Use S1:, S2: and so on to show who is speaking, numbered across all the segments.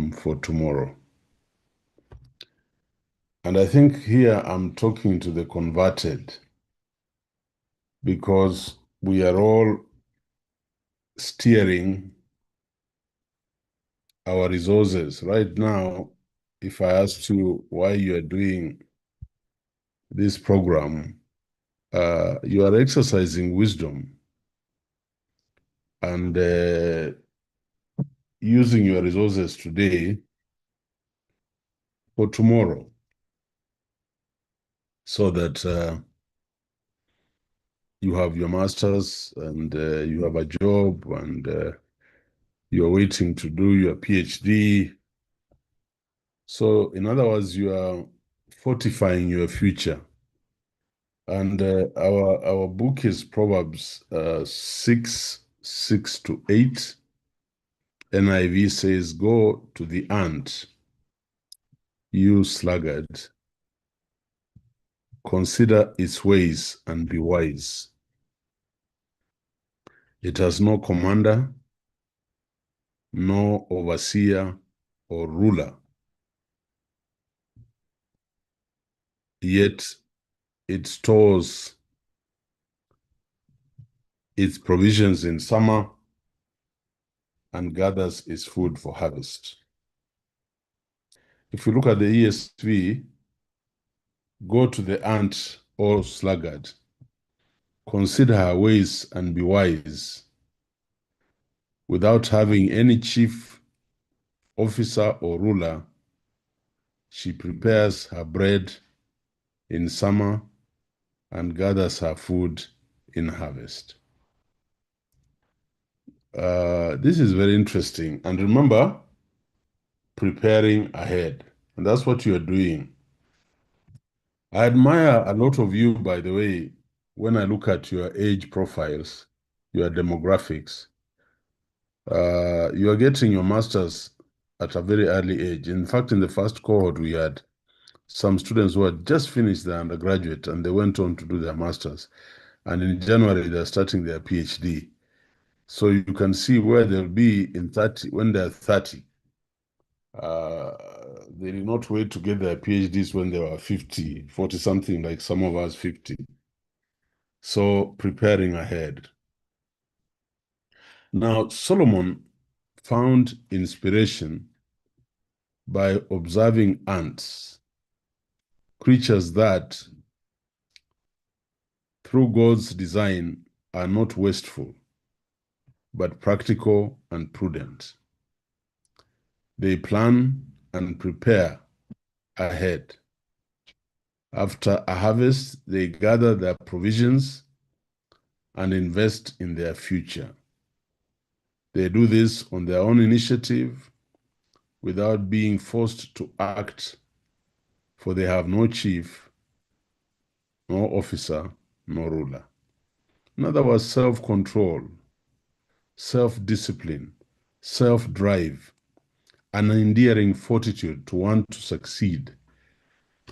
S1: program for tomorrow. And I think here I'm talking to the converted because we are all steering our resources. Right now, if I ask you why you are doing this program, you are exercising wisdom and using your resources today for tomorrow so that you have your master's and you have a job and you're waiting to do your PhD. So in other words, you are fortifying your future. And our book is Proverbs 6:6-8. NIV says, "Go to the ant, you sluggard. Consider its ways and be wise. It has no commander, no overseer or ruler, yet it stores its provisions in summer and gathers its food for harvest." If you look at the ESV, go to the ant, O sluggard. Consider her ways and be wise. Without having any chief officer or ruler, she prepares her bread in summer and gathers her food in harvest. This is very interesting. And remember, preparing ahead. And that's what you're doing. I admire a lot of you, by the way, when I look at your age profiles, your demographics. You are getting your master's at a very early age. In fact, in the first cohort, we had some students who had just finished their undergraduate and they went on to do their master's. And in January, they're starting their PhD. So you can see where they'll be in 30, when they're 30. They did not wait to get their PhDs when they were 50, 40 something, like some of us 50. So preparing ahead. Now, Solomon found inspiration by observing ants, creatures that, through God's design, are not wasteful, but practical and prudent. They plan and prepare ahead. After a harvest, they gather their provisions and invest in their future. They do this on their own initiative without being forced to act, for they have no chief, no officer, no ruler. In other words, self-control, self-discipline, self-drive, an endearing fortitude to want to succeed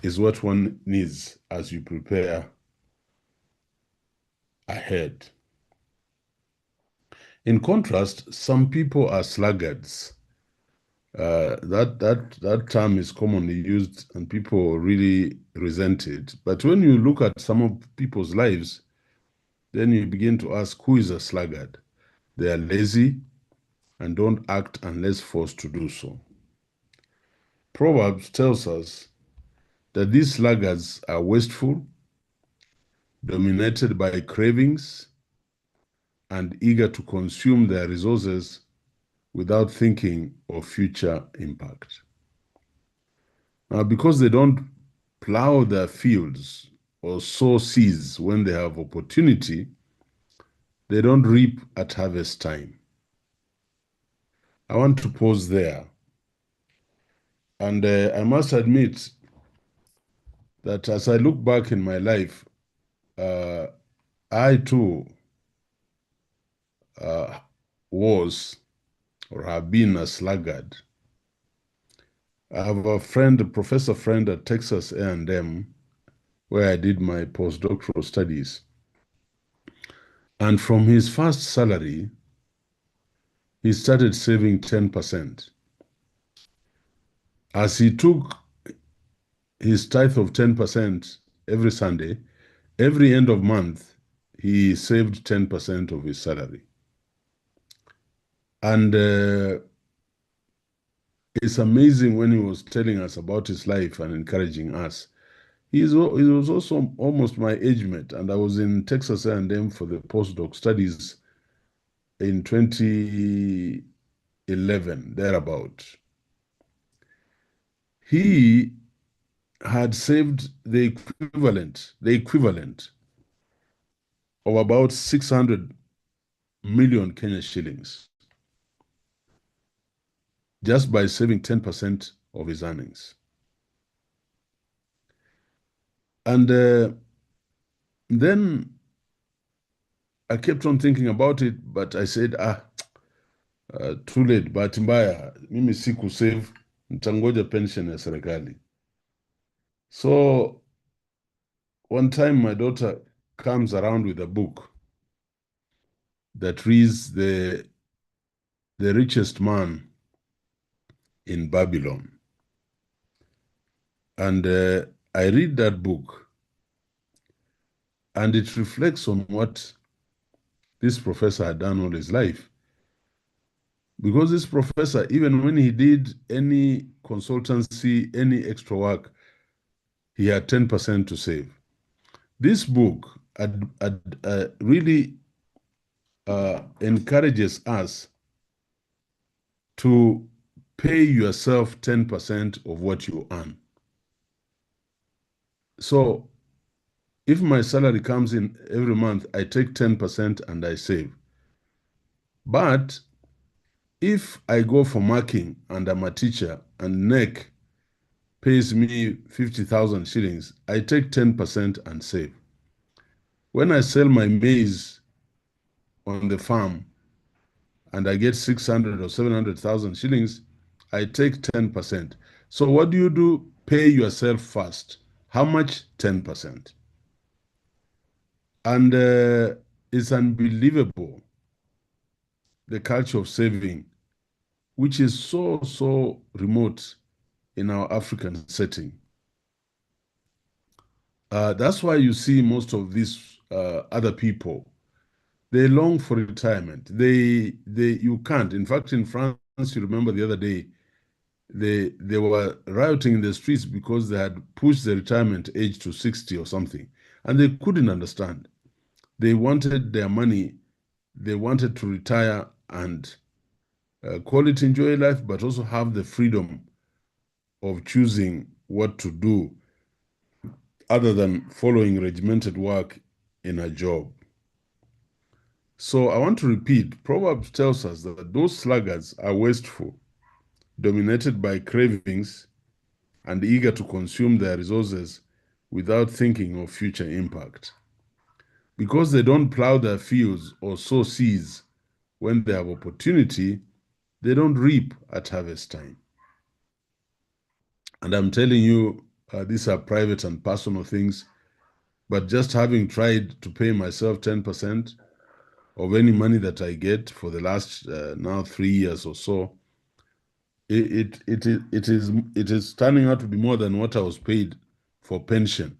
S1: is what one needs as you prepare ahead. In contrast, some people are sluggards. That term is commonly used and people really resent it. But when you look at some of people's lives, then you begin to ask, who is a sluggard? They are lazy and don't act unless forced to do so. Proverbs tells us that these sluggards are wasteful, dominated by cravings, and eager to consume their resources without thinking of future impact. Now, because they don't plow their fields or sow seeds when they have opportunity, they don't reap at harvest time. I want to pause there. And I must admit that as I look back in my life, I too was or have been a sluggard. I have a friend, a professor friend at Texas A&M, where I did my postdoctoral studies. And from his first salary, he started saving 10%. As he took his tithe of 10% every Sunday, every end of month, he saved 10% of his salary. And it's amazing when he was telling us about his life and encouraging us. He was also almost my age mate, and I was in Texas A&M for the postdoc studies in 2011, thereabout. He had saved the equivalent of about 600 million Kenya shillings just by saving 10% of his earnings. And then I kept on thinking about it, but I said, too late, bahati mbaya, mimi siku save, nitangoja pension ya serikali. So one time my daughter comes around with a book that reads the richest man in Babylon. And I read that book, and it reflects on what this professor had done all his life. Because this professor, even when he did any consultancy, any extra work, he had 10% to save. This book really encourages us to pay yourself 10% of what you earn. So if my salary comes in every month, I take 10% and I save. But if I go for marking and I'm a teacher and NEC pays me 50,000 shillings, I take 10% and save. When I sell my maize on the farm and I get 600 or 700,000 shillings, I take 10%. So what do? Pay yourself first. How much? 10%. And it's unbelievable, the culture of saving, which is so remote in our African setting. That's why you see most of these other people, they long for retirement. You can't. In fact, in France, you remember the other day, they were rioting in the streets because they had pushed the retirement age to 60 or something, and they couldn't understand. They wanted their money. They wanted to retire and call it enjoy life, but also have the freedom of choosing what to do other than following regimented work in a job. So I want to repeat, Proverbs tells us that those sluggards are wasteful, dominated by cravings, and eager to consume their resources without thinking of future impact. Because they don't plow their fields or sow seeds when they have opportunity, they don't reap at harvest time. And I'm telling you, these are private and personal things, but just having tried to pay myself 10% of any money that I get for the last now 3 years or so, it is turning out to be more than what I was paid for pension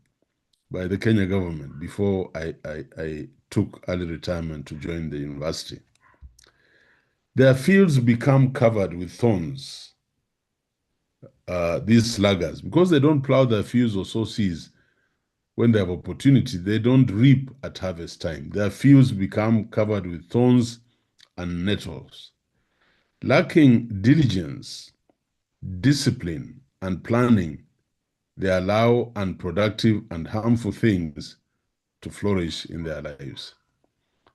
S1: by the Kenya government before I took early retirement to join the university. Their fields become covered with thorns, these sluggers, because they don't plow their fields or sow seeds when they have opportunity. They don't reap at harvest time. Their fields become covered with thorns and nettles. Lacking diligence, discipline, and planning, they allow unproductive and harmful things to flourish in their lives.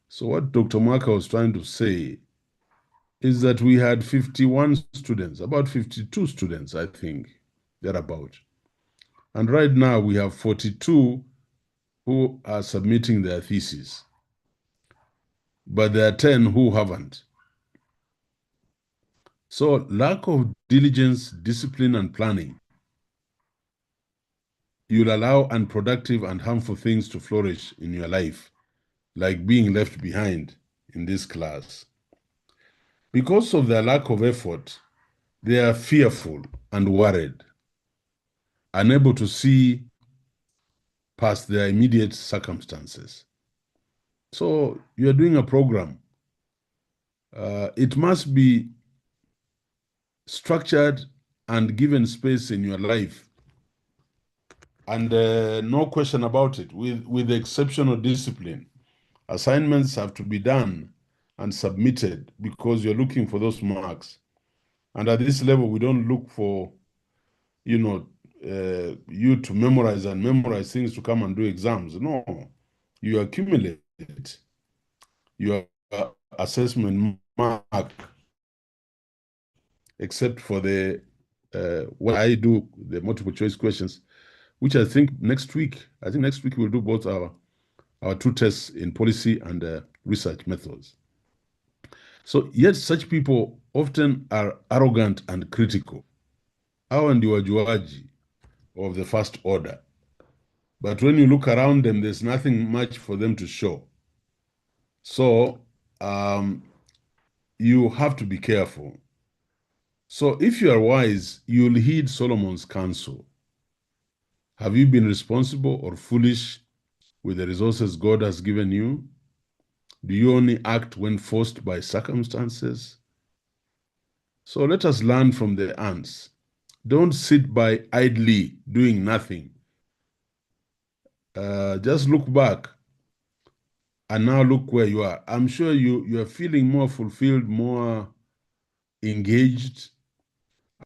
S1: So what Dr. Mwaka was trying to say is that we had 51 students, about 52 students, I think, thereabout. And right now we have 42 who are submitting their thesis, but there are 10 who haven't. So lack of diligence, discipline, and planning, you'll allow unproductive and harmful things to flourish in your life, like being left behind in this class. Because of their lack of effort, they are fearful and worried, unable to see past their immediate circumstances. So you're doing a program. It must be structured and given space in your life. And no question about it, with exceptional discipline. Assignments have to be done and submitted because you're looking for those marks. And at this level, we don't look for, you to memorize things to come and do exams. No, you accumulate your assessment mark, except for the what I do, the multiple choice questions, which I think next week we'll do both our two tests in policy and research methods. So yet such people often are arrogant and critical. Hawa ndio wajuaji of the first order. But when you look around them, there's nothing much for them to show. So you have to be careful. So if you are wise, you'll heed Solomon's counsel. Have you been responsible or foolish with the resources God has given you? Do you only act when forced by circumstances? So let us learn from the ants. Don't sit by idly doing nothing. Just look back and now look where you are. I'm sure you are feeling more fulfilled, more engaged.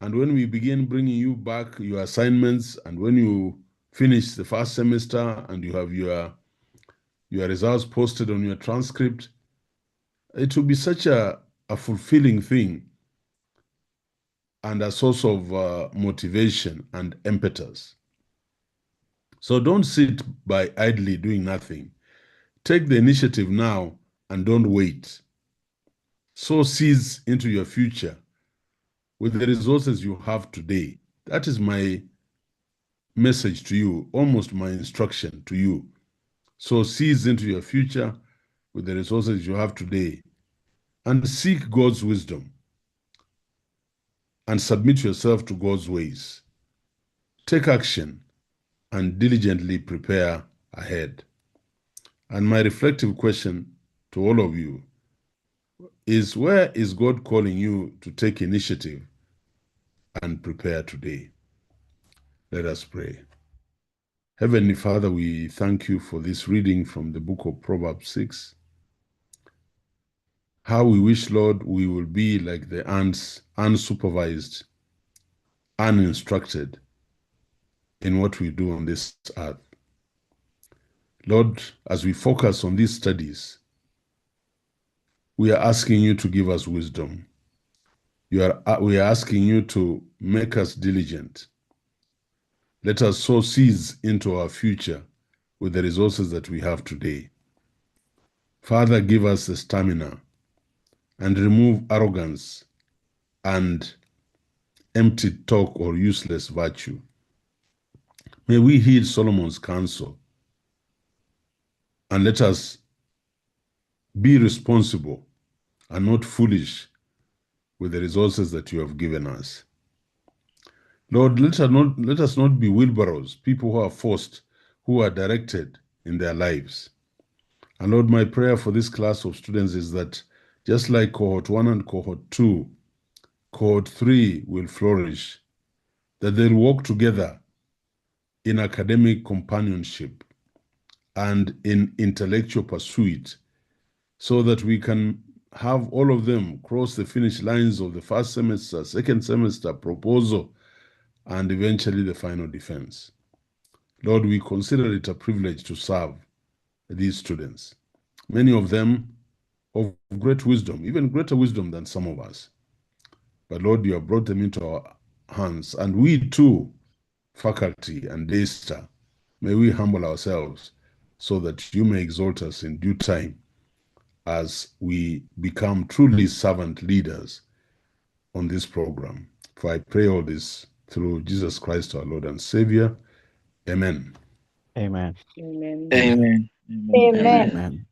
S1: And when we begin bringing you back your assignments, and when you finish the first semester and you have your results posted on your transcript, it will be such a fulfilling thing and a source of motivation and impetus. So don't sit by idly doing nothing. Take the initiative now and don't wait. Sow seeds into your future with the resources you have today. That is my message to you, almost my instruction to you. Sow seeds into your future with the resources you have today, and seek God's wisdom and submit yourself to God's ways. Take action and diligently prepare ahead. And my reflective question to all of you is, where is God calling you to take initiative and prepare today? Let us pray. Heavenly Father, we thank you for this reading from the book of Proverbs 6. How we wish, Lord, we will be like the ants, unsupervised, uninstructed in what we do on this earth. Lord, as we focus on these studies, we are asking you to give us wisdom. We are asking you to make us diligent. Let us sow seeds into our future with the resources that we have today. Father, give us the stamina and remove arrogance and empty talk or useless virtue. May we heed Solomon's counsel and let us be responsible and not foolish with the resources that you have given us. Lord, let us not be wheelbarrows, people who are forced, who are directed in their lives. And Lord, my prayer for this class of students is that just like cohort 1 and cohort 2, cohort 3 will flourish, that they'll work together in academic companionship and in intellectual pursuit, so that we can have all of them cross the finish lines of the first semester, second semester, proposal, and eventually the final defense. Lord, we consider it a privilege to serve these students, many of them of great wisdom, even greater wisdom than some of us. But Lord, you have brought them into our hands, and we too, faculty and Daystar, may we humble ourselves so that you may exalt us in due time as we become truly servant leaders on this program. For I pray all this through Jesus Christ, our Lord and Savior. Amen.
S2: Amen.
S3: Amen.
S4: Amen.
S5: Amen.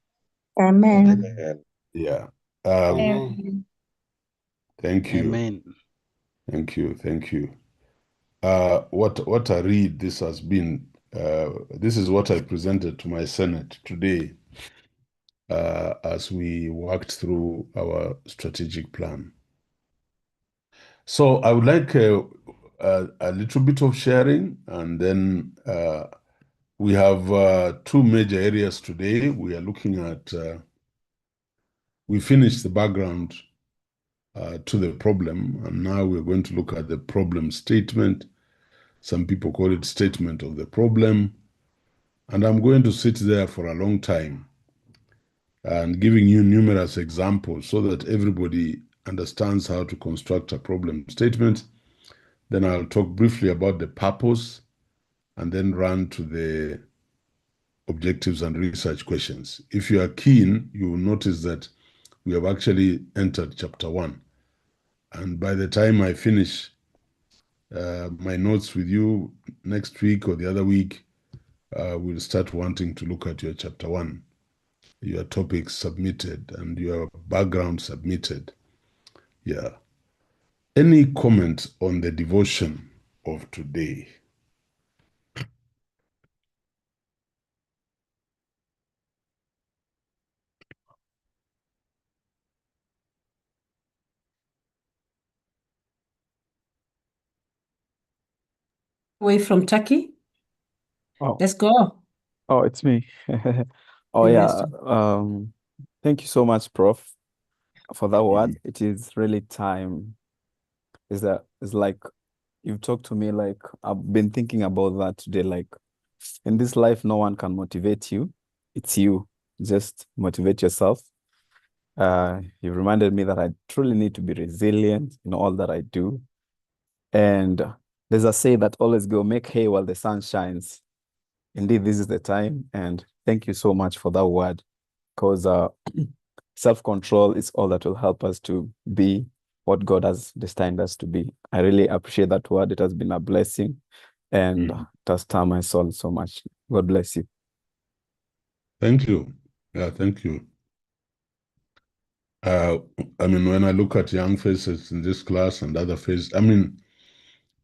S5: Amen.
S1: Yeah.
S5: Amen.
S1: Thank you.
S2: Amen.
S1: Thank you. Thank you. what I read, this has been, this is what I presented to my Senate today as we worked through our strategic plan. So I would like a little bit of sharing, and then we have two major areas today. We are looking at, we finished the background to the problem, and now we're going to look at the problem statement. Some people call it statement of the problem. And I'm going to sit there for a long time and giving you numerous examples so that everybody understands how to construct a problem statement. Then I'll talk briefly about the purpose and then run to the objectives and research questions. If you are keen, you will notice that we have actually entered chapter 1. And by the time I finish my notes with you next week or the other week, we'll start wanting to look at your chapter 1, your topics submitted and your background submitted. Yeah. Any comment on the devotion of today?
S2: Way from Turkey.
S3: Oh,
S2: Let's go.
S3: oh, it's me. Oh,
S2: Yes.
S3: yeah. Thank you so much, Prof, for that word. It is really time. It's like you've talked to me like I've been thinking about that today. Like in this life, no one can motivate you. It's you. Just motivate yourself. You reminded me that I truly need to be resilient in all that I do. And there's a say that always go make hay while the sun shines. Indeed, this is the time. And thank you so much for that word, because self-control is all that will help us to be what God has destined us to be. I really appreciate that word. It has been a blessing, and it has stirred my soul so much. God bless you.
S1: Thank you. Yeah, thank you. I mean, when I look at young faces in this class and other faces, I mean,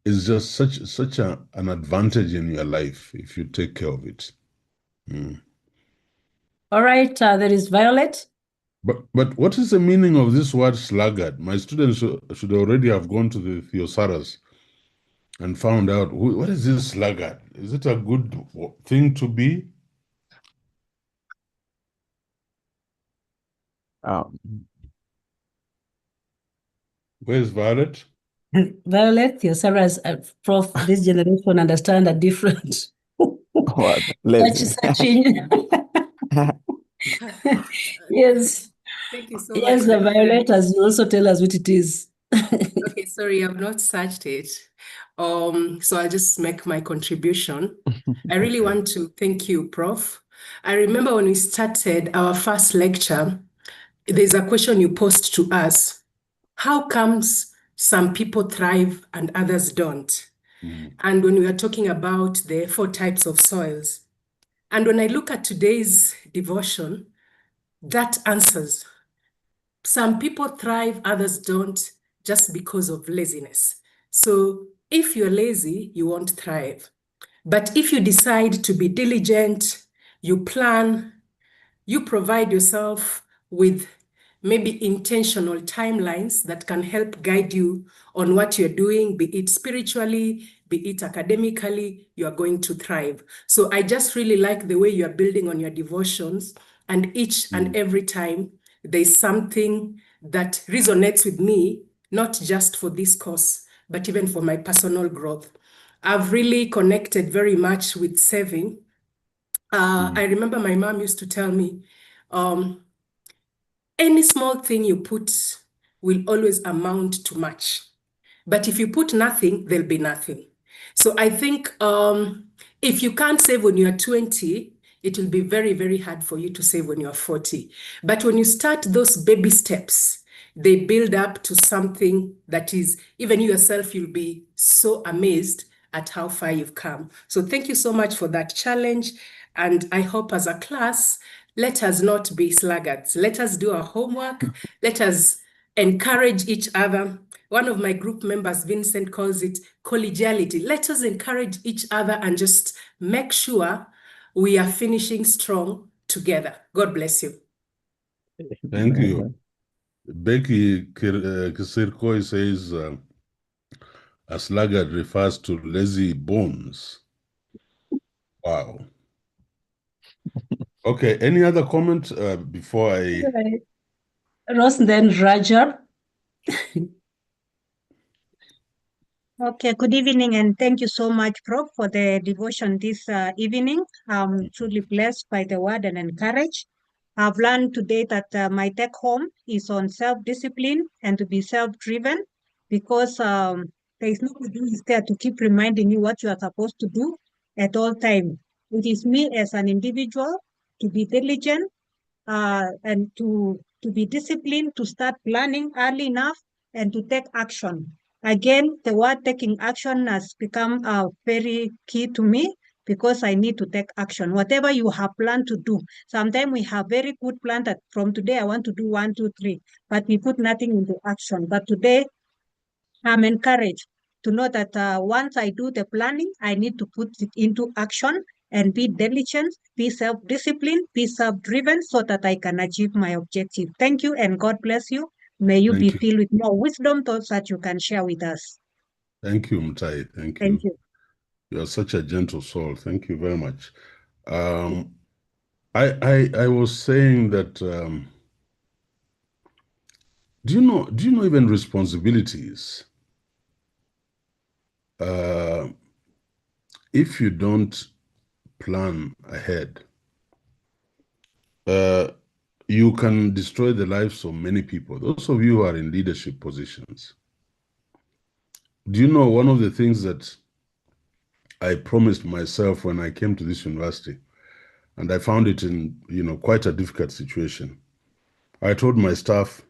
S1: it's just such an advantage in your life if you take care of it.
S2: All right. There is Violet.
S1: But what is the meaning of this word sluggard? My students should already have gone to the thesaurus and found out what is this sluggard? Is it a good thing to be? Where's Violet?
S2: Violet, thesaurus, Prof, this generation understand a different
S3: What? Lazy.
S2: searching. Yes.
S4: Thank you so
S2: Yes,
S4: much.
S2: Violet, as you also tell us what it is.
S4: Okay, sorry, I've not searched it. So I'll just make my contribution. I really want to thank you, Prof. I remember when we started our first lecture, there's a question you posed to us. How comes some people thrive and others don't? And when we are talking about the 4 types of soils. And when I look at today's devotion, that answers. Some people thrive, others don't, just because of laziness. So if you're lazy, you won't thrive. But if you decide to be diligent, you plan, you provide yourself with maybe intentional timelines that can help guide you on what you're doing, be it spiritually, be it academically, you are going to thrive. So I just really like the way you're building on your devotions, and each and every time there's something that resonates with me, not just for this course, but even for my personal growth. I've really connected very much with saving. I remember my mom used to tell me, any small thing you put will always amount to much. But if you put nothing, there'll be nothing. So I think if you can't save when you're 20, it will be very, very hard for you to save when you're 40. But when you start those baby steps, they build up to something that is, even you yourself, you'll be so amazed at how far you've come. So thank you so much for that challenge. And I hope as a class, let us not be sluggards. Let us do our homework. Let us encourage each other. One of my group members, Vincent, calls it collegiality. Let us encourage each other and just make sure we are finishing strong together. God bless you.
S1: Thank you. Becky Kisirkoi says, a sluggard refers to lazy bones. Wow. Okay, any other comment before I...
S2: Ross, then Raja.
S5: Okay, good evening, and thank you so much, Prof, for the devotion this evening. I'm truly blessed by the word and encouraged. I've learned today that my take home is on self-discipline and to be self-driven, because there is nobody who is there to keep reminding you what you are supposed to do at all times. It is me as an individual to be diligent and to be disciplined, to start planning early enough and to take action. Again, the word taking action has become very key to me, because I need to take action. Whatever you have planned to do, sometimes we have very good plan that from today I want to do 1, 2, 3, but we put nothing into action. But today I'm encouraged to know that once I do the planning, I need to put it into action and be diligent, be self-disciplined, be self-driven, so that I can achieve my objective. Thank you, and God bless you. May you be filled with more wisdom, thoughts that you can share with us.
S1: Thank you, Mutai. Thank you.
S5: Thank you.
S1: You are such a gentle soul. Thank you very much. I was saying that do you know even responsibilities? If you don't plan ahead, you can destroy the lives of many people. Those of you who are in leadership positions, do you know one of the things that I promised myself when I came to this university, and I found it in, quite a difficult situation. I told my staff,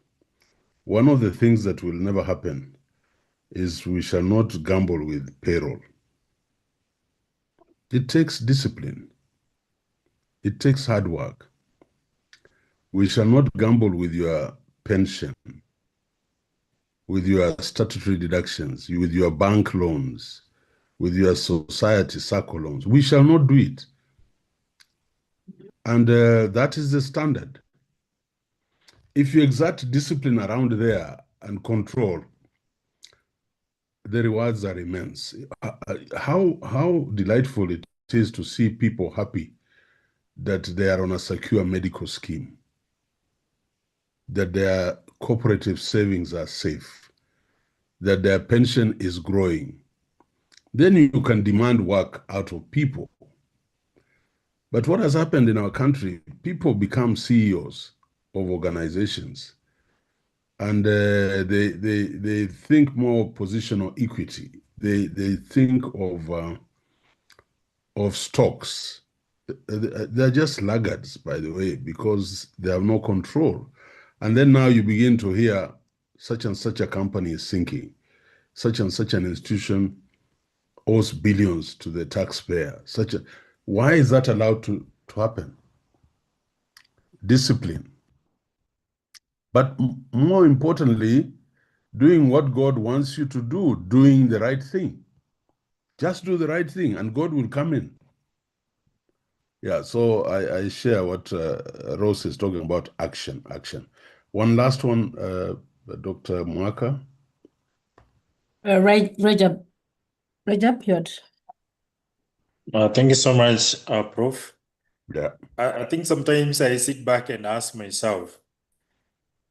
S1: one of the things that will never happen is we shall not gamble with payroll. It takes discipline. It takes hard work. We shall not gamble with your pension, with your statutory deductions, with your bank loans, with your society circle loans. We shall not do it. And that is the standard. If you exert discipline around there and control, the rewards are immense. How delightful it is to see people happy that they are on a secure medical scheme, that their cooperative savings are safe, that their pension is growing. Then you can demand work out of people. But what has happened in our country, people become CEOs of organizations, and they think more positional equity. They think of stocks. They're just laggards, by the way, because they have no control. And then now you begin to hear such and such a company is sinking, such and such an institution owes billions to the taxpayer. Why is that allowed to happen? Discipline. But more importantly, doing what God wants you to do, doing the right thing. Just do the right thing and God will come in. Yeah, so I share what Rose is talking about, action. One last one, Dr. Mwaka.
S2: Rajab Pyot.
S6: Thank you so much, Prof.
S1: Yeah.
S6: I think sometimes I sit back and ask myself,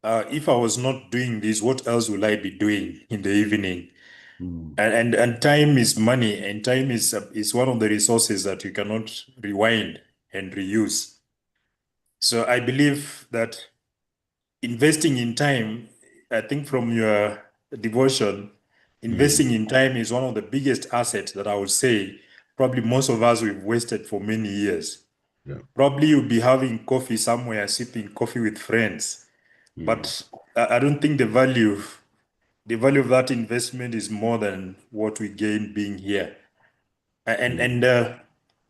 S6: if I was not doing this, what else will I be doing in the evening? And time is money, and time is one of the resources that you cannot rewind and reuse. So I believe that investing in time, I think from your devotion, investing in time is one of the biggest assets that I would say probably most of us we've wasted for many years.
S1: Yeah.
S6: Probably you'll be having coffee somewhere, sipping coffee with friends. But I don't think the value of that investment is more than what we gain being here. And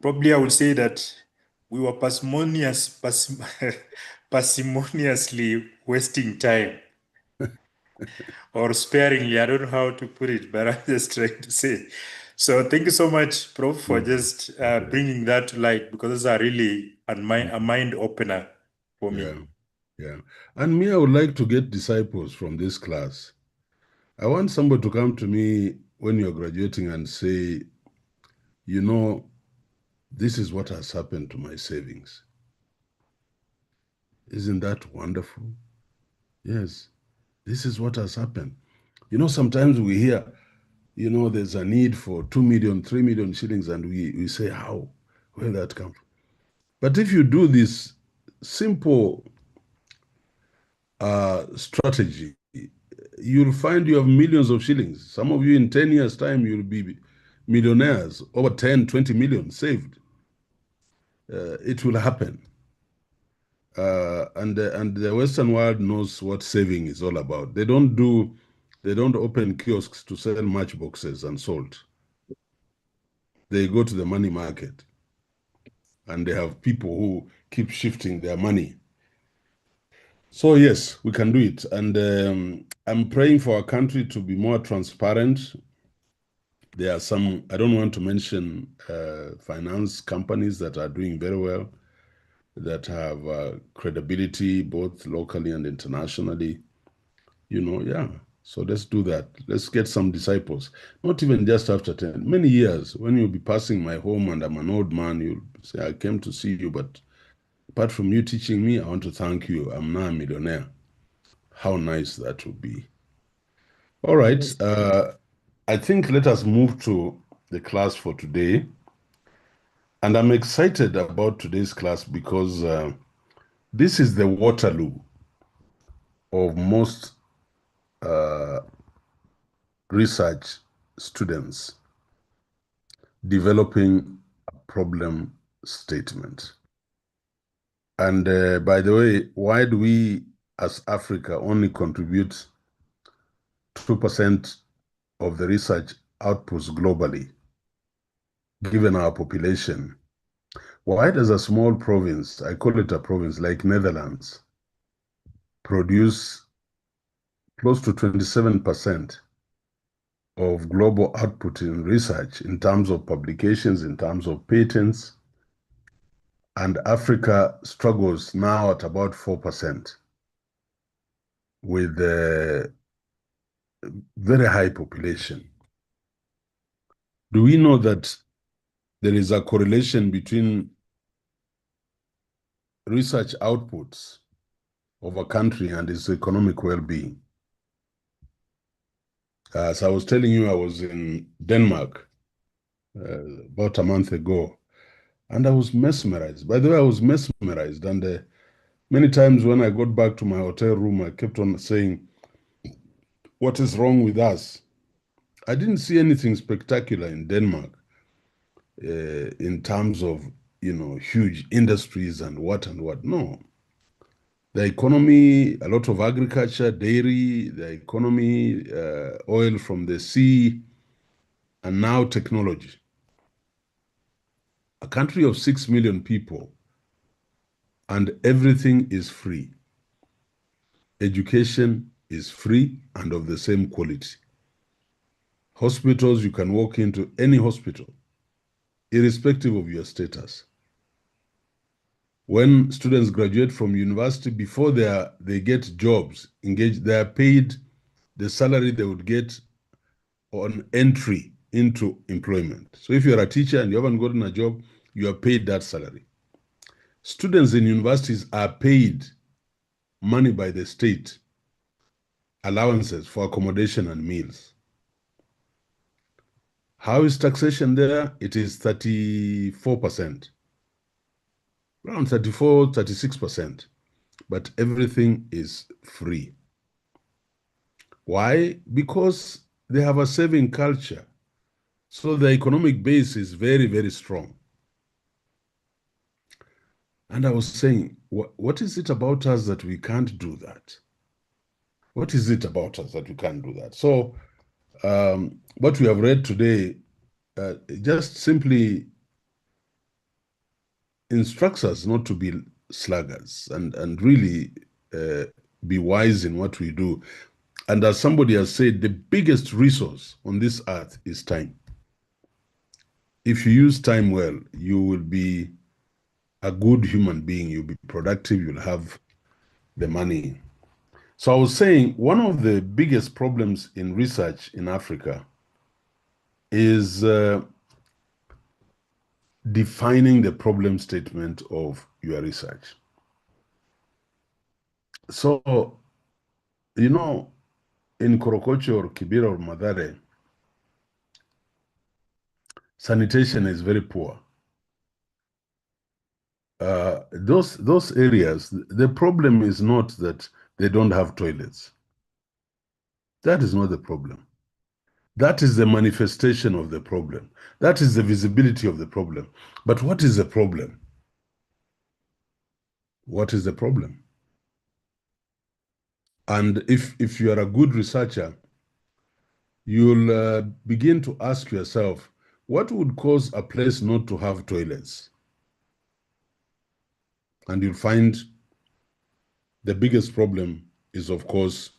S6: probably I would say that we were parsimoniously wasting time. or sparingly. I don't know how to put it, but I'm just trying to say. So thank you so much, Prof, for just bringing that to light, because those are really a mind opener for me.
S1: Yeah. And me, I would like to get disciples from this class. I want somebody to come to me when you're graduating and say, you know, this is what has happened to my savings. Isn't that wonderful? Yes, this is what has happened. You know, sometimes we hear, you know, there's a need for 2 million, 3 million shillings, and we say, how? Where did that come from? But if you do this simple strategy, you'll find you have millions of shillings. Some of you in 10 years' time, you'll be millionaires, over 10, 20 million saved. It will happen. And the Western world knows what saving is all about. They don't open kiosks to sell matchboxes and salt. They go to the money market, and they have people who keep shifting their money. So yes, we can do it. And I'm praying for our country to be more transparent. There are some, I don't want to mention finance companies that are doing very well, that have credibility both locally and internationally. You know, yeah. So let's do that. Let's get some disciples. Not even just after 10, many years. When you'll be passing my home and I'm an old man, you'll say, I came to see you, but apart from you teaching me, I want to thank you. I'm now a millionaire. How nice that would be. All right. I think let us move to the class for today. And I'm excited about today's class because this is the Waterloo of most research students developing a problem statement. And by the way, why do we as Africa only contribute 2% of the research outputs globally, given our population? Why does a small province, I call it a province like Netherlands, produce close to 27% of global output in research in terms of publications, in terms of patents, and Africa struggles now at about 4% with a very high population? Do we know that there is a correlation between research outputs of a country and its economic well-being? As I was telling you, I was in Denmark about a month ago, and I was mesmerized. By the way, I was mesmerized, and many times when I got back to my hotel room, I kept on saying, what is wrong with us? I didn't see anything spectacular in Denmark in terms of, you know, huge industries and what. No. The economy, a lot of agriculture, dairy, the economy, oil from the sea, and now technology. A country of 6 million people, and everything is free. Education is free and of the same quality. Hospitals, you can walk into any hospital, irrespective of your status. When students graduate from university, before they get jobs, they are paid the salary they would get on entry into employment. So if you're a teacher and you haven't gotten a job, you are paid that salary. Students in universities are paid money by the state, allowances for accommodation and meals. How is taxation there? It is 34%, around 34, 36%, but everything is free. Why? Because they have a saving culture. So the economic base is very, very strong. And I was saying, what is it about us that we can't do that? What is it about us that we can't do that? So what we have read today just simply instructs us not to be sluggards and really be wise in what we do. And as somebody has said, the biggest resource on this earth is time. If you use time well, you will be a good human being. You'll be productive. You'll have the money. So I was saying one of the biggest problems in research in Africa is defining the problem statement of your research. So, you know, in Korokocho or Kibera or Madare, sanitation is very poor. Those areas, the problem is not that they don't have toilets. That is not the problem. That is the manifestation of the problem. That is the visibility of the problem. But what is the problem? What is the problem? And if you are a good researcher, you'll begin to ask yourself, what would cause a place not to have toilets? And you'll find the biggest problem is, of course,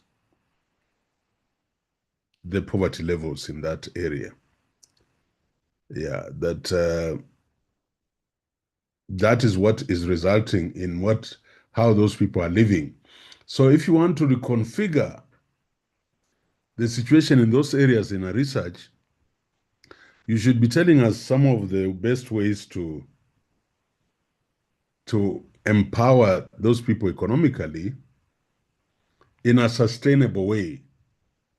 S1: the poverty levels in that area. Yeah, that is what is resulting in how those people are living. So if you want to reconfigure the situation in those areas in a research, you should be telling us some of the best ways to empower those people economically in a sustainable way,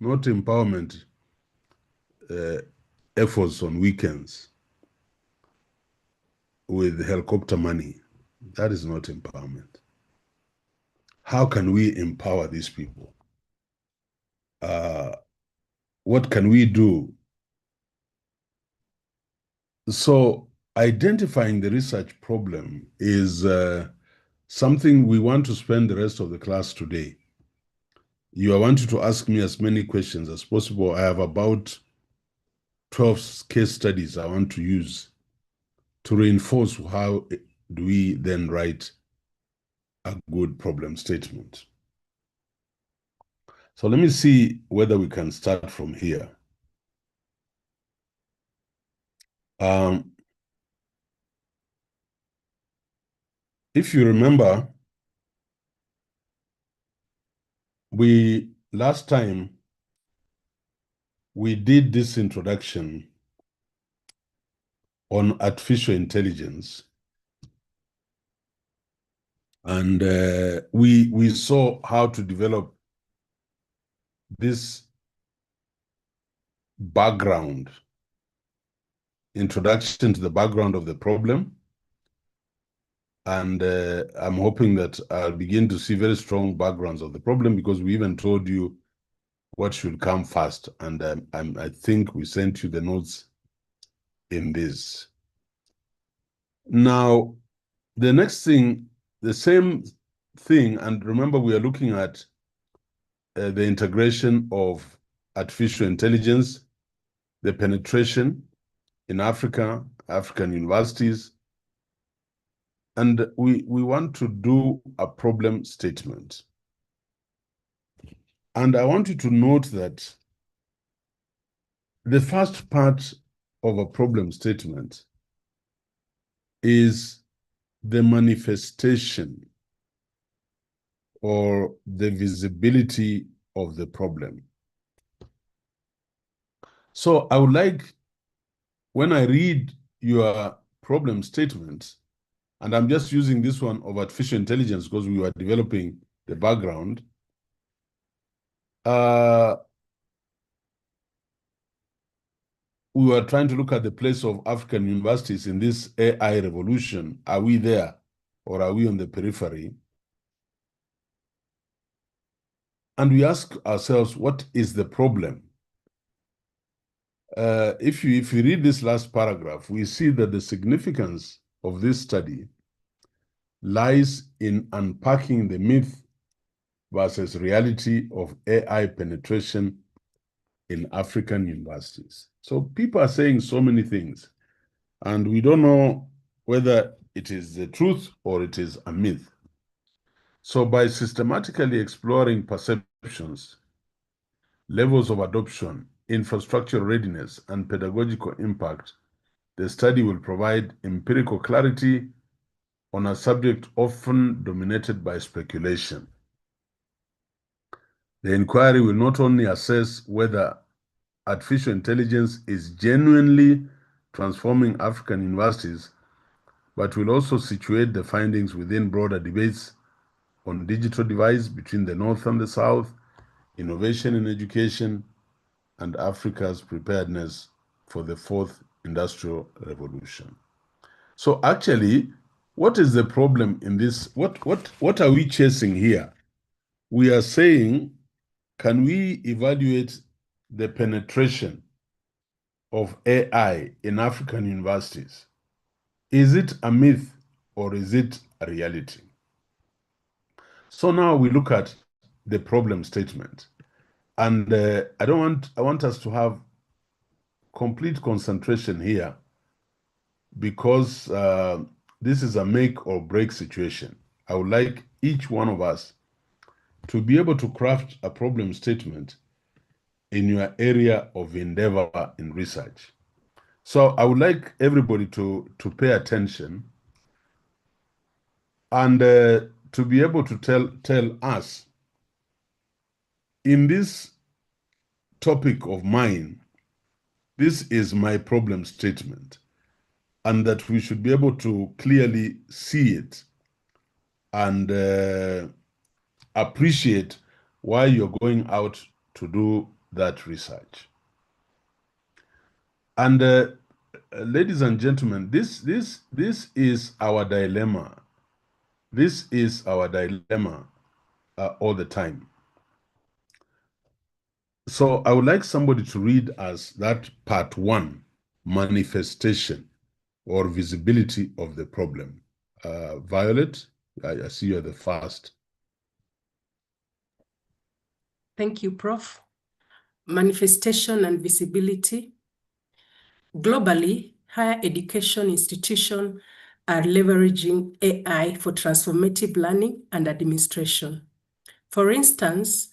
S1: not empowerment efforts on weekends with helicopter money. That is not empowerment. How can we empower these people? What can we do? So identifying the research problem is something we want to spend the rest of the class today. You are wanting to ask me as many questions as possible. I have about 12 case studies I want to use to reinforce how do we then write a good problem statement. So let me see whether we can start from here. If you remember, last time we did this introduction on artificial intelligence, and we saw how to develop this background, introduction to the background of the problem. And I'm hoping that I'll begin to see very strong backgrounds of the problem, because we even told you what should come first. And I think we sent you the notes in this. Now, the next thing, the same thing, and remember we are looking at the integration of artificial intelligence, the penetration in Africa, African universities, and we want to do a problem statement. And I want you to note that the first part of a problem statement is the manifestation or the visibility of the problem. So I would like, when I read your problem statement, and I'm just using this one of artificial intelligence because we were developing the background, we were trying to look at the place of African universities in this AI revolution. Are we there or are we on the periphery? And we ask ourselves, what is the problem? If you read this last paragraph, we see that the significance of this study lies in unpacking the myth versus reality of AI penetration in African universities. So people are saying so many things, and we don't know whether it is the truth or it is a myth. So by systematically exploring perceptions levels of adoption, infrastructure readiness, and pedagogical impact, the study will provide empirical clarity on a subject often dominated by speculation. The inquiry will not only assess whether artificial intelligence is genuinely transforming African universities, but will also situate the findings within broader debates on digital divide between the North and the South, innovation in education, and Africa's preparedness for the fourth industrial revolution. So actually, what is the problem in this? What are we chasing here? We are saying, can we evaluate the penetration of AI in African universities? Is it a myth or is it a reality? So now we look at the problem statement. And I want us to have complete concentration here because this is a make or break situation. I would like each one of us to be able to craft a problem statement in your area of endeavor in research. So I would like everybody to pay attention and to be able to tell us in this topic of mine, this is my problem statement, and that we should be able to clearly see it and appreciate why you're going out to do that research. And ladies and gentlemen, this is our dilemma. This is our dilemma all the time. So I would like somebody to read as that part 1, manifestation or visibility of the problem. Violet, I see you're the first.
S4: Thank you, Prof. Manifestation and visibility. Globally, higher education institutions are leveraging AI for transformative learning and administration. For instance,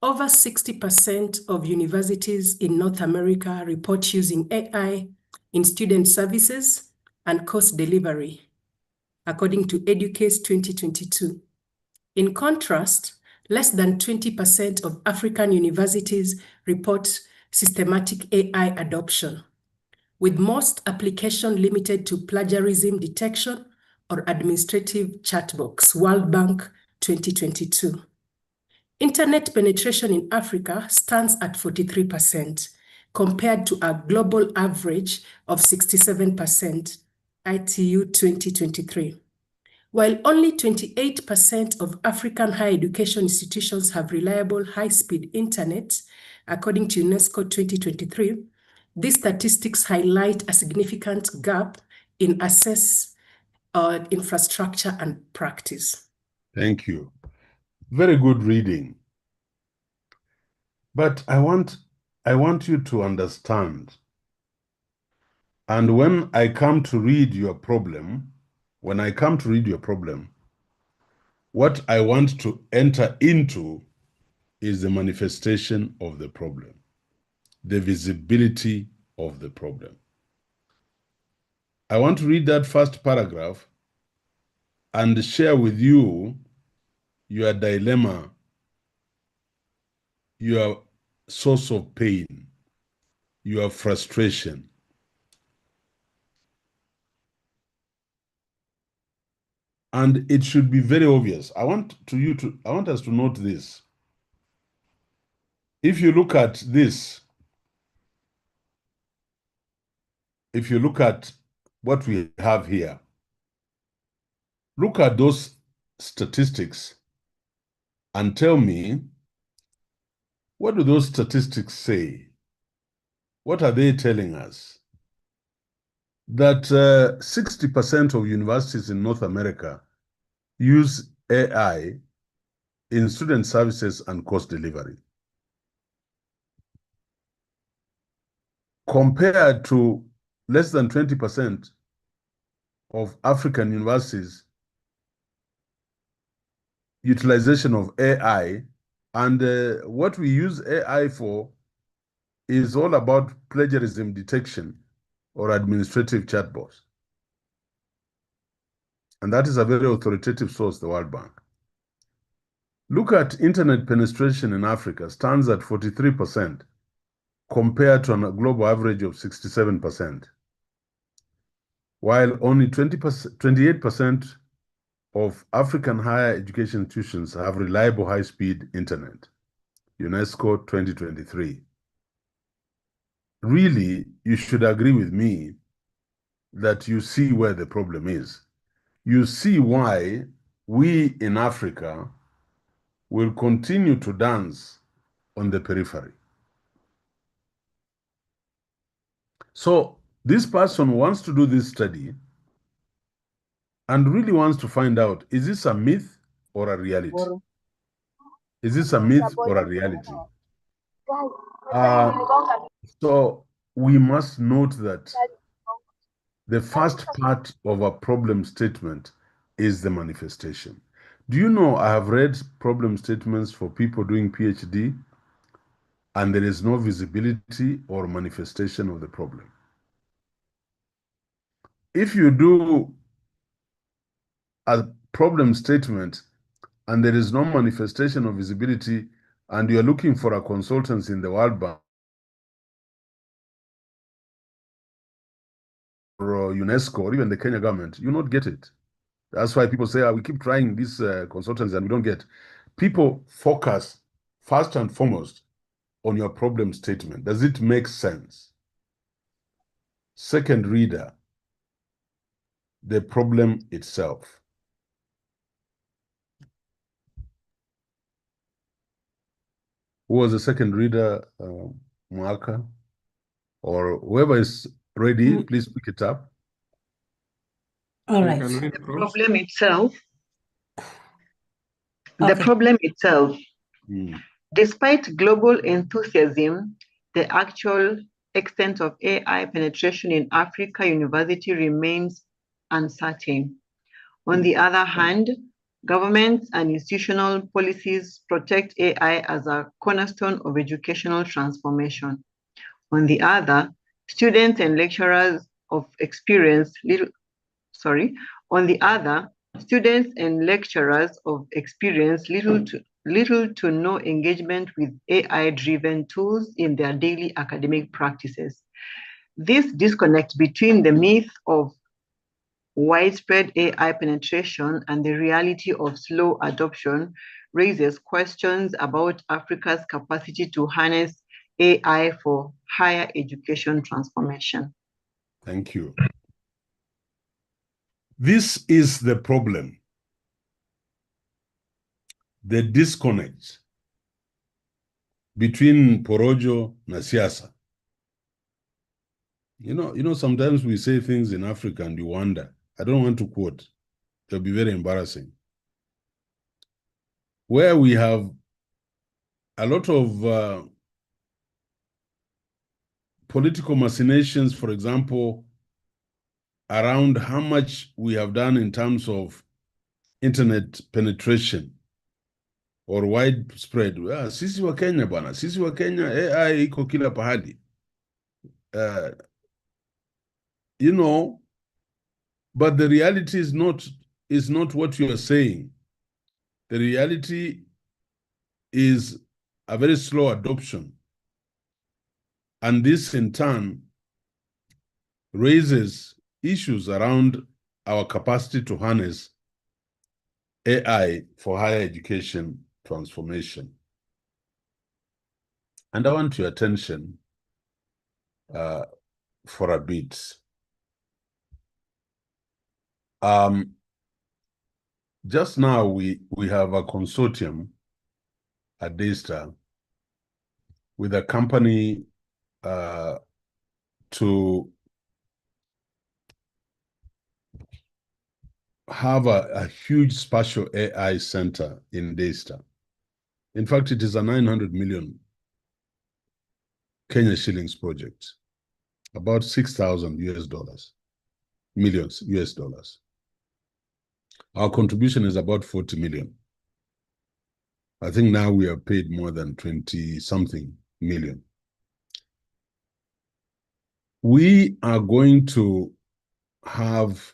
S4: over 60% of universities in North America report using AI in student services and course delivery, according to Educase 2022. In contrast, less than 20% of African universities report systematic AI adoption, with most applications limited to plagiarism detection or administrative chat box, World Bank 2022. Internet penetration in Africa stands at 43%, compared to a global average of 67%, ITU 2023. While only 28% of African higher education institutions have reliable high-speed internet, according to UNESCO 2023, these statistics highlight a significant gap in access, infrastructure, and practice.
S1: Thank you. Very good reading. But I want you to understand. And when I come to read your problem, what I want to enter into is the manifestation of the problem, the visibility of the problem. I want to read that first paragraph and share with you your dilemma, your source of pain, your frustration. And it should be very obvious. I want us to note this. If you look at this, if you look at what we have here, look at those statistics and tell me, what do those statistics say? What are they telling us? That 60% of universities in North America use AI in student services and course delivery, compared to less than 20% of African universities' utilization of AI And what we use AI for is all about plagiarism detection or administrative chatbots. And that is a very authoritative source, the World Bank. Look at internet penetration in Africa, stands at 43% compared to a global average of 67%, while only 28% of African higher education institutions have reliable high-speed internet, UNESCO 2023. Really, you should agree with me that you see where the problem is. You see why we in Africa will continue to dance on the periphery. So this person wants to do this study and really wants to find out, is this a myth or a reality? Is this a myth or a reality? So we must note that the first part of a problem statement is the manifestation. Do you know I have read problem statements for people doing PhD and there is no visibility or manifestation of the problem? If you do a problem statement and there is no manifestation of visibility and you're looking for a consultant in the World Bank or UNESCO or even the Kenya government, you not get it. That's why people say, we keep trying these consultants and we don't get. People focus first and foremost on your problem statement. Does it make sense? Second reader, the problem itself. Who was the second reader, Mwaka? Or whoever is ready, please pick it up.
S2: All right.
S7: The problem itself. The problem itself. Despite global enthusiasm, the actual extent of AI penetration in Africa university remains uncertain. On the other hand, governments and institutional policies protect AI as a cornerstone of educational transformation. On the other, students and lecturers of experience little to no engagement with AI-driven tools in their daily academic practices. This disconnect between the myth of widespread AI penetration and the reality of slow adoption raises questions about Africa's capacity to harness AI for higher education transformation.
S1: Thank you. This is the problem. The disconnect between porojo na siasa. You know, sometimes we say things in Africa and you wonder. I don't want to quote. It'll be very embarrassing. Where we have a lot of political machinations, for example, around how much we have done in terms of internet penetration or widespread. Sisi wa Kenya bwana, sisi wa Kenya AI iko kila pahali. You know, but the reality is not what you are saying. The reality is a very slow adoption. And this in turn raises issues around our capacity to harness AI for higher education transformation. And I want your attention for a bit. Just now we have a consortium at Daystar with a company to have a huge spatial AI center in Daystar. In fact, it is a 900 million Kenya shillings project, about 6,000 millions US dollars. Our contribution is about 40 million. I think now we are paid more than 20-something million. We are going to have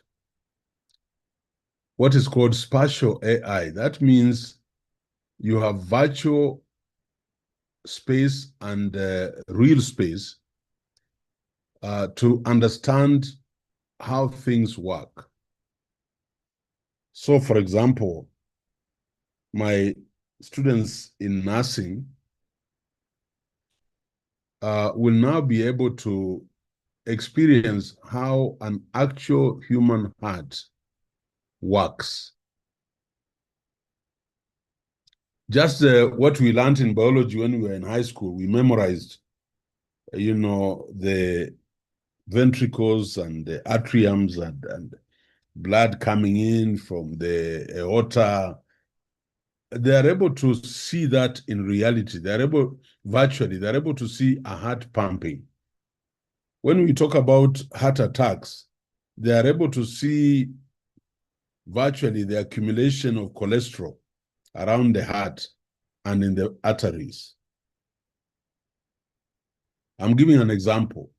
S1: what is called spatial AI. That means you have virtual space and real space to understand how things work. So, for example, my students in nursing will now be able to experience how an actual human heart works. Just what we learned in biology when we were in high school, we memorized, the ventricles and the atriums and blood coming in from the aorta. They are able to see that in reality. They're able to see a heart pumping. When we talk about heart attacks, they are able to see virtually the accumulation of cholesterol around the heart and in the arteries. I'm giving an example.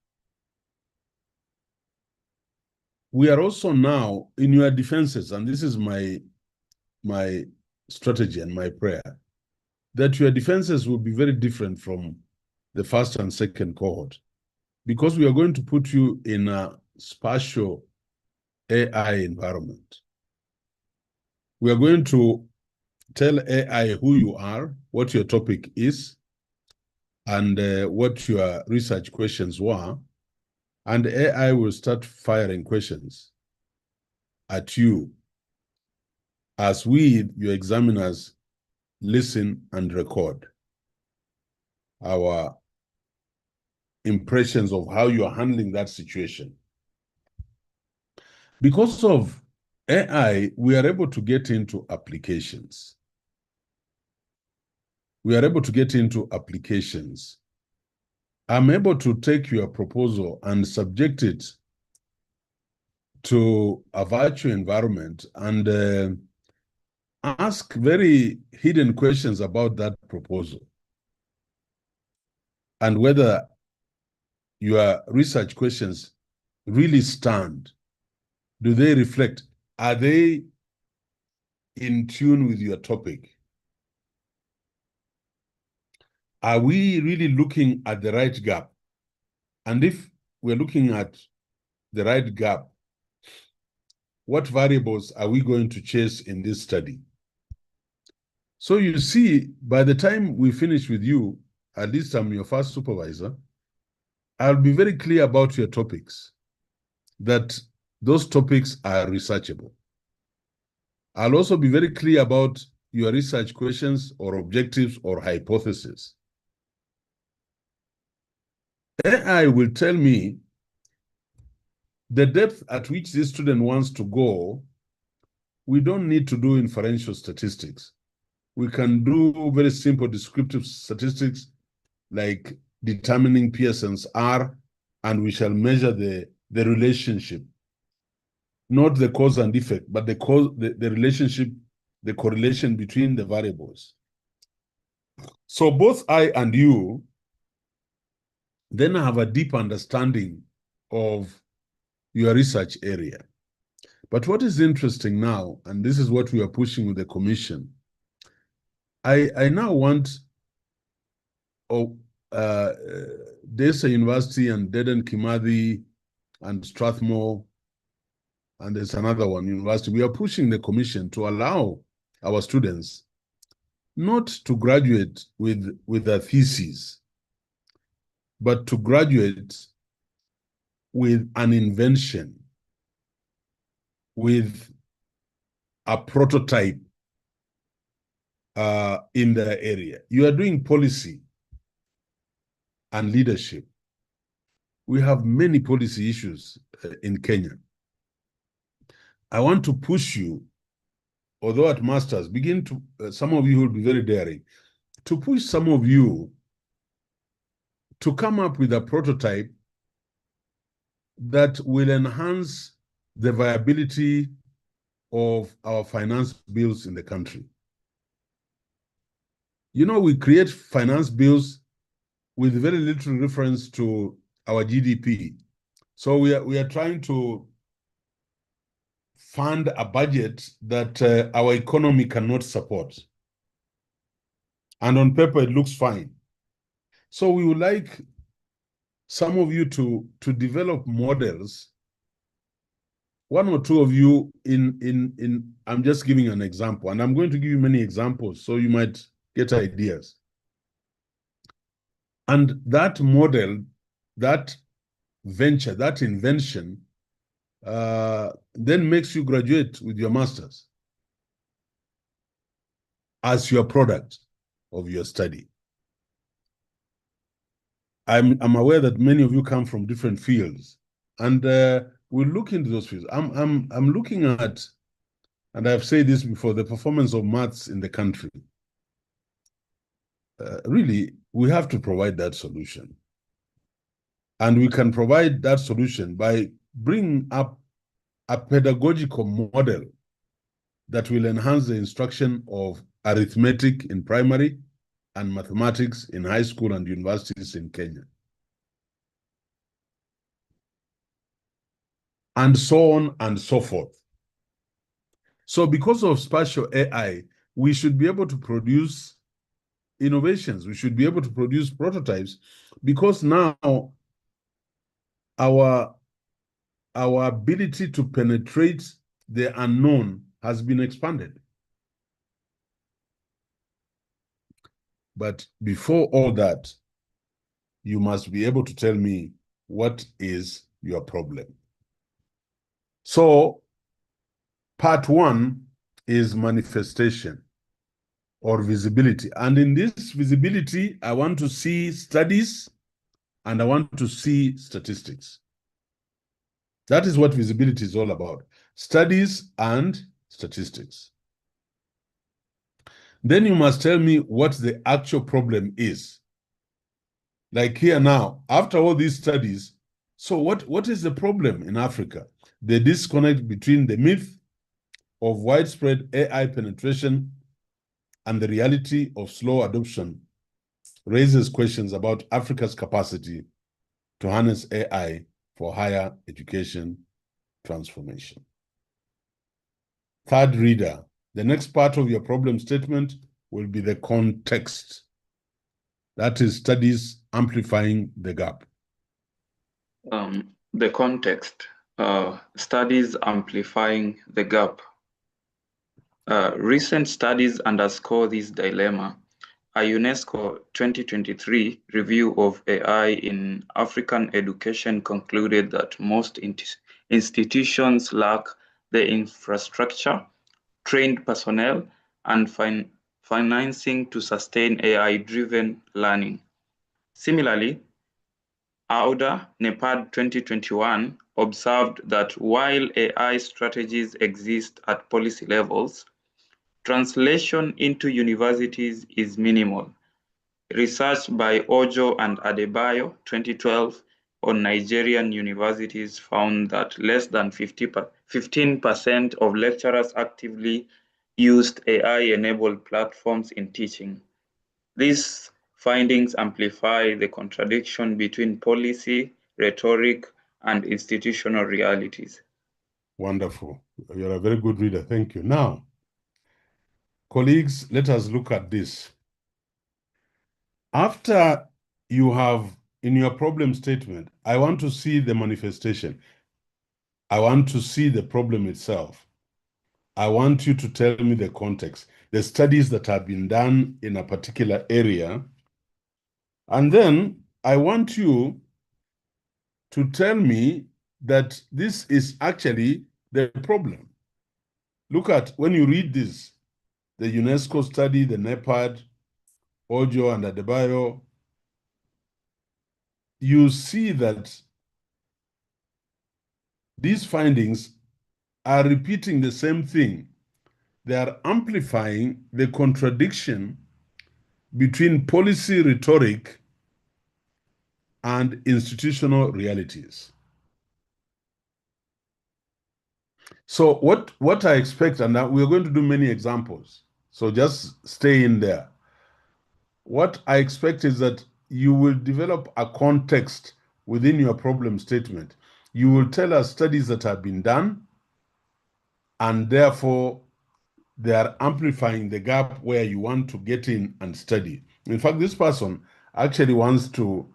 S1: We are also now in your defenses, and this is my strategy and my prayer, that your defenses will be very different from the first and second cohort, because we are going to put you in a spatial AI environment. We are going to tell AI who you are, what your topic is, and what your research questions were, and AI will start firing questions at you as we, your examiners, listen and record our impressions of how you are handling that situation. Because of AI, we are able to get into applications. We are able to get into applications. I'm able to take your proposal and subject it to a virtual environment and ask very hidden questions about that proposal and whether your research questions really stand. Do they reflect? Are they in tune with your topic? Are we really looking at the right gap? And if we're looking at the right gap, what variables are we going to chase in this study? So you see, by the time we finish with you, at least I'm your first supervisor, I'll be very clear about your topics, that those topics are researchable. I'll also be very clear about your research questions or objectives or hypotheses. AI will tell me the depth at which this student wants to go. We don't need to do inferential statistics. We can do very simple descriptive statistics like determining Pearson's R, and we shall measure the relationship, not the cause and effect, but the relationship, the correlation between the variables. So both I and you then have a deep understanding of your research area. But what is interesting now, and this is what we are pushing with the commission, I now want Desa University and Dedan Kimathi and Strathmore, and there's another one, university. We are pushing the commission to allow our students not to graduate with a thesis, but to graduate with an invention, with a prototype in the area. You are doing policy and leadership. We have many policy issues in Kenya. I want to push you, although at masters, begin to, some of you will be very daring, to push some of you to come up with a prototype that will enhance the viability of our finance bills in the country. You know, we create finance bills with very little reference to our GDP. So we are trying to fund a budget that our economy cannot support. And on paper, it looks fine. So we would like some of you to develop models. One or two of you I'm just giving an example, and I'm going to give you many examples so you might get ideas. And that model, that venture, that invention, then makes you graduate with your master's as your product of your study. I'm aware that many of you come from different fields, and we'll look into those fields. I'm looking at, and I've said this before, the performance of maths in the country. Really, we have to provide that solution. And we can provide that solution by bringing up a pedagogical model that will enhance the instruction of arithmetic in primary and mathematics in high school and universities in Kenya. And so on and so forth. So because of spatial AI, we should be able to produce innovations. We should be able to produce prototypes, because now our ability to penetrate the unknown has been expanded. But before all that, you must be able to tell me what is your problem. So part one is manifestation or visibility. And in this visibility, I want to see studies and I want to see statistics. That is what visibility is all about. Studies and statistics. Then you must tell me what the actual problem is. Like here now, after all these studies, so what is the problem in Africa? The disconnect between the myth of widespread AI penetration and the reality of slow adoption raises questions about Africa's capacity to harness AI for higher education transformation. Third reader, the next part of your problem statement will be the context. That is studies amplifying the gap.
S8: The context, studies amplifying the gap. Recent studies underscore this dilemma. A UNESCO 2023 review of AI in African education concluded that most institutions lack the infrastructure, trained personnel, and financing to sustain AI-driven learning. Similarly, AUDA NEPAD 2021 observed that while AI strategies exist at policy levels, translation into universities is minimal. Research by Ojo and Adebayo 2012 on Nigerian universities found that less than 15% of lecturers actively used AI-enabled platforms in teaching. These findings amplify the contradiction between policy, rhetoric, and institutional realities.
S1: Wonderful. You're a very good reader. Thank you. Now, colleagues, let us look at this. After you have, in your problem statement, I want to see the manifestation. I want to see the problem itself. I want you to tell me the context, the studies that have been done in a particular area. And then I want you to tell me that this is actually the problem. Look at, when you read this, the UNESCO study, the NEPAD, Ojo and Adebayo, you see that these findings are repeating the same thing. They are amplifying the contradiction between policy rhetoric and institutional realities. So what I expect, and we're going to do many examples, so just stay in there. what I expect is that you will develop a context within your problem statement. You will tell us studies that have been done, and therefore they are amplifying the gap where you want to get in and study. In fact, this person actually wants to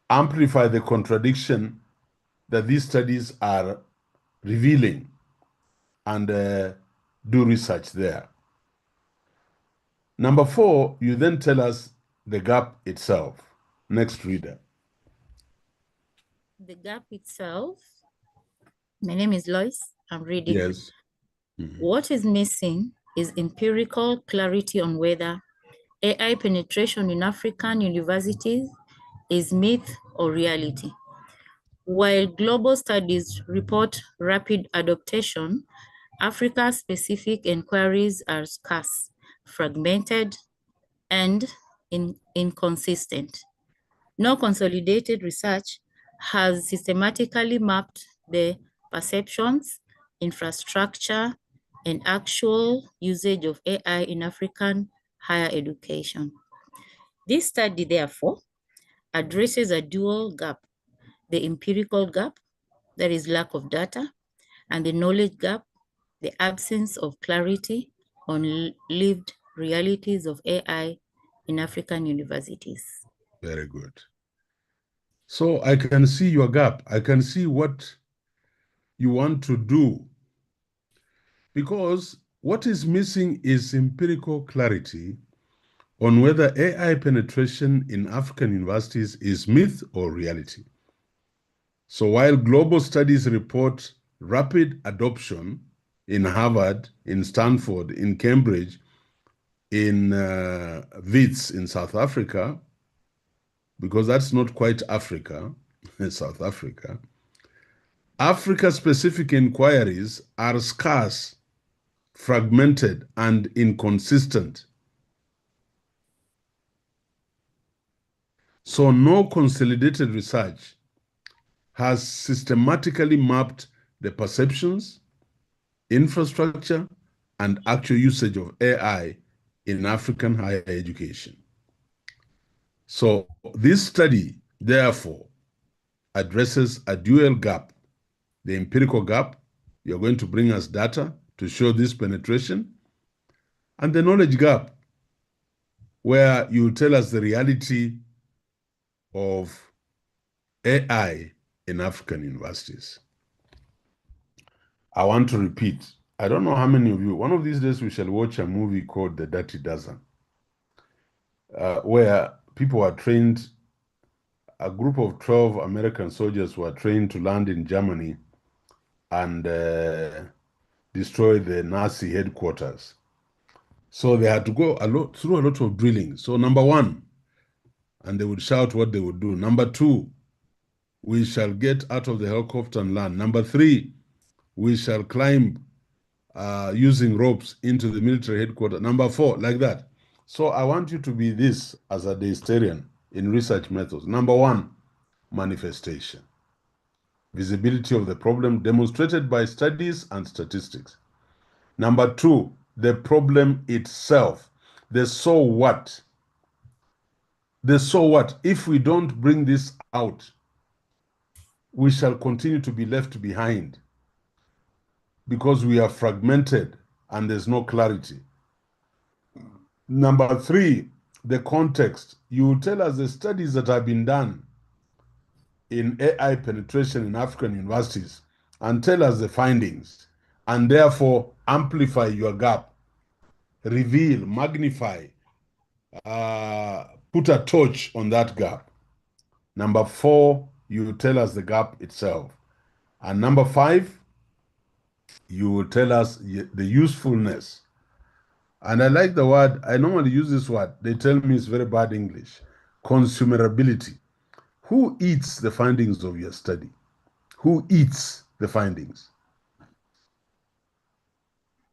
S1: amplify the contradiction that these studies are revealing and do research there. Number 4, you then tell us the gap itself. Next reader.
S9: The gap itself. My name is Lois. I'm reading.
S1: Yes.
S9: What is missing is empirical clarity on whether AI penetration in African universities is myth or reality. While global studies report rapid adoption, Africa-specific inquiries are scarce, fragmented, and inconsistent. No consolidated research has systematically mapped the perceptions, infrastructure, and actual usage of AI in African higher education. This study, therefore, addresses a dual gap: the empirical gap, that is lack of data, and the knowledge gap, the absence of clarity on lived realities of AI in African universities.
S1: Very good. So I can see your gap. I can see what you want to do, because what is missing is empirical clarity on whether AI penetration in African universities is myth or reality. So while global studies report rapid adoption in Harvard, in Stanford, in Cambridge, in Wits in South Africa, because that's not quite Africa, South Africa, Africa-specific inquiries are scarce, fragmented, and inconsistent. So no consolidated research has systematically mapped the perceptions, infrastructure, and actual usage of AI in African higher education. So this study, therefore, addresses a dual gap: the empirical gap, you're going to bring us data to show this penetration, and the knowledge gap, where you tell us the reality of AI in African universities. I want to repeat, I don't know how many of you, one of these days we shall watch a movie called The Dirty Dozen, where people are trained, a group of 12 American soldiers were trained to land in Germany and destroy the Nazi headquarters. So they had to go through a lot of drilling. So number 1, and they would shout what they would do. Number 2, we shall get out of the helicopter and land. Number 3, we shall climb using ropes into the military headquarters. Number 4, like that. So I want you to be this as a historian in research methods. Number 1, manifestation. Visibility of the problem demonstrated by studies and statistics. Number 2, the problem itself. The so what. The so what. If we don't bring this out, we shall continue to be left behind because we are fragmented and there's no clarity. Number 3, the context. You will tell us the studies that have been done in AI penetration in African universities and tell us the findings, and therefore amplify your gap, reveal, magnify, put a torch on that gap. Number 4, you tell us the gap itself. And number 5, you will tell us the usefulness. And I like the word, I normally use this word, they tell me it's very bad English, consumerability. Who eats the findings of your study? Who eats the findings?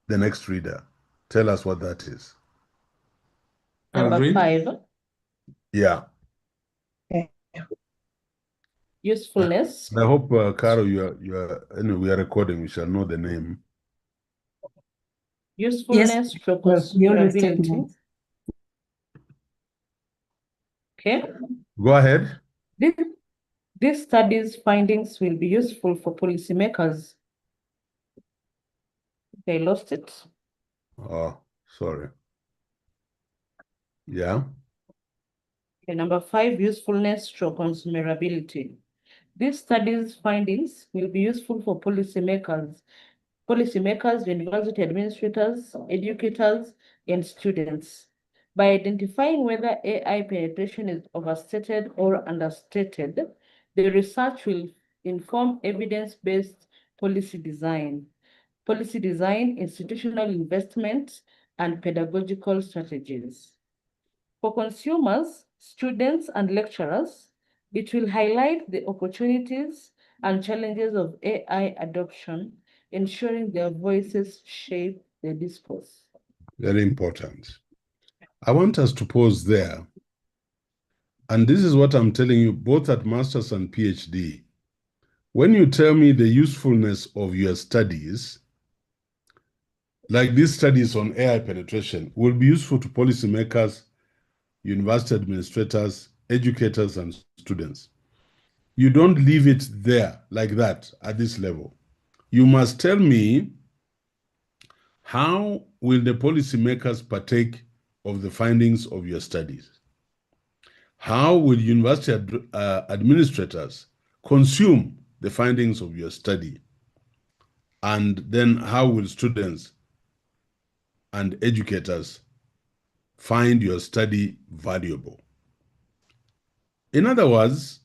S1: The next reader, tell us what that is.
S2: Number 5.
S1: Yeah.
S2: Usefulness.
S1: I hope, Caro, anyway, we are recording, we shall know the name.
S2: Usefulness,
S5: Yes, you always take
S2: consumerability.
S5: notes.
S10: Okay.
S1: Go ahead.
S10: This study's findings will be useful for policymakers. They lost it.
S1: Oh, sorry. Yeah.
S10: Okay, number 5, usefulness stroke consumerability. This study's findings will be useful for policymakers, university administrators, educators, and students by identifying whether AI penetration is overstated or understated. The research will inform evidence-based policy design, institutional investment, and pedagogical strategies. For consumers, students, and lecturers, it will highlight the opportunities and challenges of AI adoption, ensuring their voices shape the discourse.
S1: Very important. I want us to pause there. And this is what I'm telling you, both at master's and PhD. When you tell me the usefulness of your studies, like these studies on AI penetration, will be useful to policymakers, university administrators, educators, and students. You don't leave it there like that at this level. You must tell me, how will the policymakers partake of the findings of your studies? How will university administrators consume the findings of your study? And then how will students and educators find your study valuable? In other words,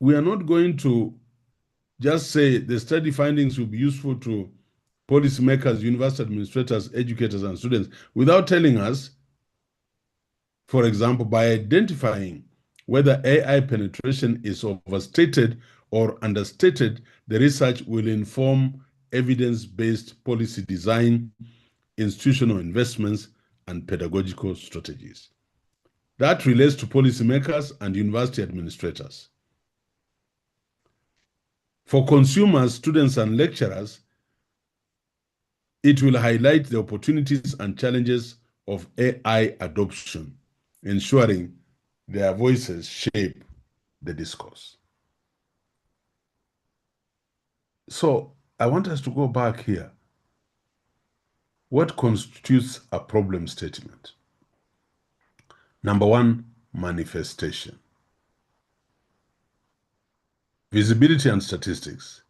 S1: we are not going to just say the study findings will be useful to policymakers, university administrators, educators, and students without telling us, for example, by identifying whether AI penetration is overstated or understated, the research will inform evidence-based policy design, institutional investments, and pedagogical strategies. That relates to policymakers and university administrators. For consumers, students, and lecturers, it will highlight the opportunities and challenges of AI adoption, ensuring their voices shape the discourse. So I want us to go back here. What constitutes a problem statement? Number 1, manifestation. Visibility and statistics.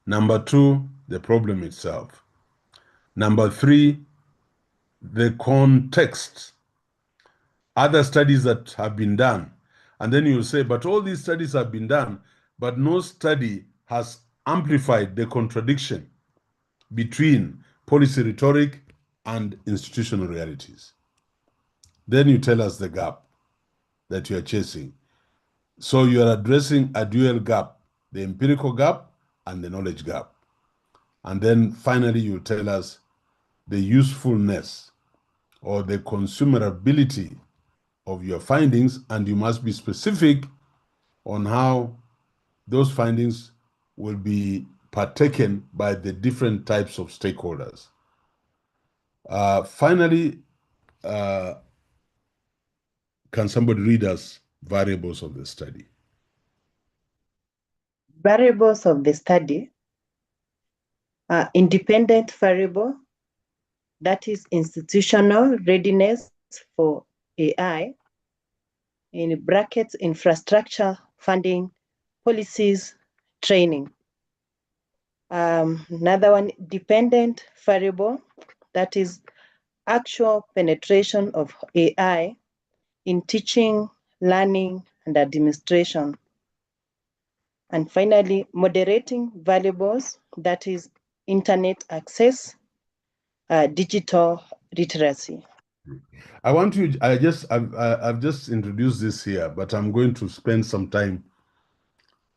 S1: Number 2, the problem itself. Number 3, the context. Other studies that have been done. And then you'll say, but all these studies have been done, but no study has amplified the contradiction between policy rhetoric and institutional realities. Then you tell us the gap that you are chasing. So you are addressing a dual gap, the empirical gap and the knowledge gap. And then finally, you tell us the usefulness or the consumerability of your findings, and you must be specific on how those findings will be partaken by the different types of stakeholders. Finally, can somebody read us variables of the study?
S7: Variables of the study are independent variable, that is institutional readiness for AI, in brackets, infrastructure, funding, policies, training. Another one, dependent variable, that is actual penetration of AI in teaching, learning, and administration. And finally, moderating variables, that is internet access, digital literacy.
S1: I've just introduced this here, but I'm going to spend some time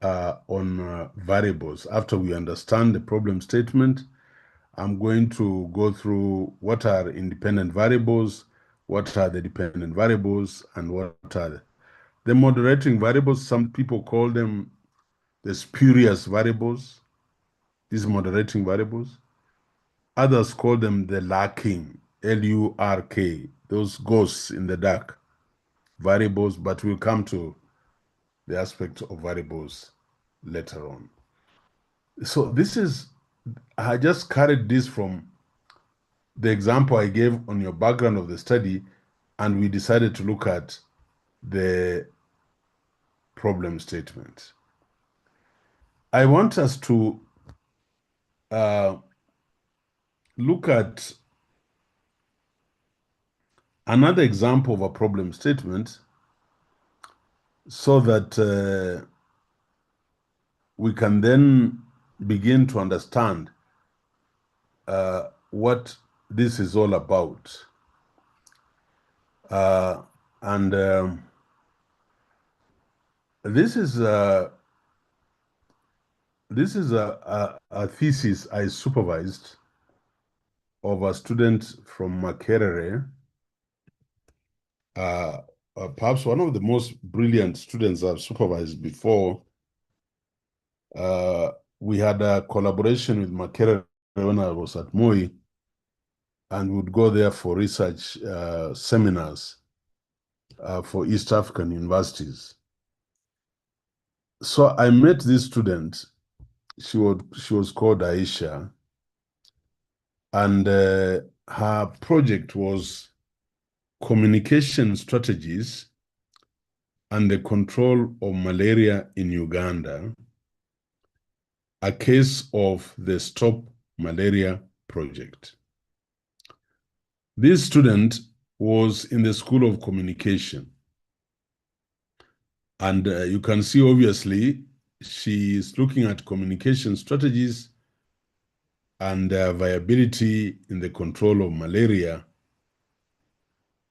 S1: on variables. After we understand the problem statement, I'm going to go through what are independent variables, what are the dependent variables, and what are the moderating variables. Some people call them the spurious variables, these moderating variables. Others call them the lurking, L-U-R-K, those ghosts in the dark. variables, but we'll come to the aspect of variables later on. So this is, I just carried this from the example I gave on your background of the study, and we decided to look at the problem statement. I want us to look at another example of a problem statement so that we can then begin to understand what this is all about. This is a thesis I supervised of a student from Makerere, perhaps one of the most brilliant students I've supervised before. We had a collaboration with Makerere when I was at Moi, and would go there for research seminars for East African universities. So I met this student. She was called Aisha, and her project was communication strategies and the control of malaria in Uganda, a case of the Stop Malaria project. This student was in the School of Communication. And you can see, obviously, she is looking at communication strategies and viability in the control of malaria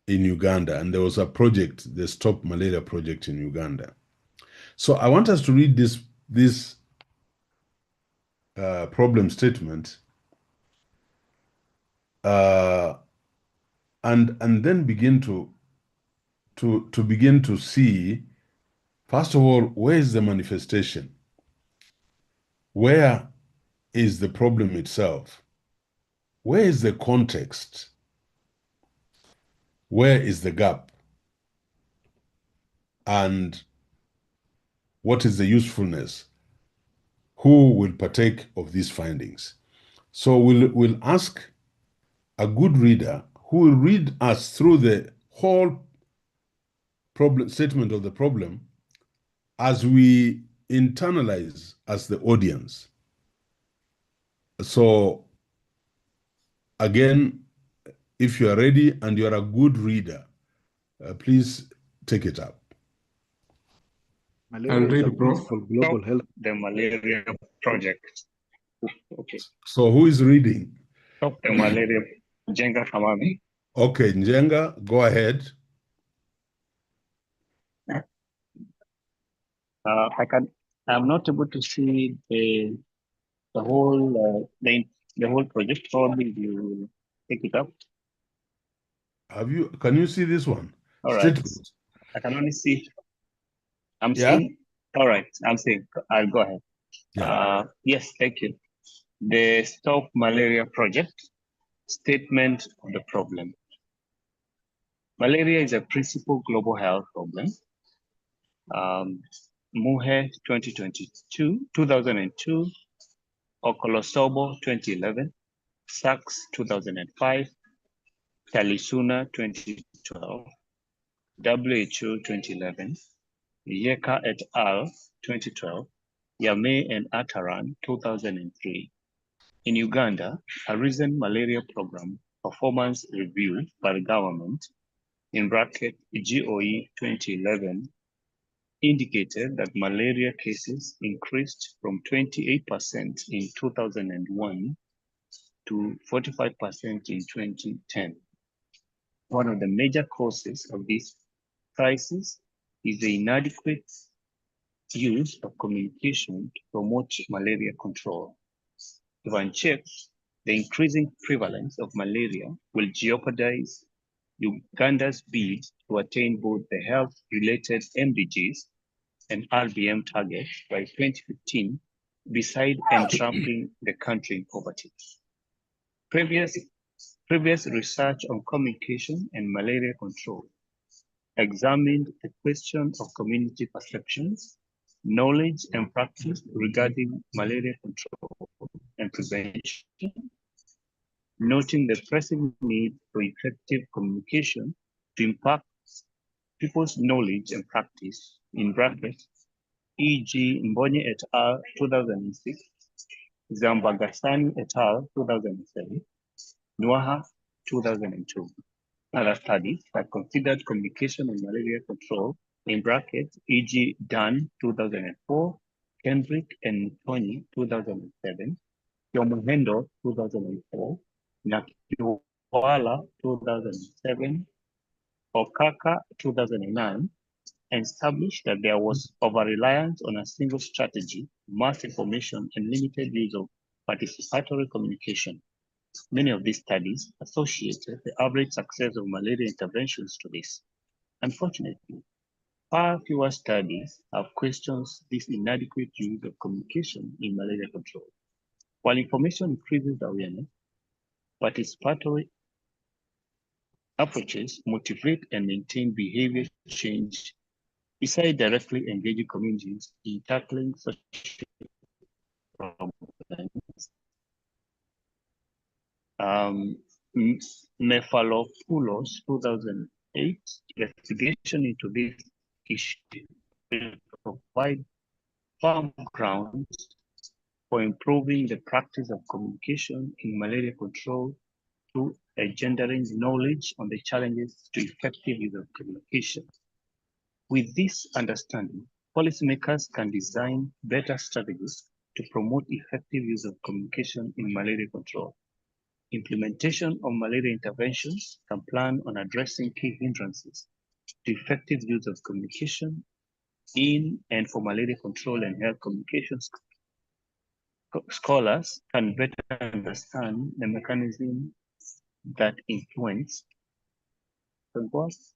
S1: in Uganda. And there was a project, the Stop Malaria project in Uganda. So I want us to read this problem statement and then begin to see, first of all, where is the manifestation? Where is the problem itself? Where is the context? Where is the gap? And what is the usefulness? Who will partake of these findings? So we'll ask a good reader who will read us through the whole problem statement of the problem as we internalize as the audience. So again, if you are ready and you are a good reader, please take it up.
S11: Malaria is a principal global health.
S12: The malaria project. Okay.
S1: So who is reading?
S12: Stop the malaria. Njenga Kamami.
S1: Okay, Njenga, go ahead.
S12: I'm not able to see the whole project. Probably you take it up.
S1: Can you see this one?
S12: All right.
S1: Statement.
S12: I can only see. Seeing. All right. I'm seeing. I'll go ahead.
S1: Yeah.
S12: Yes, thank you. The Stop Malaria Project. Statement of the problem. Malaria is a principal global health problem. Muhe 2002, Okolosobo 2011, Sachs 2005, Talisuna 2012, WHO 2011, Yeka et al. 2012, Yame and Ataran 2003. In Uganda, a recent malaria program performance review by the government, in bracket GOE 2011, indicated that malaria cases increased from 28% in 2001 to 45% in 2010. One of the major causes of this crisis is the inadequate use of communication to promote malaria control. If unchecked, the increasing prevalence of malaria will jeopardize Uganda's bid to attain both the health-related MDGs and RBM target by 2015, beside entrapping the country in poverty. Previous research on communication and malaria control examined the question of community perceptions, knowledge and practice regarding malaria control and prevention, noting the pressing need for effective communication to impact people's knowledge and practice, in brackets, e.g. Mbonye et al. 2006, Zambagasani et al. 2007, Nuaha 2002. Other studies that considered communication and malaria control, in brackets, e.g. Dan 2004, Kendrick and Tony 2007, Yomuhendo 2004, Nakiwala 2007, Okaka 2009, and established that there was over-reliance on a single strategy, mass information, and limited use of participatory communication. Many of these studies associated the average success of malaria interventions to this. Unfortunately, far fewer studies have questioned this inadequate use of communication in malaria control. While information increases awareness, participatory approaches motivate and maintain behavior change besides directly engaging communities in tackling social problems. Mefalopoulos 2008 investigation into this issue will provide firm grounds for improving the practice of communication in malaria control through engendering knowledge on the challenges to effective use of communication. With this understanding, policymakers can design better strategies to promote effective use of communication in malaria control. Implementation of malaria interventions can plan on addressing key hindrances to effective use of communication in and for malaria control and health communications. Scholars can better understand the mechanism that influence influence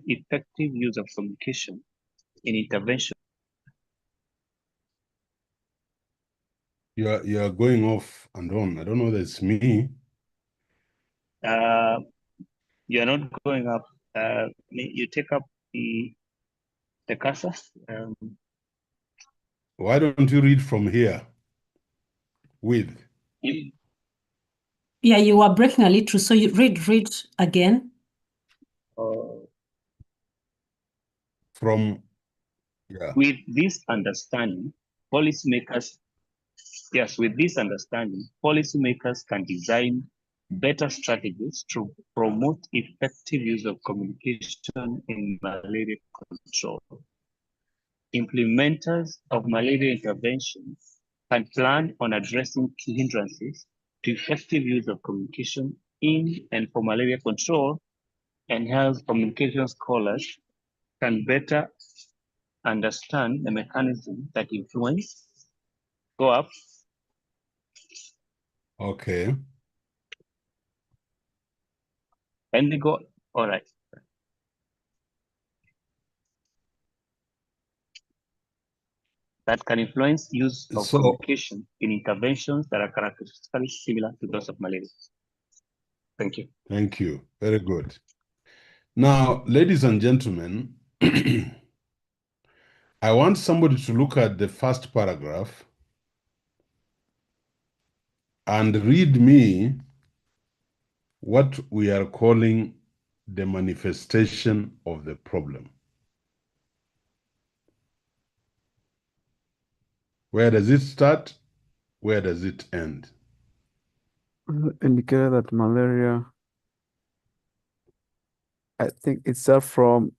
S12: effective use of communication in intervention.
S1: You are going off and on. I don't know that it's me.
S12: You're not going up. You take up the cursor.
S1: Why don't you read from here? With.
S2: Yeah, you were breaking a little, so you read again.
S1: From, yeah.
S12: With this understanding, policymakers can design better strategies to promote effective use of communication in malaria control. Implementers of malaria interventions can plan on addressing key hindrances to effective use of communication in and for malaria control, and health communication scholars can better understand the mechanism that influence. Go up.
S1: Okay.
S12: And they go, all right. That can influence use of communication in interventions that are characteristically similar to those of malaria. Thank you.
S1: Thank you. Very good. Now, ladies and gentlemen, I want somebody to look at the first paragraph and read me what we are calling the manifestation of the problem. Where does it start? Where does it end?
S3: Indicated that malaria, I think itself from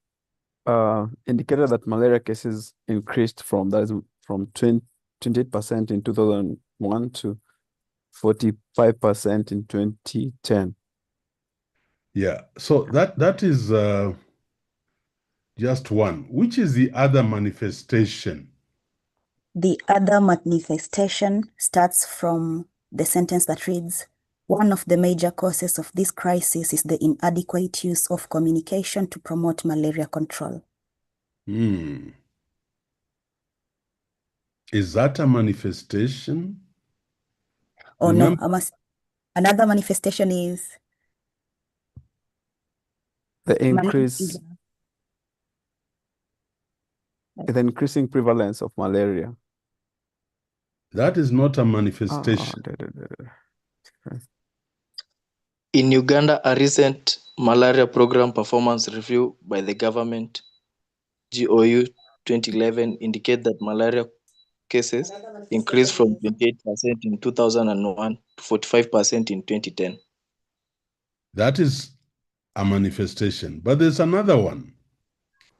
S3: indicated that malaria cases increased from 28% in 2001 to 45% in 2010.
S1: Yeah, so that is just one. Which is the other manifestation?
S13: The other manifestation starts from the sentence that reads, one of the major causes of this crisis is the inadequate use of communication to promote malaria control.
S1: Is that a manifestation?
S13: Oh no,
S1: Remember,
S13: another manifestation is
S3: The
S13: malaria
S3: increase, the increasing prevalence of malaria.
S1: that is not a
S3: Ah,
S1: manifestation.
S14: In Uganda, a recent malaria program performance review by the government, GOU 2011, indicate that malaria cases increased from 28% in 2001 to 45% in 2010.
S1: That is a manifestation. But there's another one.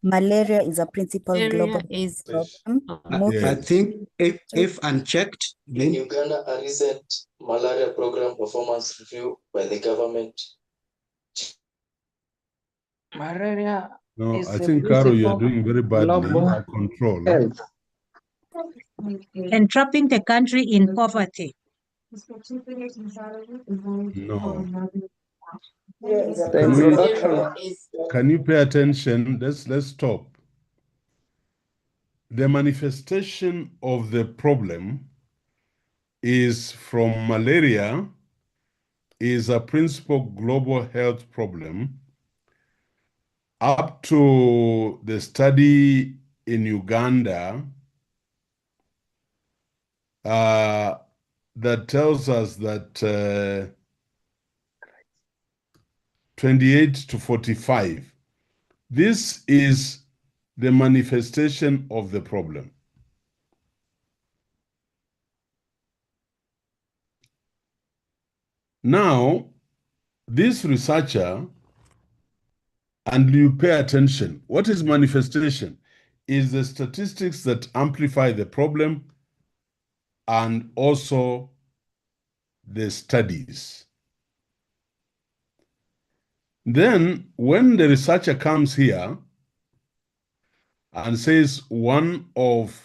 S13: malaria is a principal global
S9: is
S13: problem.
S11: I think if unchecked,
S14: In
S11: then
S14: Uganda, a recent malaria program performance review by the government.
S15: Malaria
S1: No,
S15: is
S1: I
S15: a
S1: think, Caro, you are
S15: principal
S1: doing very badly.
S15: global
S1: I control.
S15: health.
S5: And trapping the country in poverty.
S1: No.
S15: The
S1: Can
S15: introduction.
S1: you pay attention? Let's stop. The manifestation of the problem is from malaria is a principal global health problem up to the study in Uganda that tells us that 28 to 45. This is the manifestation of the problem. Now, this researcher, and you pay attention, what is manifestation? Is the statistics that amplify the problem and also the studies. Then, when the researcher comes here and says one of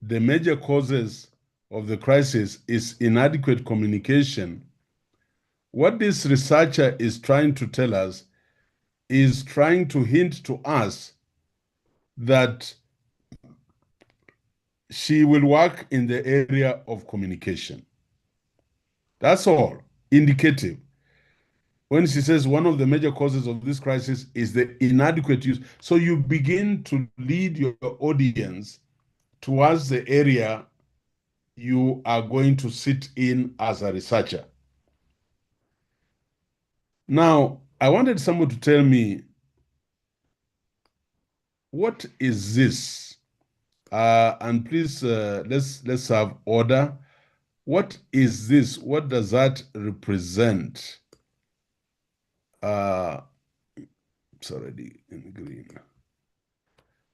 S1: the major causes of the crisis is inadequate communication, what this researcher is trying to tell us is trying to hint to us that she will work in the area of communication. That's all, indicative. When she says one of the major causes of this crisis is the inadequate use, so you begin to lead your audience towards the area you are going to sit in as a researcher. Now, I wanted someone to tell me, what is this? And please, let's have order. What is this? What does that represent? It's already in green.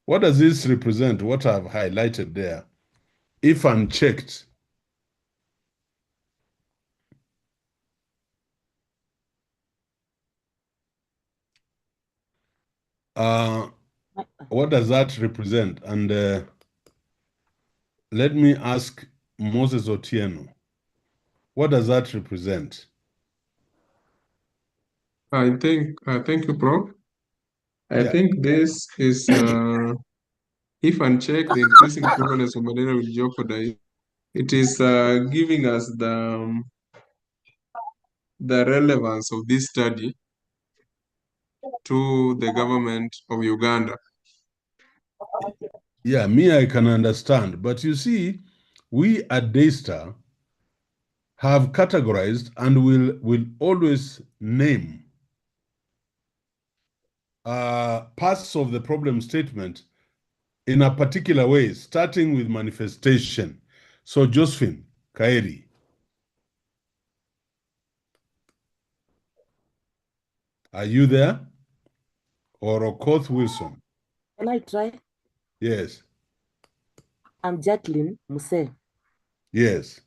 S1: What does this represent? What I've highlighted there, if unchecked? What does that represent? And let me ask Moses Otieno, what does that represent?
S16: I think, thank you, Prof. I
S1: Yeah.
S16: think this is, if unchecked, the increasing prevalence of malaria will jeopardize. It is giving us the relevance of this study to the government of Uganda.
S1: Yeah, me, I can understand. But you see, we at Daystar have categorized and will always name parts of the problem statement in a particular way, starting with manifestation. So, Josephine Kairi, are you there? Or Okoth Wilson?
S17: Can I try?
S1: Yes.
S17: I'm Jacqueline Muse.
S1: Yes.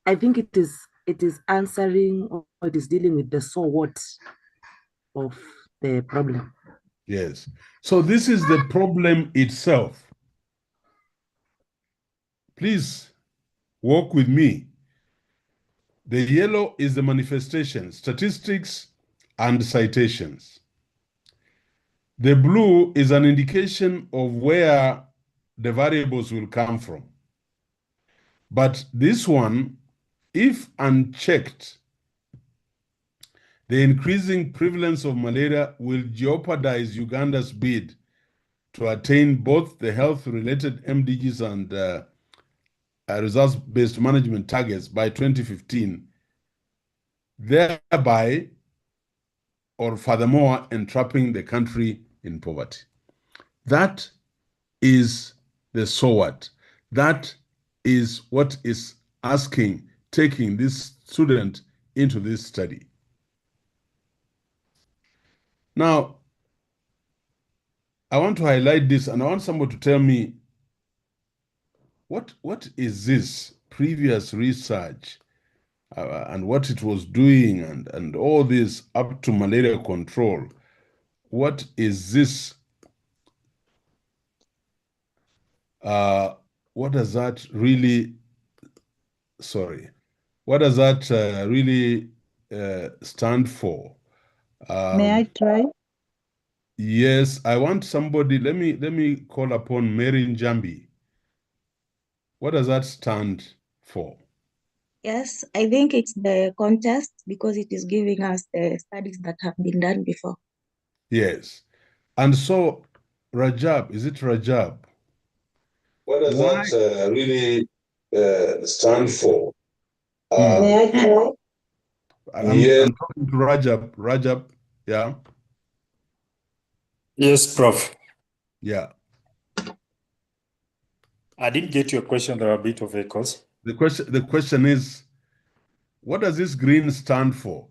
S17: I think it is answering, or it is dealing with the so what of the problem.
S1: Yes. So this is the problem itself. Please walk with me. The yellow is the manifestation, statistics and citations. The blue is an indication of where the variables will come from. But this one, if unchecked, the increasing prevalence of malaria will jeopardize Uganda's bid to attain both the health-related MDGs and results-based management targets by 2015, thereby or furthermore entrapping the country in poverty. That is the so what. That is what is taking this student into this study. Now, I want to highlight this, and I want somebody to tell me what is this previous research and what it was doing and all this up to malaria control. What is this? What does that really, sorry, what does that really stand for?
S18: May I try?
S1: Yes, I want somebody, let me call upon Mary Njambi. What does that stand for?
S13: Yes, I think it's the contest because it is giving us the studies that have been done before.
S1: Yes. And so, Rajab, is it Rajab? What does that really stand for?
S18: May I try?
S1: I'm talking to Rajab. Rajab, yeah?
S6: Yes, Prof.
S1: Yeah.
S6: I didn't get your question. There are a bit of echoes.
S1: The question is, what does this green stand for?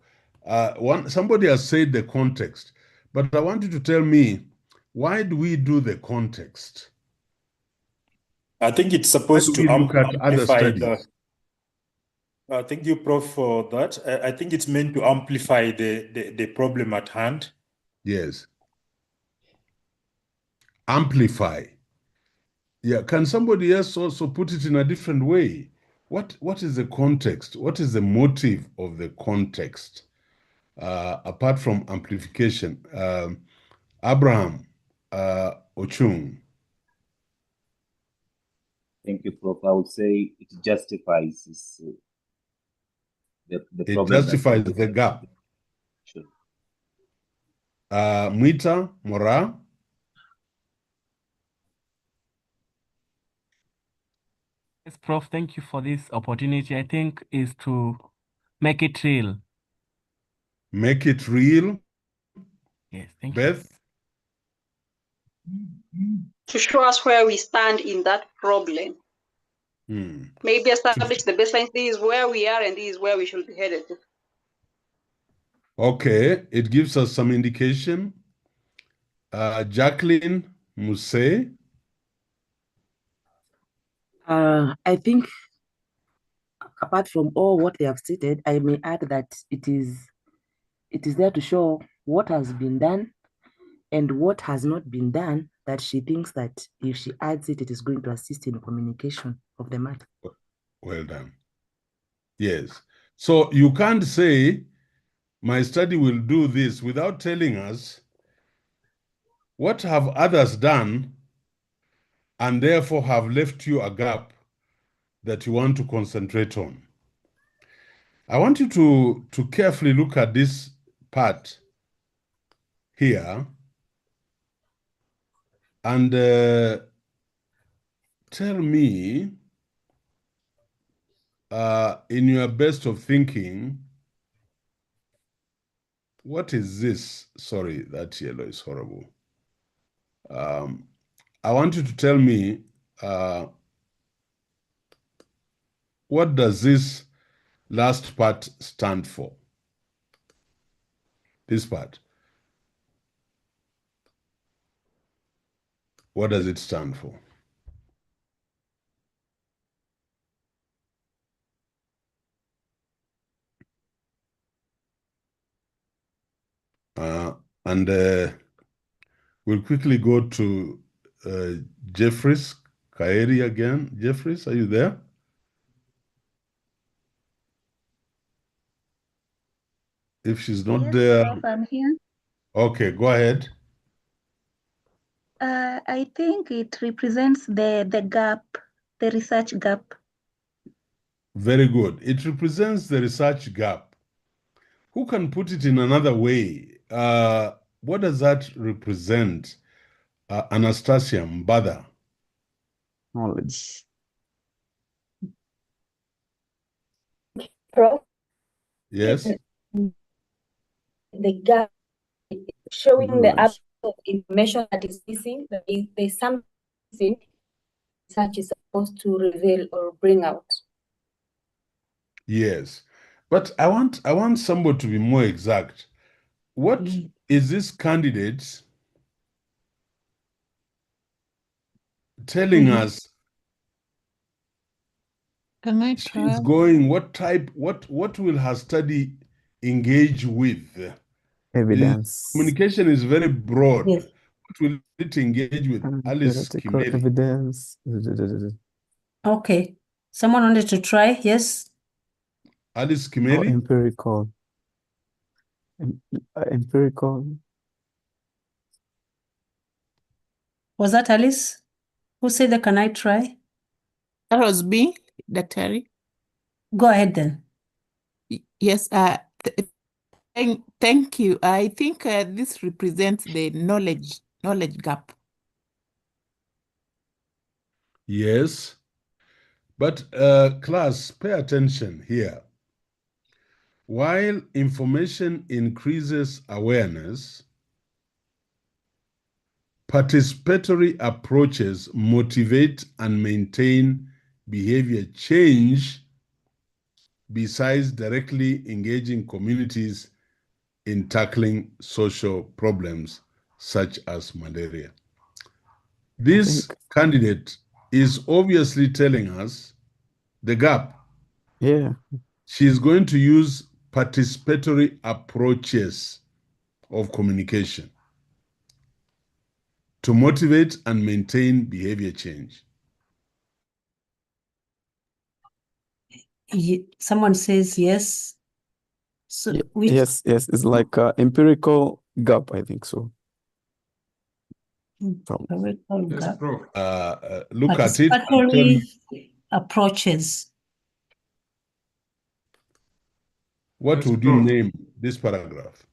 S1: Somebody has said the context, but I want you to tell me, why do we do the context?
S6: I think it's supposed to
S1: look at other
S6: amplify
S1: studies.
S6: thank you, Prof, for that. I think it's meant to amplify the problem at hand.
S1: Yes. Amplify. Yeah. Can somebody else also put it in a different way? What is the context? What is the motive of the context? Apart from amplification. Abraham Ochung.
S19: Thank you, Prof. I would say it justifies this, the
S1: It
S19: problem.
S1: justifies the gap.
S19: Sure.
S1: Mwita Mora.
S20: Yes, Prof, thank you for this opportunity. I think is to make it real.
S1: Make it real.
S20: Yes, thank
S1: Beth.
S21: To show us where we stand in that problem. Maybe establish the baseline. This is where we are and this is where we should be headed to.
S1: Okay, it gives us some indication. Jacqueline Muse.
S17: I think apart from all what they have stated, I may add that it is there to show what has been done and what has not been done, that she thinks that if she adds it, it is going to assist in communication of the matter.
S1: Well done. Yes. So you can't say, my study will do this without telling us what have others done and therefore have left you a gap that you want to concentrate on. I want you to carefully look at this part here and tell me, in your best of thinking, what is this? Sorry, that yellow is horrible. I want you to tell me, what does this last part stand for? This part. What does it stand for? And we'll quickly go to Jeffries Kaeri again. Jeffries, are you there? If she's not there.
S22: Prof, I'm here.
S1: Okay, go ahead.
S22: I think it represents the gap, the research gap.
S1: Very good. It represents the research gap. Who can put it in another way? What does that represent? Anastasia Mbada.
S3: Knowledge.
S4: Prof,
S1: Yes.
S4: the gap showing the
S3: Knowledge.
S4: absence of information that is missing. There's something research is supposed to reveal or bring out.
S1: Yes. But I want somebody to be more exact. What is this candidate telling us?
S22: Can I
S1: She's
S22: try?
S1: going, what will her study engage with?
S3: Evidence.
S1: Communication is very broad.
S4: Yes.
S1: What will it engage with? Alice
S3: Theoretical
S1: Kimeli.
S3: evidence.
S2: Okay. Someone wanted to try? Yes.
S1: Alice
S3: Oh,
S1: Kimeli.
S3: empirical. Empirical.
S2: Was that Alice? Who said that? Can I try?
S22: That was B, Daktari.
S2: Go ahead then.
S22: Yes, thank you. I think this represents the knowledge gap.
S1: Yes. But class, pay attention here. While information increases awareness, participatory approaches motivate and maintain behavior change besides directly engaging communities in tackling social problems such as malaria. This candidate is obviously telling us the gap.
S3: Yeah.
S1: She's going to use participatory approaches of communication to motivate and maintain behavior change.
S2: Someone says yes. So
S3: Yes, it's like empirical gap, I think so.
S1: Yes, Prof. Look at it.
S2: Participatory approaches.
S1: What
S16: Yes,
S1: would
S16: Prof.
S1: you name this paragraph?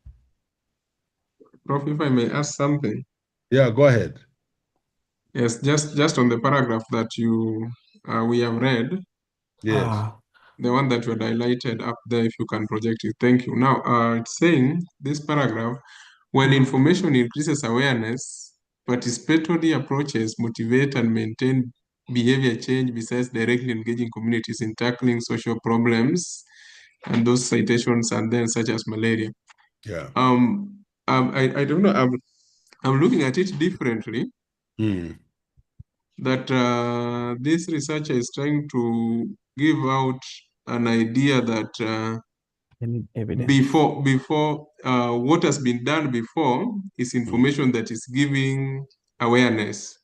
S16: Prof, if I may ask something.
S1: Yeah, go ahead.
S16: Yes, just on the paragraph that we have read.
S1: Yes.
S16: The one that you highlighted up there, if you can project it. Thank you. Now, it's saying this paragraph, when information increases awareness, participatory approaches motivate and maintain behavior change besides directly engaging communities in tackling social problems, and those citations and then such as malaria.
S1: Yeah.
S16: I don't know. I'm looking at it differently. That this researcher is trying to give out an idea that before what has been done before is information that is giving awareness,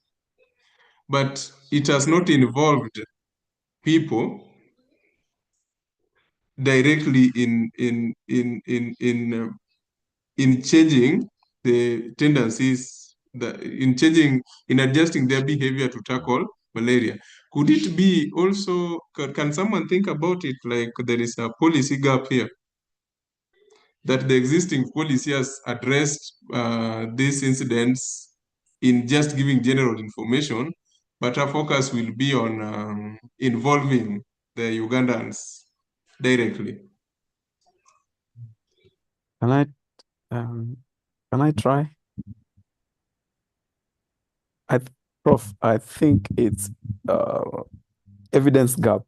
S16: but it has not involved people directly in changing the tendencies, in adjusting their behavior to tackle malaria. Could it be also, can someone think about it like there is a policy gap here? That the existing policy has addressed these incidents in just giving general information, but our focus will be on involving the Ugandans directly.
S3: Can I try? Prof, I think it's evidence gap.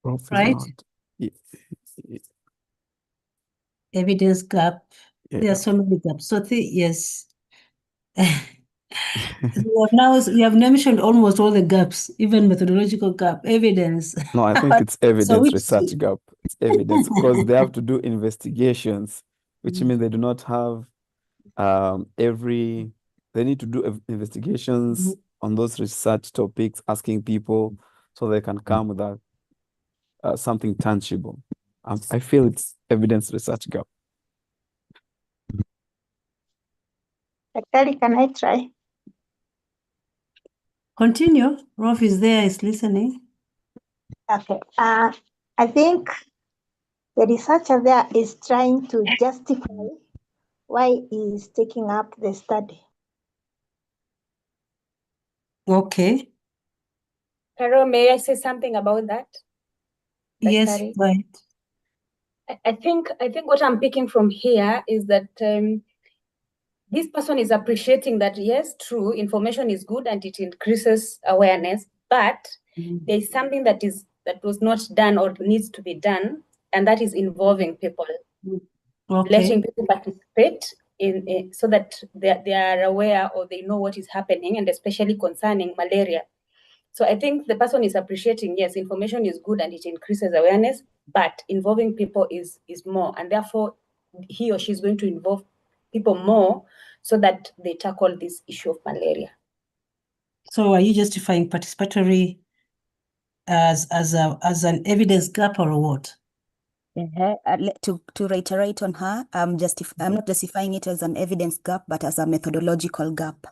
S3: Prof is
S2: Right.
S3: not.
S2: Evidence gap.
S3: Yeah.
S2: There are so many gaps. So yes. We have mentioned almost all the gaps, even methodological gap, evidence.
S3: No, I think it's evidence
S2: which
S3: research gap. It's evidence because they have to do investigations, which means they do not have they need to do investigations on those research topics, asking people so they can come with something tangible. I feel it's evidence research gap.
S8: Daktari, can I try?
S2: Continue. Prof is there, is listening.
S8: Okay. I think the researcher there is trying to justify why he is taking up the study.
S2: Okay.
S4: Carol, may I say something about that?
S2: Yes,
S4: Daktari?
S2: right.
S4: I think what I'm picking from here is that this person is appreciating that, yes, true, information is good and it increases awareness, but there is something that was not done or needs to be done, and that is involving people.
S2: Okay.
S4: Letting people participate in so that they are aware or they know what is happening, and especially concerning malaria. So I think the person is appreciating, yes, information is good and it increases awareness, but involving people is more, and therefore he or she is going to involve people more so that they tackle this issue of malaria.
S2: So are you justifying participatory as an evidence gap or what?
S13: To reiterate on her, I'm not justifying it as an evidence gap, but as a methodological gap.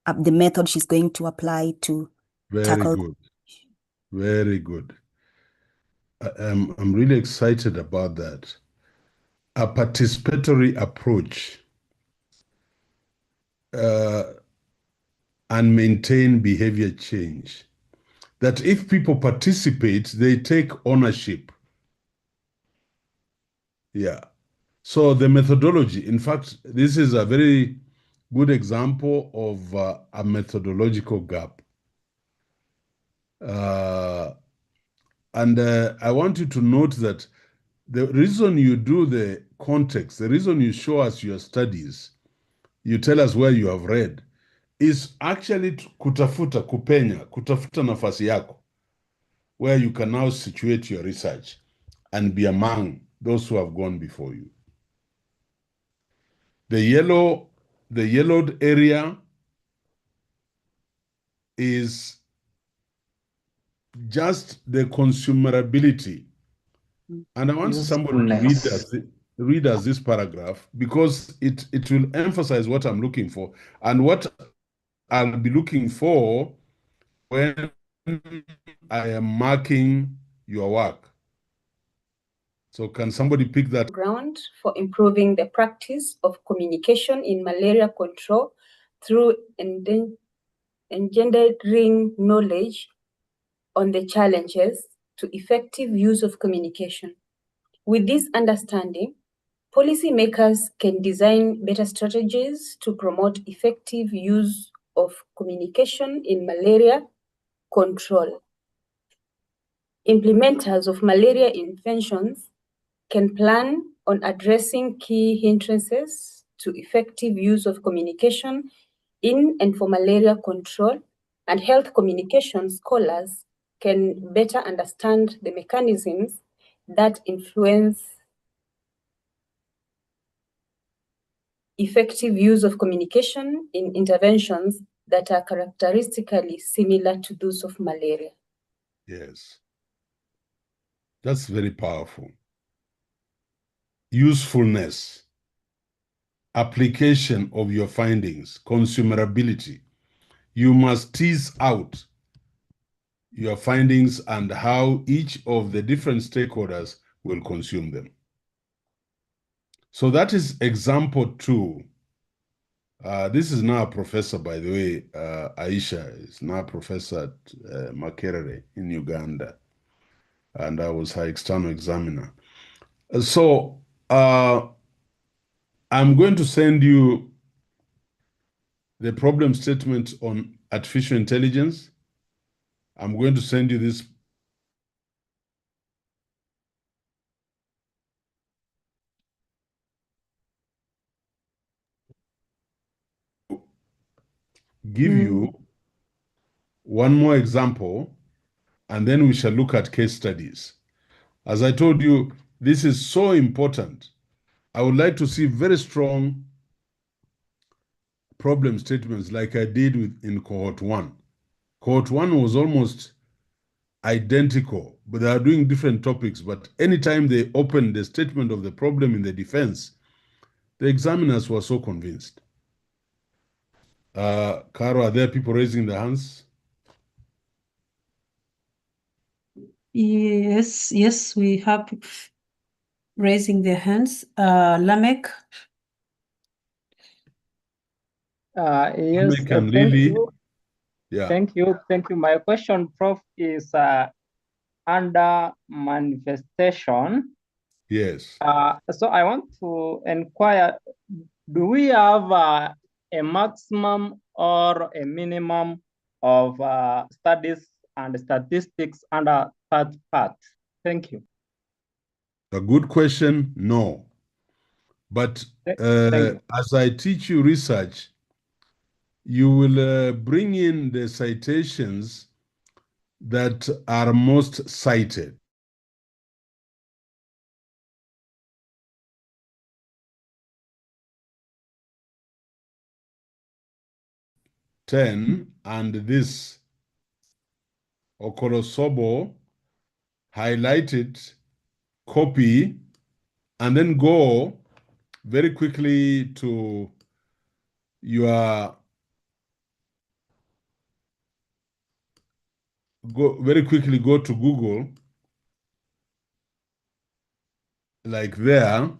S13: The method she's going to apply to tackle.
S1: Very good. Very good. I'm really excited about that. A participatory approach and maintain behavior change. That if people participate, they take ownership. Yeah. So the methodology, in fact, this is a very good example of a methodological gap. And I want you to note that the reason you do the context, the reason you show us your studies, you tell us where you have read, is actually kutafuta, kupenya, kutafuta nafasi yako, where you can now situate your research and be among those who have gone before you. The yellowed area is just the consumerability. And I want somebody to read us this paragraph, because it will emphasize what I'm looking for and what I'll be looking for when I am marking your work. So can somebody pick that?
S4: Ground for improving the practice of communication in malaria control through engendering knowledge on the challenges to effective use of communication. With this understanding, policymakers can design better strategies to promote effective use of communication in malaria control. Implementers of malaria interventions can plan on addressing key hindrances to effective use of communication in and for malaria control, and health communication scholars can better understand the mechanisms that influence effective use of communication in interventions that are characteristically similar to those of malaria.
S1: Yes. That's very powerful. Usefulness, application of your findings, consumerability. You must tease out your findings and how each of the different stakeholders will consume them. So that is example 2. This is now a professor, by the way. Aisha is now a professor at Makerere in Uganda, and I was her external examiner. So I'm going to send you the problem statement on artificial intelligence. I'm going to send you this give you one more example, and then we shall look at case studies. As I told you, this is so important. I would like to see very strong problem statements like I did in cohort 1. Cohort 1 was almost identical, but they are doing different topics. But anytime they open the statement of the problem in the defense, the examiners were so convinced. Caro, are there people raising their hands?
S2: Yes, we have people raising their hands. Lamek.
S7: Yes,
S1: Lamek and
S7: thank
S1: Lily.
S7: you.
S1: Yeah.
S7: Thank you. My question, Prof, is under manifestation.
S1: Yes.
S7: So I want to inquire, do we have a maximum or a minimum of studies and statistics under that part? Thank you.
S1: A good question, no. But as I teach you research, you will bring in the citations that are most cited. And this Okorosobo, highlight it, copy, and then go very quickly to your go to Google, like there,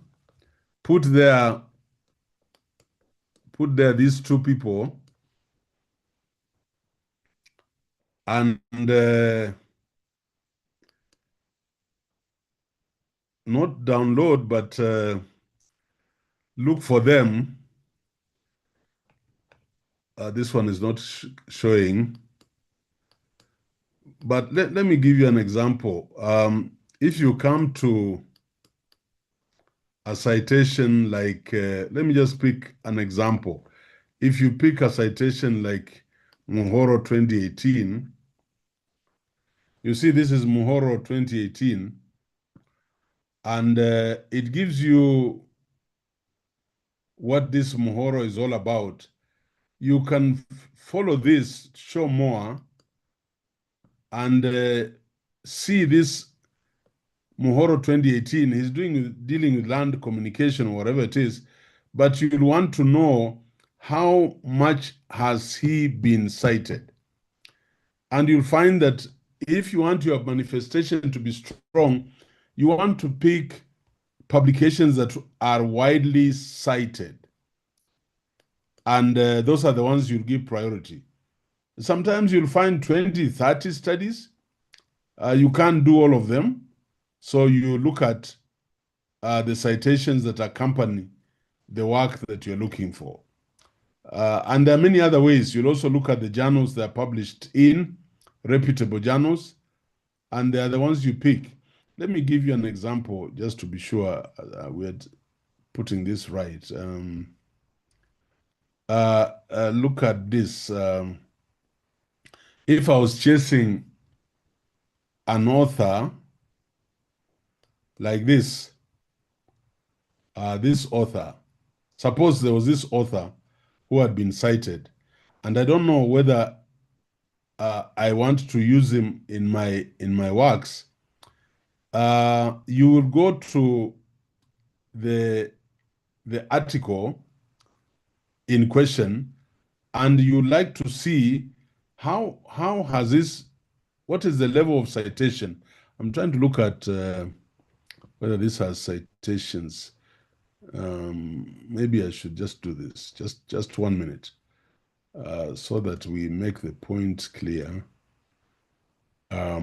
S1: put there these two people, and not download, but look for them. This one is not showing, but let me give you an example. If you come to a citation like, let me just pick an example. If you pick a citation like Muhoro 2018, you see this is Muhoro 2018, and it gives you what this Muhoro is all about. You can follow this, show more, and see this Muhoro 2018. He's dealing with land communication or whatever it is, but you'll want to know how much has he been cited. And you'll find that if you want your manifestation to be strong, you want to pick publications that are widely cited. And those are the ones you'll give priority. Sometimes you'll find 20, 30 studies. You can't do all of them. So you look at the citations that accompany the work that you're looking for. And there are many other ways. You'll also look at the journals that are published in, reputable journals, and they are the ones you pick. Let me give you an example just to be sure we're putting this right. Look at this. If I was chasing an author like this author, suppose there was this author who had been cited, and I don't know whether I want to use him in my works. You will go to the article in question, and you like to see how has this, what is the level of citation. I'm trying to look at whether this has citations. Maybe I should just do this, just 1 minute, so that we make the point clear. Let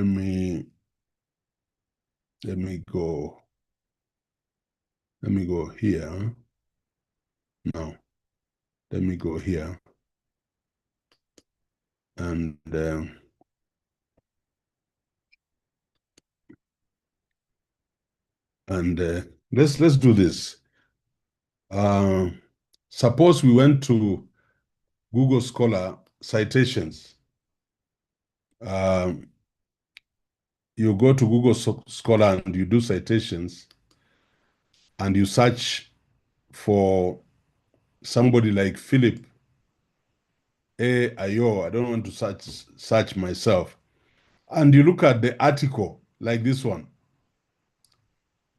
S1: me go here. Now, let me go here, and let's do this. Suppose we went to Google Scholar citations. You go to Google Scholar and you do citations, and you search for somebody like Philip Ayro. I don't want to search myself. And you look at the article like this one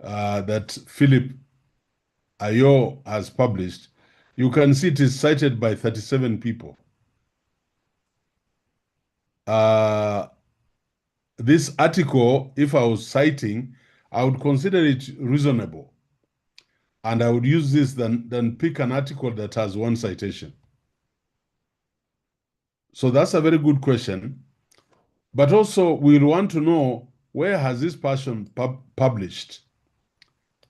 S1: that Philip Ayro has published, you can see it is cited by 37 people. This article, if I was citing, I would consider it reasonable. And I would use this than pick an article that has one citation. So that's a very good question. But also, we'll want to know, where has this person published?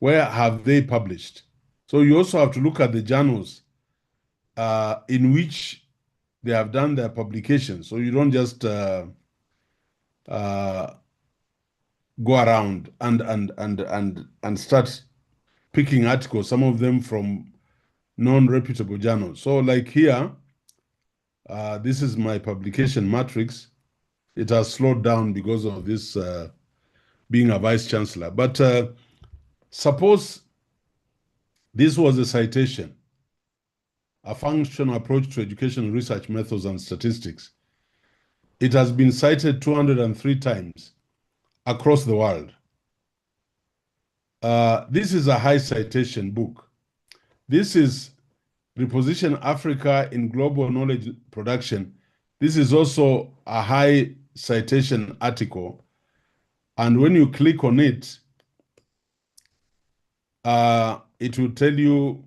S1: Where have they published? So you also have to look at the journals in which they have done their publication. So you don't just go around and start picking articles, some of them from non-reputable journals. So like here, this is my publication matrix. It has slowed down because of this being a vice chancellor. But suppose this was a citation, a functional approach to education research methods and statistics. It has been cited 203 times across the world. This is a high citation book. This is Reposition Africa in Global Knowledge Production. This is also a high citation article. And when you click on it, it will tell you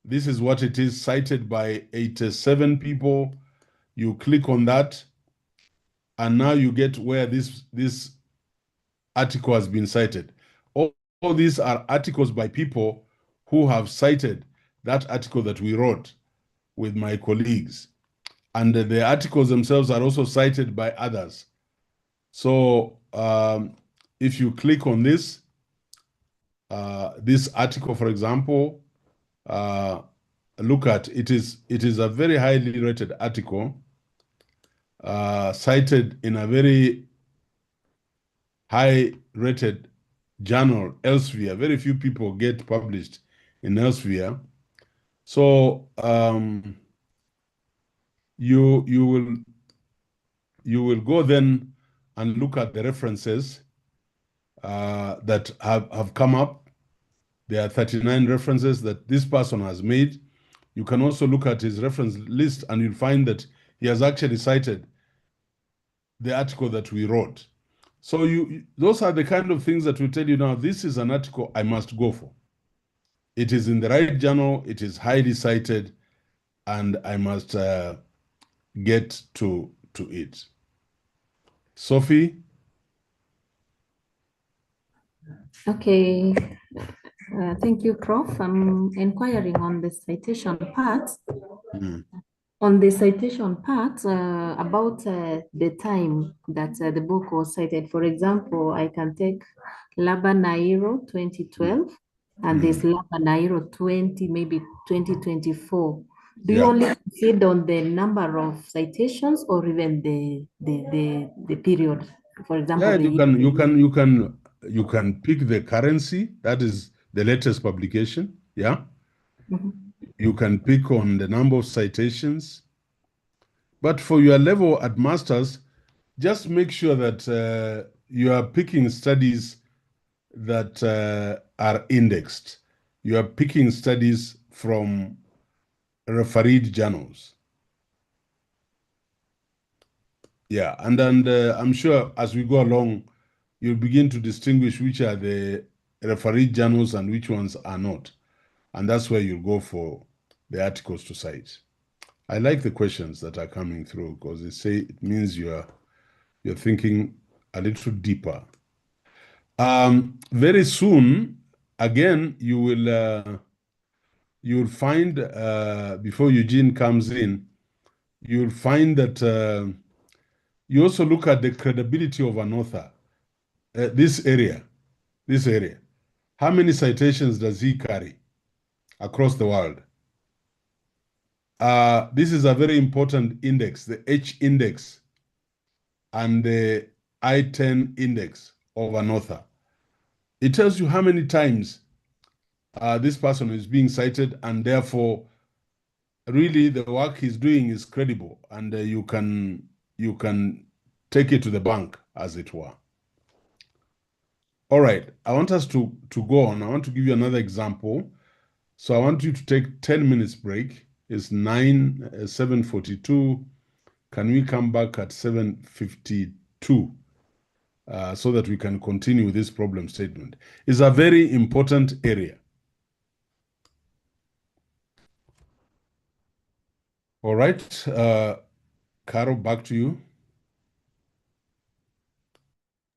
S1: this is what it is, cited by 87 people. You click on that, and now you get where this article has been cited. All these are articles by people who have cited that article that we wrote with my colleagues. And the articles themselves are also cited by others. So if you click on this article, for example, look at it is a very highly rated article, cited in a very high rated journal, Elsevier. Very few people get published in Elsevier. So you will go then and look at the references that have come up. There are 39 references that this person has made. You can also look at his reference list, and you'll find that he has actually cited the article that we wrote. So those are the kind of things that will tell you now, this is an article I must go for. It is in the right journal, it is highly cited, and I must get to it. Sophie?
S10: Okay, thank you, Prof. I'm inquiring on the citation part. On the citation part, about the time that the book was cited. For example, I can take Laban Ayro 2012, and there's Laban Ayro 2024. Do you only proceed on the number of citations or even the period? For example,
S1: Yeah, you can pick the currency, that is the latest publication. Yeah. You can pick on the number of citations. But for your level at masters, just make sure that you are picking studies that are indexed. You are picking studies from refereed journals. Yeah, and then I'm sure as we go along, you'll begin to distinguish which are the refereed journals and which ones are not. And that's where you'll go for the articles to cite. I like the questions that are coming through because it means you're thinking a little deeper. Very soon, again, you'll find before Eugene comes in, you'll find that you also look at the credibility of an author. This area, how many citations does he carry across the world? This is a very important index, the H index and the I-10 index of an author. It tells you how many times this person is being cited, and therefore really the work he's doing is credible, and you can take it to the bank, as it were. All right, I want us to go on. I want to give you another example. So I want you to take 10 minutes break. It's 7:42. Can we come back at 7:52 so that we can continue this problem statement? It's a very important area. All right, Carol, back to you.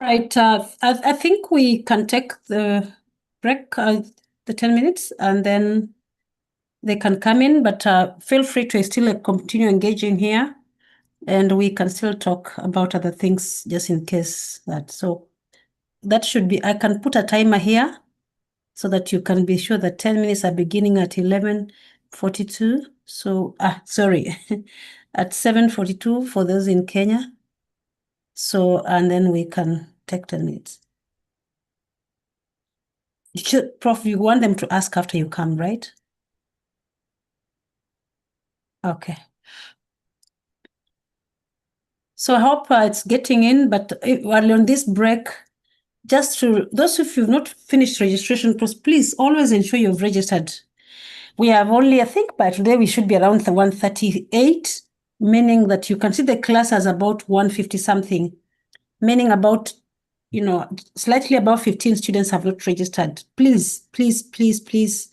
S2: Right, I think we can take the break, the 10 minutes, and then they can come in, but feel free to still continue engaging here, and we can still talk about other things just in case that. So that should be, I can put a timer here so that you can be sure that 10 minutes are beginning at 11:42. So, sorry, at 7:42 for those in Kenya. So, and then we can take 10 minutes. Prof, you want them to ask after you come, right? Okay. So I hope it's getting in, but while on this break, just to those of you who've not finished registration, please always ensure you've registered. We have only, I think by today, we should be around the 138, meaning that you can see the class as about 150 something, meaning about, slightly above 15 students have not registered. Please, please, please, please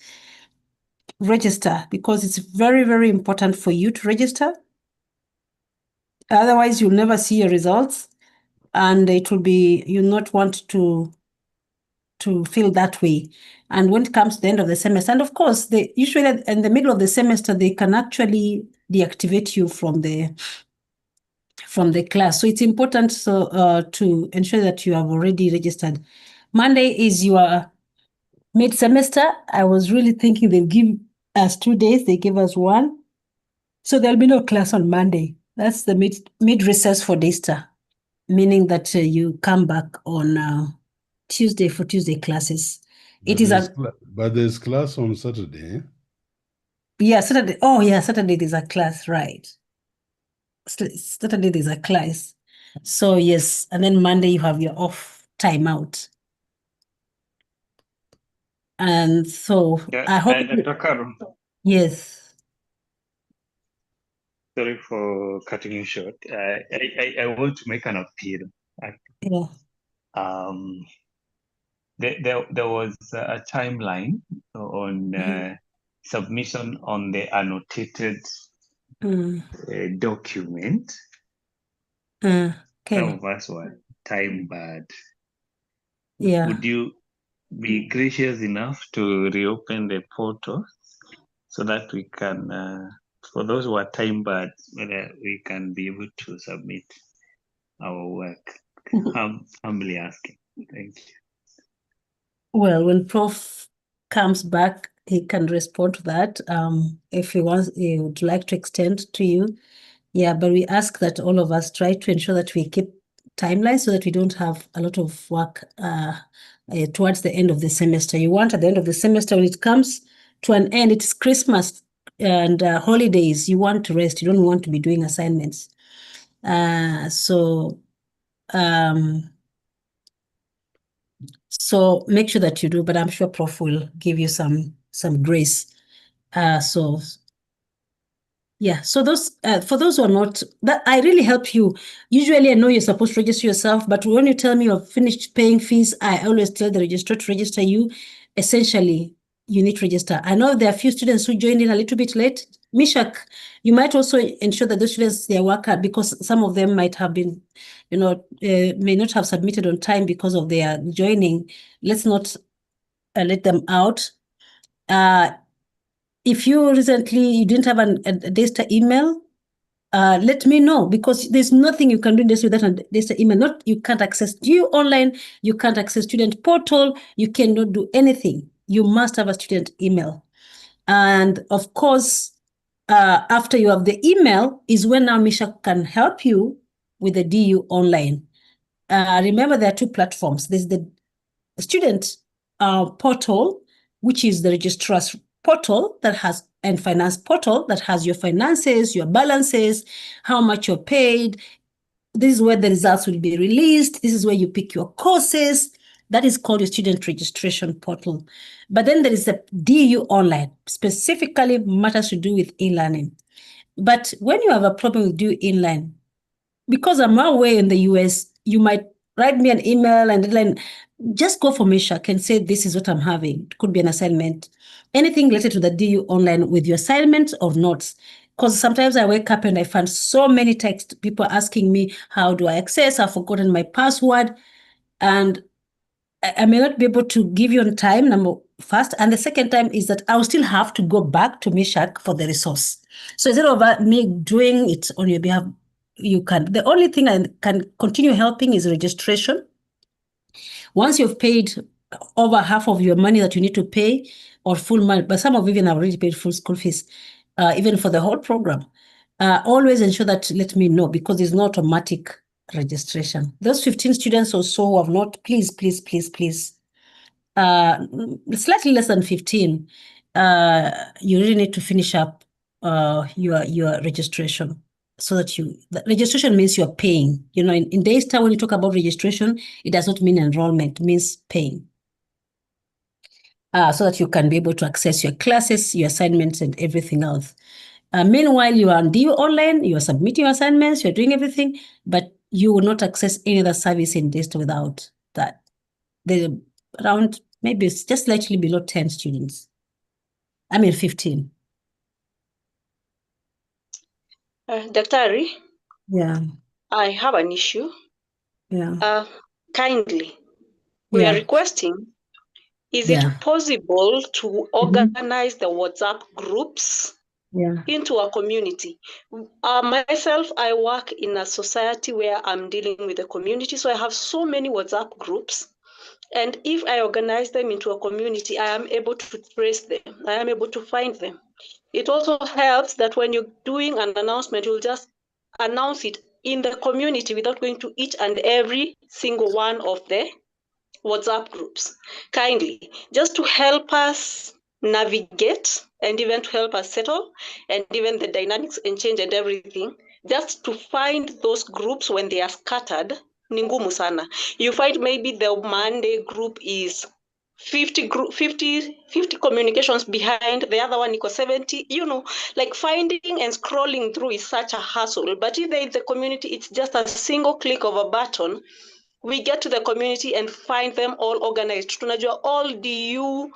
S2: register, because it's very, very important for you to register. Otherwise, you'll never see your results, and it will be, you'll not want to feel that way. And when it comes to the end of the semester, and of course, usually in the middle of the semester, they can actually deactivate you from the class. So it's important to ensure that you have already registered. Monday is your mid-semester. I was really thinking they'll give us 2 days. They gave us 1. So there'll be no class on Monday. That's the mid-recess for Daystar, meaning that you come back on Tuesday for Tuesday classes.
S1: But there's class on Saturday.
S2: Yeah, Saturday. Oh, yeah, Saturday there's a class, right? Saturday there's a class. So yes, and then Monday you have your off time out. And so I hope.
S9: Dr. Carol.
S2: Yes.
S9: Sorry for cutting you short. I want to make an appeal.
S2: Yeah.
S9: There was a timeline on submission on the annotated document.
S2: Okay.
S9: Some of us were time barred.
S2: Yeah.
S9: Would you be gracious enough to reopen the portal so that we can, for those who are time barred, whether we can be able to submit our work? Humbly asking. Thank you.
S2: Well, when Prof comes back, he can respond to that. If he would like to extend to you. Yeah, but we ask that all of us try to ensure that we keep timelines so that we don't have a lot of work towards the end of the semester. You want at the end of the semester, when it comes to an end, it's Christmas and holidays, you want to rest. You don't want to be doing assignments. So make sure that you do, but I'm sure Prof will give you some grace. Yeah, so those for those who are not, that I really help you. Usually I know you're supposed to register yourself, but when you tell me you've finished paying fees, I always tell the registrar to register you. Essentially, you need to register. I know there are a few students who joined in a little bit late. Mishak, you might also ensure that those students, their work, because some of them might have been, may not have submitted on time because of their joining. Let's not let them out. If you recently, you didn't have a Daystar email, let me know, because there's nothing you can do just with that Daystar email. You can't access Due Online, you can't access student portal, you cannot do anything. You must have a student email. And of course, after you have the email is when now Misha can help you with the DU Online. Remember, there are 2 platforms. There's the student portal, which is the registrar's portal that has and finance portal that has your finances, your balances, how much you're paid. This is where the results will be released. This is where you pick your courses. That is called your student registration portal. But then there is the DU online, specifically matters to do with e-learning. But when you have a problem with DU inline, because I'm away in the US, you might write me an email and then just go for Mishak and say, this is what I'm having. It could be an assignment. Anything related to the DU online with your assignments or notes. Because sometimes I wake up and I find so many texts, people asking me, how do I access? I've forgotten my password. And I may not be able to give you on time, number first. And the second time is that I will still have to go back to Mishak for the resource. So instead of me doing it on your behalf, you can. The only thing I can continue helping is registration. Once you've paid over half of your money that you need to pay, or full money, but some of you even have already paid full school fees, even for the whole program, always ensure that let me know, because there's no automatic registration. Those 15 students or so who have not, please, slightly less than 15, you really need to finish up your registration, so that the registration means you're paying. You know, in days time, when you talk about registration, it does not mean enrollment, it means paying. So that you can be able to access your classes, your assignments, and everything else. Meanwhile, you are on DU online, you are submitting your assignments, you're doing everything, but you will not access any other service in this without that. The around, maybe it's just slightly below 10 students. 15.
S21: Daktari,
S2: Yeah.
S21: I have an issue.
S2: Yeah.
S21: Kindly, we are requesting, is it possible to organize the WhatsApp groups into a community? Myself, I work in a society where I'm dealing with the community, so I have so many WhatsApp groups. And if I organize them into a community, I am able to trace them. I am able to find them. It also helps that when you're doing an announcement, you'll just announce it in the community without going to each and every single one of the WhatsApp groups. Kindly, just to help us navigate and even to help us settle and even the dynamics and change and everything, just to find those groups when they are scattered, ni ngumu sana. You find maybe the Monday group is 50 communications behind, the other one equals 70, like finding and scrolling through is such a hassle. But if there is a community, it's just a single click of a button. We get to the community and find them all organized. Tunajua all DU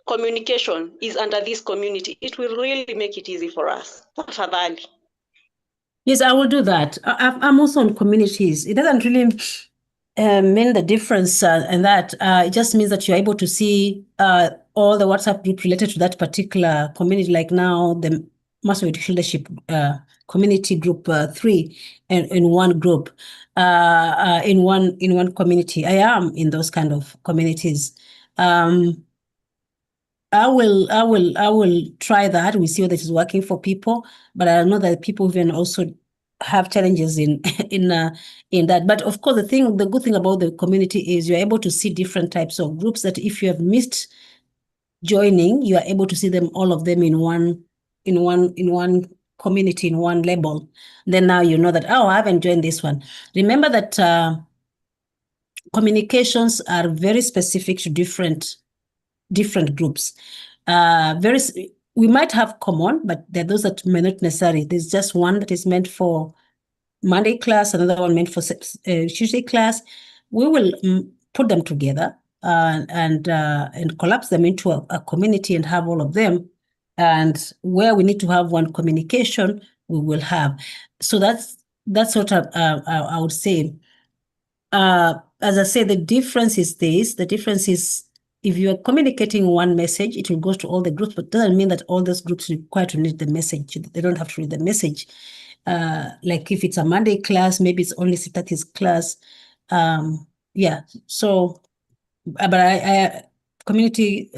S21: communication is under this community. It will really make it easy for us. Tafadhali.
S2: Yes, I will do that. I'm also on communities. It doesn't really mean the difference in that. It just means that you're able to see all the WhatsApp group related to that particular community. Like now, the Master Education Leadership Community Group 3 in one group, in one community. I am in those kind of communities. I will try that. We see whether it is working for people, but I know that people even also have challenges in that. But of course, the good thing about the community is you're able to see different types of groups that if you have missed joining, you are able to see them, all of them in one community, in one label. Then now you know that, oh, I haven't joined this one. Remember that communications are very specific to different groups. We might have common, but there are those that may not necessarily. There's just one that is meant for Monday class, another one meant for Tuesday class. We will put them together and collapse them into a community and have all of them. And where we need to have one communication, we will have. So that's what I would say. As I say, the difference is this. The difference is, if you are communicating one message, it will go to all the groups, but it doesn't mean that all those groups require to read the message. They don't have to read the message. Like if it's a Monday class, maybe it's only Saturdays class. Yeah. So, but I community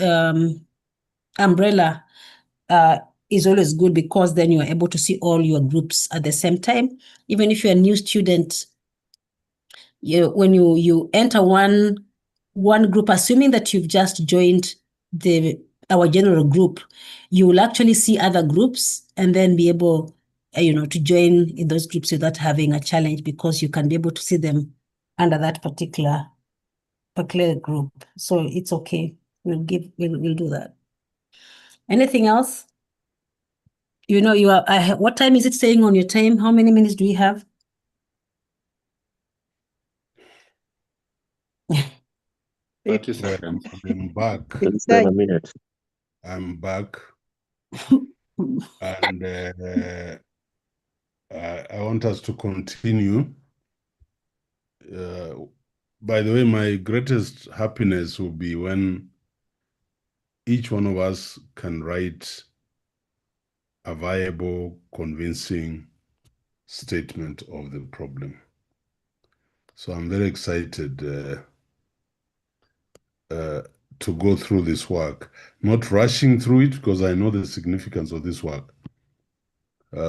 S2: umbrella is always good, because then you are able to see all your groups at the same time. Even if you're a new student, when you enter one group, assuming that you've just joined the our general group, you will actually see other groups and then be able, to join in those groups without having a challenge, because you can be able to see them under that particular group. So it's okay. We'll do that. Anything else? What time is it saying on your time? How many minutes do you have?
S1: 30 seconds. I'm back.
S11: 7 minutes.
S1: I'm back. And I want us to continue. By the way, my greatest happiness will be when each one of us can write a viable, convincing statement of the problem. So I'm very excited to go through this work, not rushing through it, because I know the significance of this work.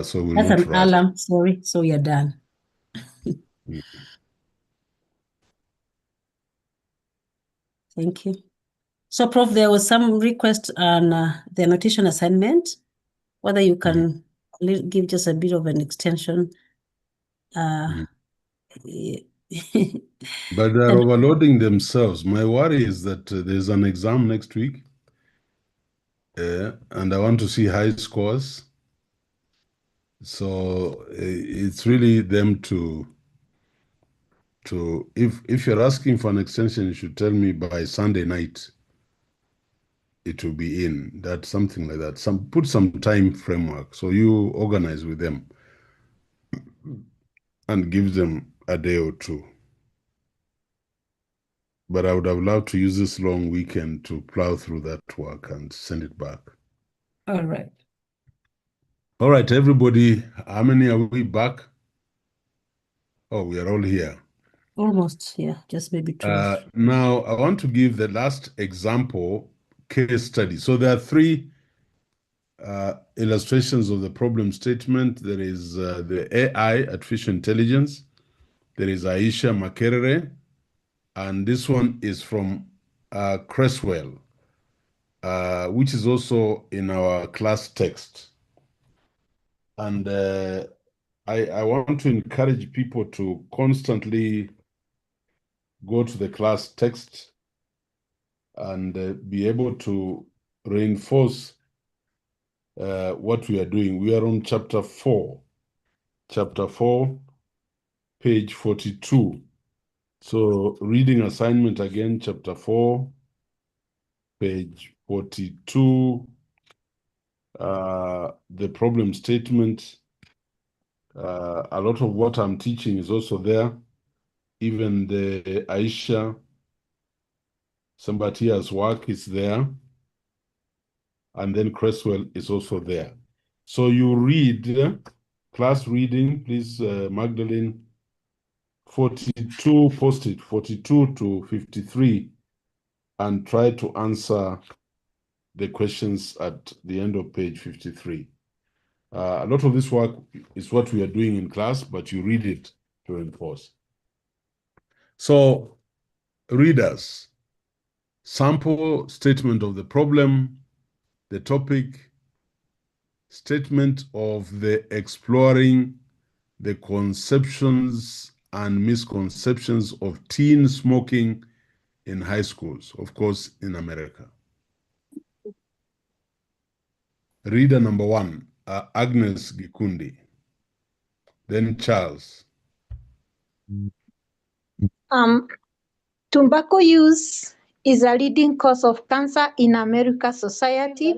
S1: So we'll
S2: That's
S1: not
S2: an
S1: rush.
S2: alarm, sorry. So you're done. Thank you. So, Prof, there was some request on the annotation assignment, whether you can give just a bit of an extension.
S1: But they're overloading themselves. My worry is that there's an exam next week, and I want to see high scores. So it's really them to if you're asking for an extension, you should tell me by Sunday night it will be in. That's something like that. Put some time framework, so you organize with them and give them a day or two. But I would have loved to use this long weekend to plow through that work and send it back.
S2: All right.
S1: All right, everybody, how many are we back? Oh, we are all here.
S2: Almost, yeah, just maybe 12.
S1: Now, I want to give the last example case study. So there are three illustrations of the problem statement. There is the AI, artificial intelligence. There is Aisha Makerere. And this one is from Cresswell, which is also in our class text. And I want to encourage people to constantly go to the class text and be able to reinforce what we are doing. We are on chapter 4, page 42. So reading assignment again, chapter 4, page 42, the problem statement. A lot of what I'm teaching is also there. Even the Aisha Sambatia's work is there. And then Cresswell is also there. So you read, class reading, please, Magdalene, 42, post it, 42 to 53, and try to answer the questions at the end of page 53. A lot of this work is what we are doing in class, but you read it to enforce. So, readers, sample statement of the problem, the topic, statement of the exploring the conceptions and misconceptions of teen smoking in high schools, of course, in America. Reader number 1, Agnes Gikundi. Then Charles.
S8: Tobacco use is a leading cause of cancer in American society.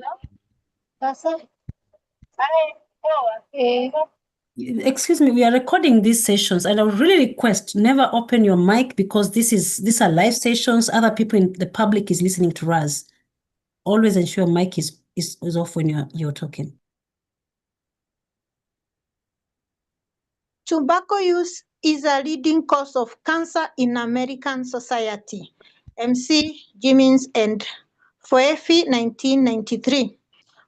S2: Excuse me, we are recording these sessions, and I would really request never open your mic, because these are live sessions. Other people in the public is listening to us. Always ensure mic is off when you're talking.
S8: Tobacco use is a leading cause of cancer in American society. MC Jimmins and Foefi, 1993.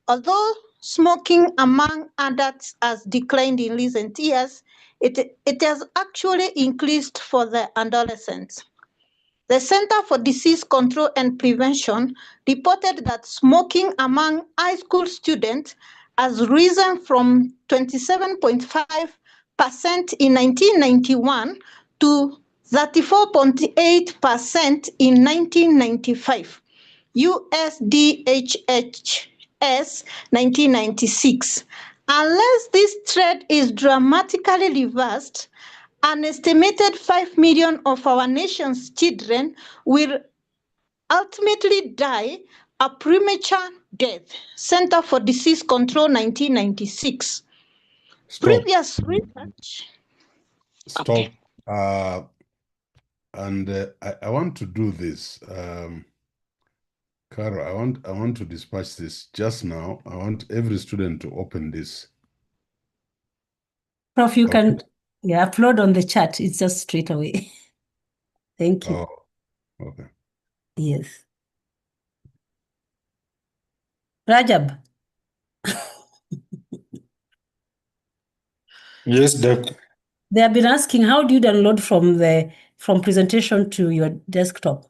S8: Although smoking among adults has declined in recent years, it has actually increased for the adolescents. The Center for Disease Control and Prevention reported that smoking among high school students has risen from 27.5% in 1991 to 34.8% in 1995. USDHS 1996. Unless this trend is dramatically reversed, an estimated 5 million of our nation's children will ultimately die a premature death. Center for Disease Control 1996. Previous research.
S1: Stop.
S8: Okay.
S1: I want to do this. Carol, I want to dispatch this just now. I want every student to open this.
S2: Prof, you can upload on the chat. It's just straight away. Thank you.
S1: Oh, okay.
S2: Yes. Rajab.
S6: Yes, Doc.
S2: They have been asking, how do you download from presentation to your desktop?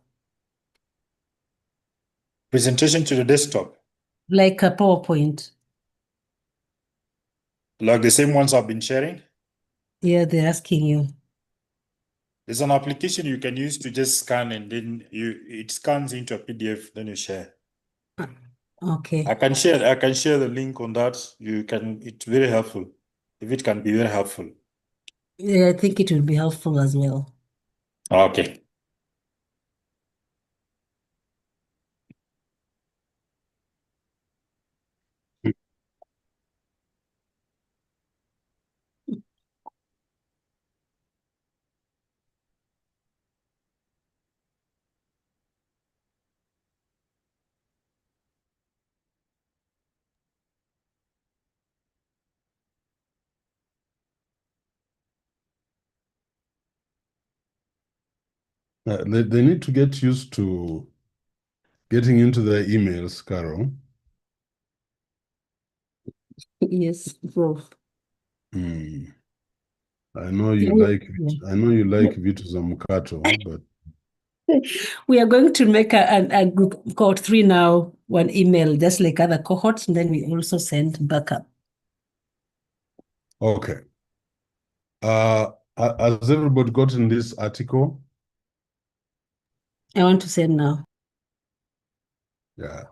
S6: Presentation to the desktop.
S2: Like a PowerPoint.
S6: Like the same ones I've been sharing.
S2: Yeah, they're asking you.
S6: There's an application you can use to just scan and then it scans into a PDF, then you share.
S2: Okay.
S6: I can share the link on that. It's very helpful. If it can be very helpful.
S2: Yeah, I think it will be helpful as well.
S6: Okay.
S1: They need to get used to getting into their emails, Carol.
S2: Yes, Prof.
S1: I know you like Vitu za Mkato, but
S2: we are going to make a group cohort 3 now, one email, just like other cohorts, and then we also send backup.
S1: okay. Has everybody gotten this article?
S2: I want to send now.
S1: Yeah.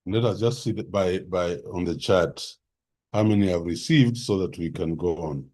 S1: Let us just see that by on the chat how many have received so that we can go on.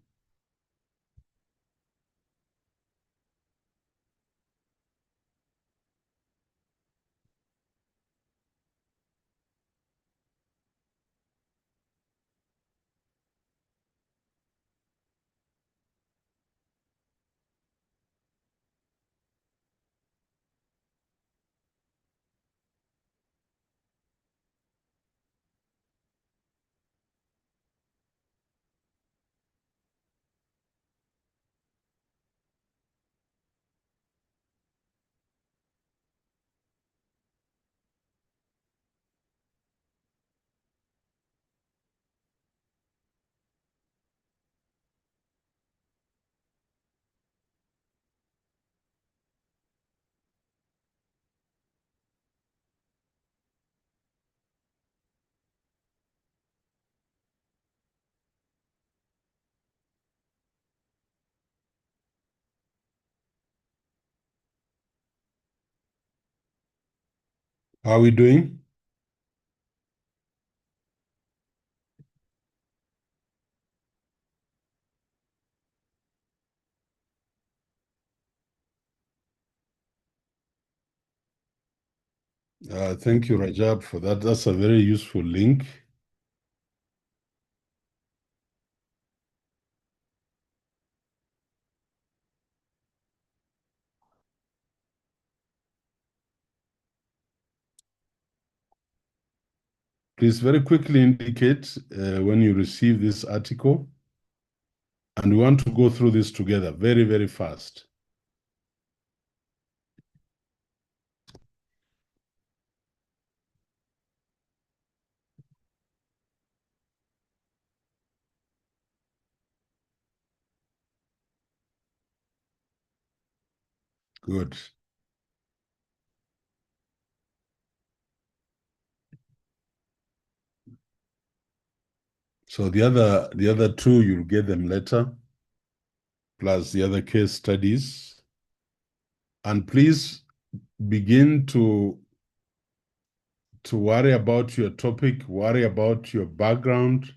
S1: How are we doing? Thank you, Rajab, for that. That's a very useful link. Please very quickly indicate when you receive this article. And we want to go through this together very, very fast. Good. So the other two, you'll get them later, plus the other case studies. And please begin to worry about your topic, worry about your background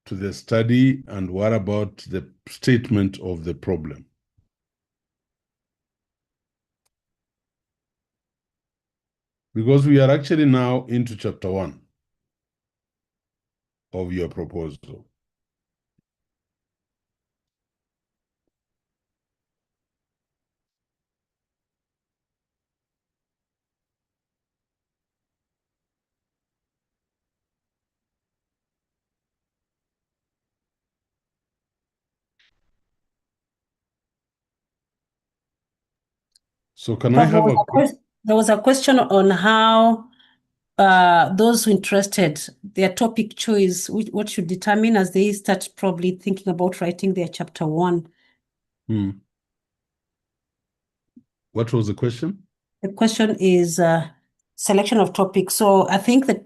S1: to the study, and worry about the statement of the problem. Because we are actually now into chapter 1 of your proposal. So can I have
S2: there was a question on how those interested, their topic choice, what should determine as they start probably thinking about writing their chapter 1.
S1: What was the question?
S2: The question is selection of topics. So I think that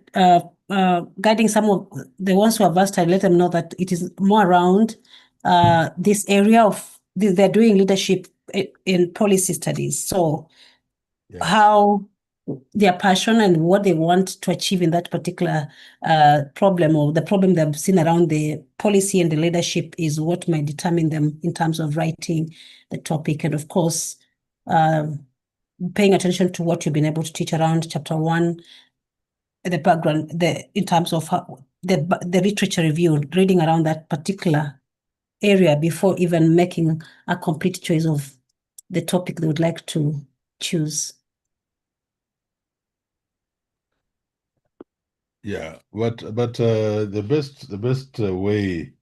S2: guiding some of the ones who have asked, I let them know that it is more around this area of, they're doing leadership in policy studies. So how their passion and what they want to achieve in that particular problem, or the problem they've seen around the policy and the leadership, is what might determine them in terms of writing the topic. And of course, paying attention to what you've been able to teach around chapter 1, the background, in terms of how, the literature review, reading around that particular area before even making a complete choice of the topic they would like to choose.
S1: Yeah, but the best way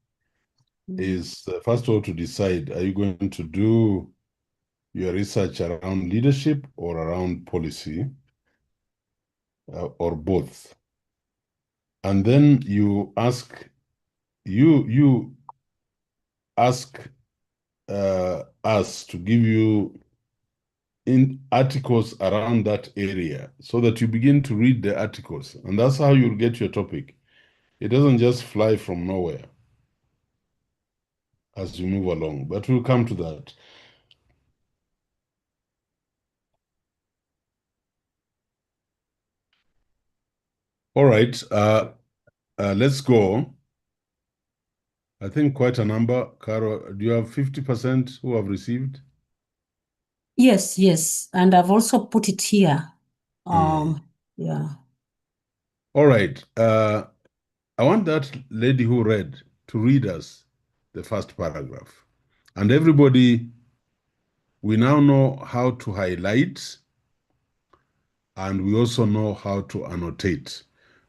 S1: is first of all to decide, are you going to do your research around leadership or around policy, or both? And then you ask us to give you articles around that area, so that you begin to read the articles, and that's how you'll get your topic. It doesn't just fly from nowhere as you move along, but we'll come to that. All right, let's go. I think quite a number. Caro, do you have 50% who have received?
S2: Yes, and I've also put it here. Yeah.
S1: All right. I want that lady who read to read us the first paragraph. And everybody, we now know how to highlight, and we also know how to annotate.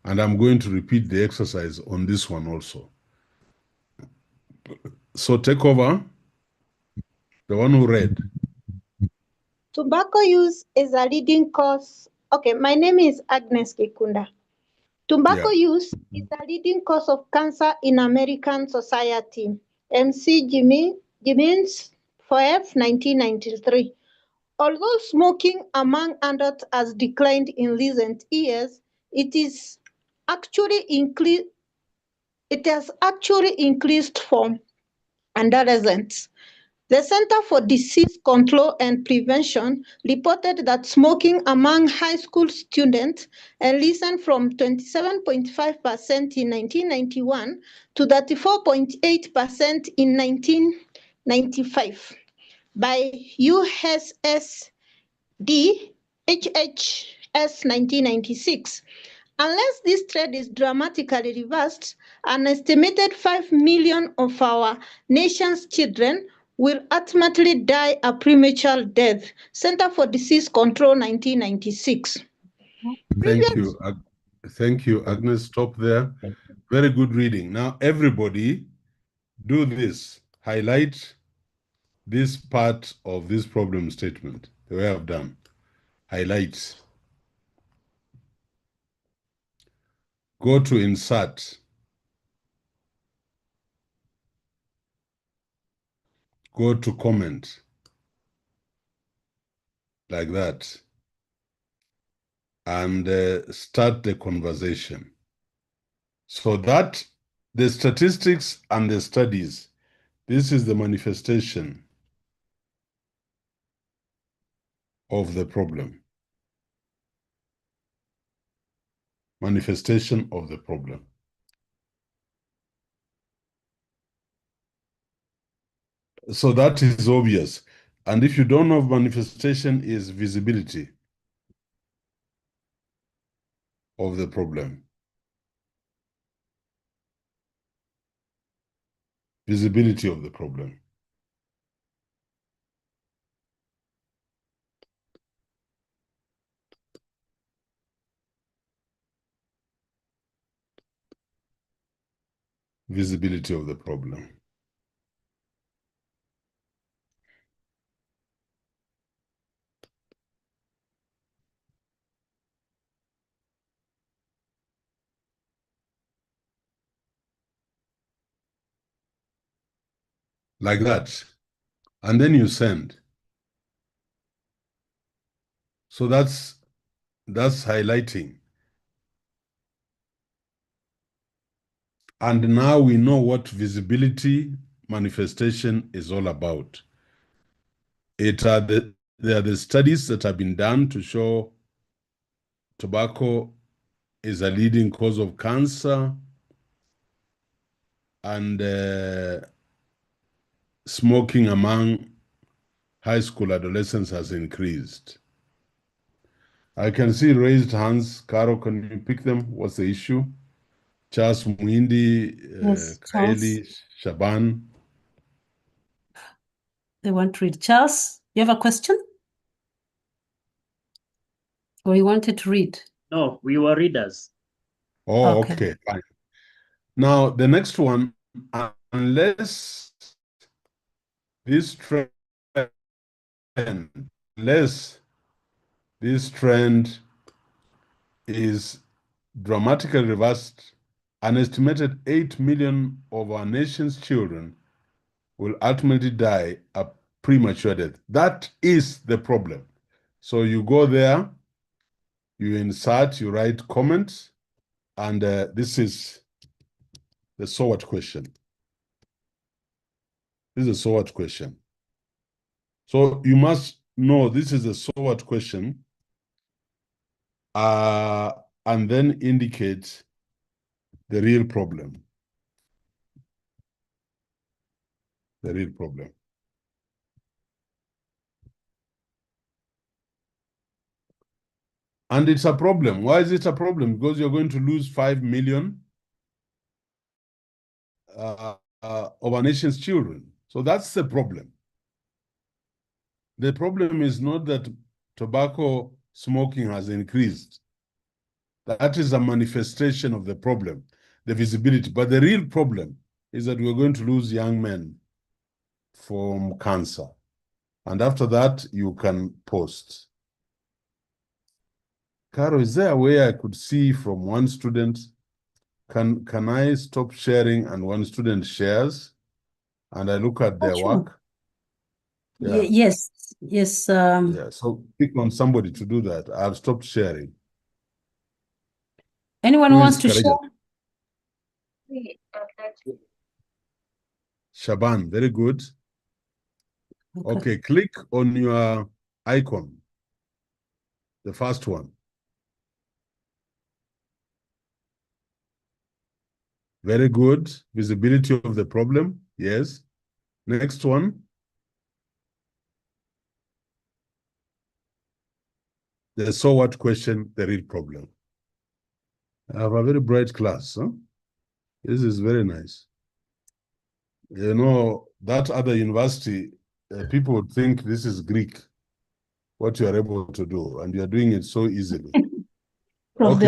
S1: And I'm going to repeat the exercise on this one also. So take over, the one who read.
S8: Tobacco use is a leading cause. Okay, my name is Agnes Kikunda. Tobacco use is a leading cause of cancer in American society. MC Jimmins, Prof, 1993. Although smoking among adults has declined in recent years, it has actually increased for adolescents. The Center for Disease Control and Prevention reported that smoking among high school students risen from 27.5% in 1991 to 34.8% in 1995 by USSD HHS 1996. Unless this trend is dramatically reversed, an estimated 5 million of our nation's children will ultimately die a premature death. Center for Disease Control 1996.
S1: Thank you. Thank you, Agnes. Stop there. Very good reading. Now, everybody, do this. Highlight this part of this problem statement, the way I've done. Highlight. Go to insert. Go to comment. Like that. And start the conversation. So that the statistics and the studies, this is the manifestation of the problem. Manifestation of the problem. So that is obvious. And if you don't know, manifestation is visibility of the problem. Visibility of the problem. Visibility of the problem. Like that. And then you send. So that's highlighting. And now we know what visibility manifestation is all about. There are the studies that have been done to show tobacco is a leading cause of cancer, and smoking among high school adolescents has increased. I can see raised hands. Caro, can you pick them? What's the issue? Charles Mwindi,
S2: Yes, Charles.
S1: Kaeli, Shaban.
S2: They want to read. Charles, you have a question? Or you wanted to read?
S11: No, we were readers.
S1: Oh,
S2: Okay.
S1: okay, fine. Now, the next one, unless this trend is dramatically reversed, an estimated 8 million of our nation's children will ultimately die a premature death. That is the problem. So you go there, you insert, you write comments, and this is the so what question. This is a so what question. So you must know this is a so what question, and then indicate the real problem. The real problem. And it's a problem. Why is it a problem? Because you're going to lose 5 million of our nation's children. So that's the problem. The problem is not that tobacco smoking has increased. That is a manifestation of the problem, the visibility. But the real problem is that we're going to lose young men from cancer. And after that, you can post. Caro, is there a way I could see from one student? Can I stop sharing and one student shares and I look at their
S2: sure.
S1: work? Yeah.
S2: Yes.
S1: Yeah, so pick on somebody to do that. I've stopped sharing.
S2: Anyone
S1: Who
S2: who wants
S1: is
S2: to share?
S1: courageous? Shaban, very good. Okay, click on your icon, the first one. Very good. Visibility of the problem. Yes. Next one. The so what question, the real problem. I have a very bright class. Huh? This is very nice. You know, that other university, people would think this is Greek, what you are able to do, and you are doing it so easily.
S2: Prof,
S1: Okay.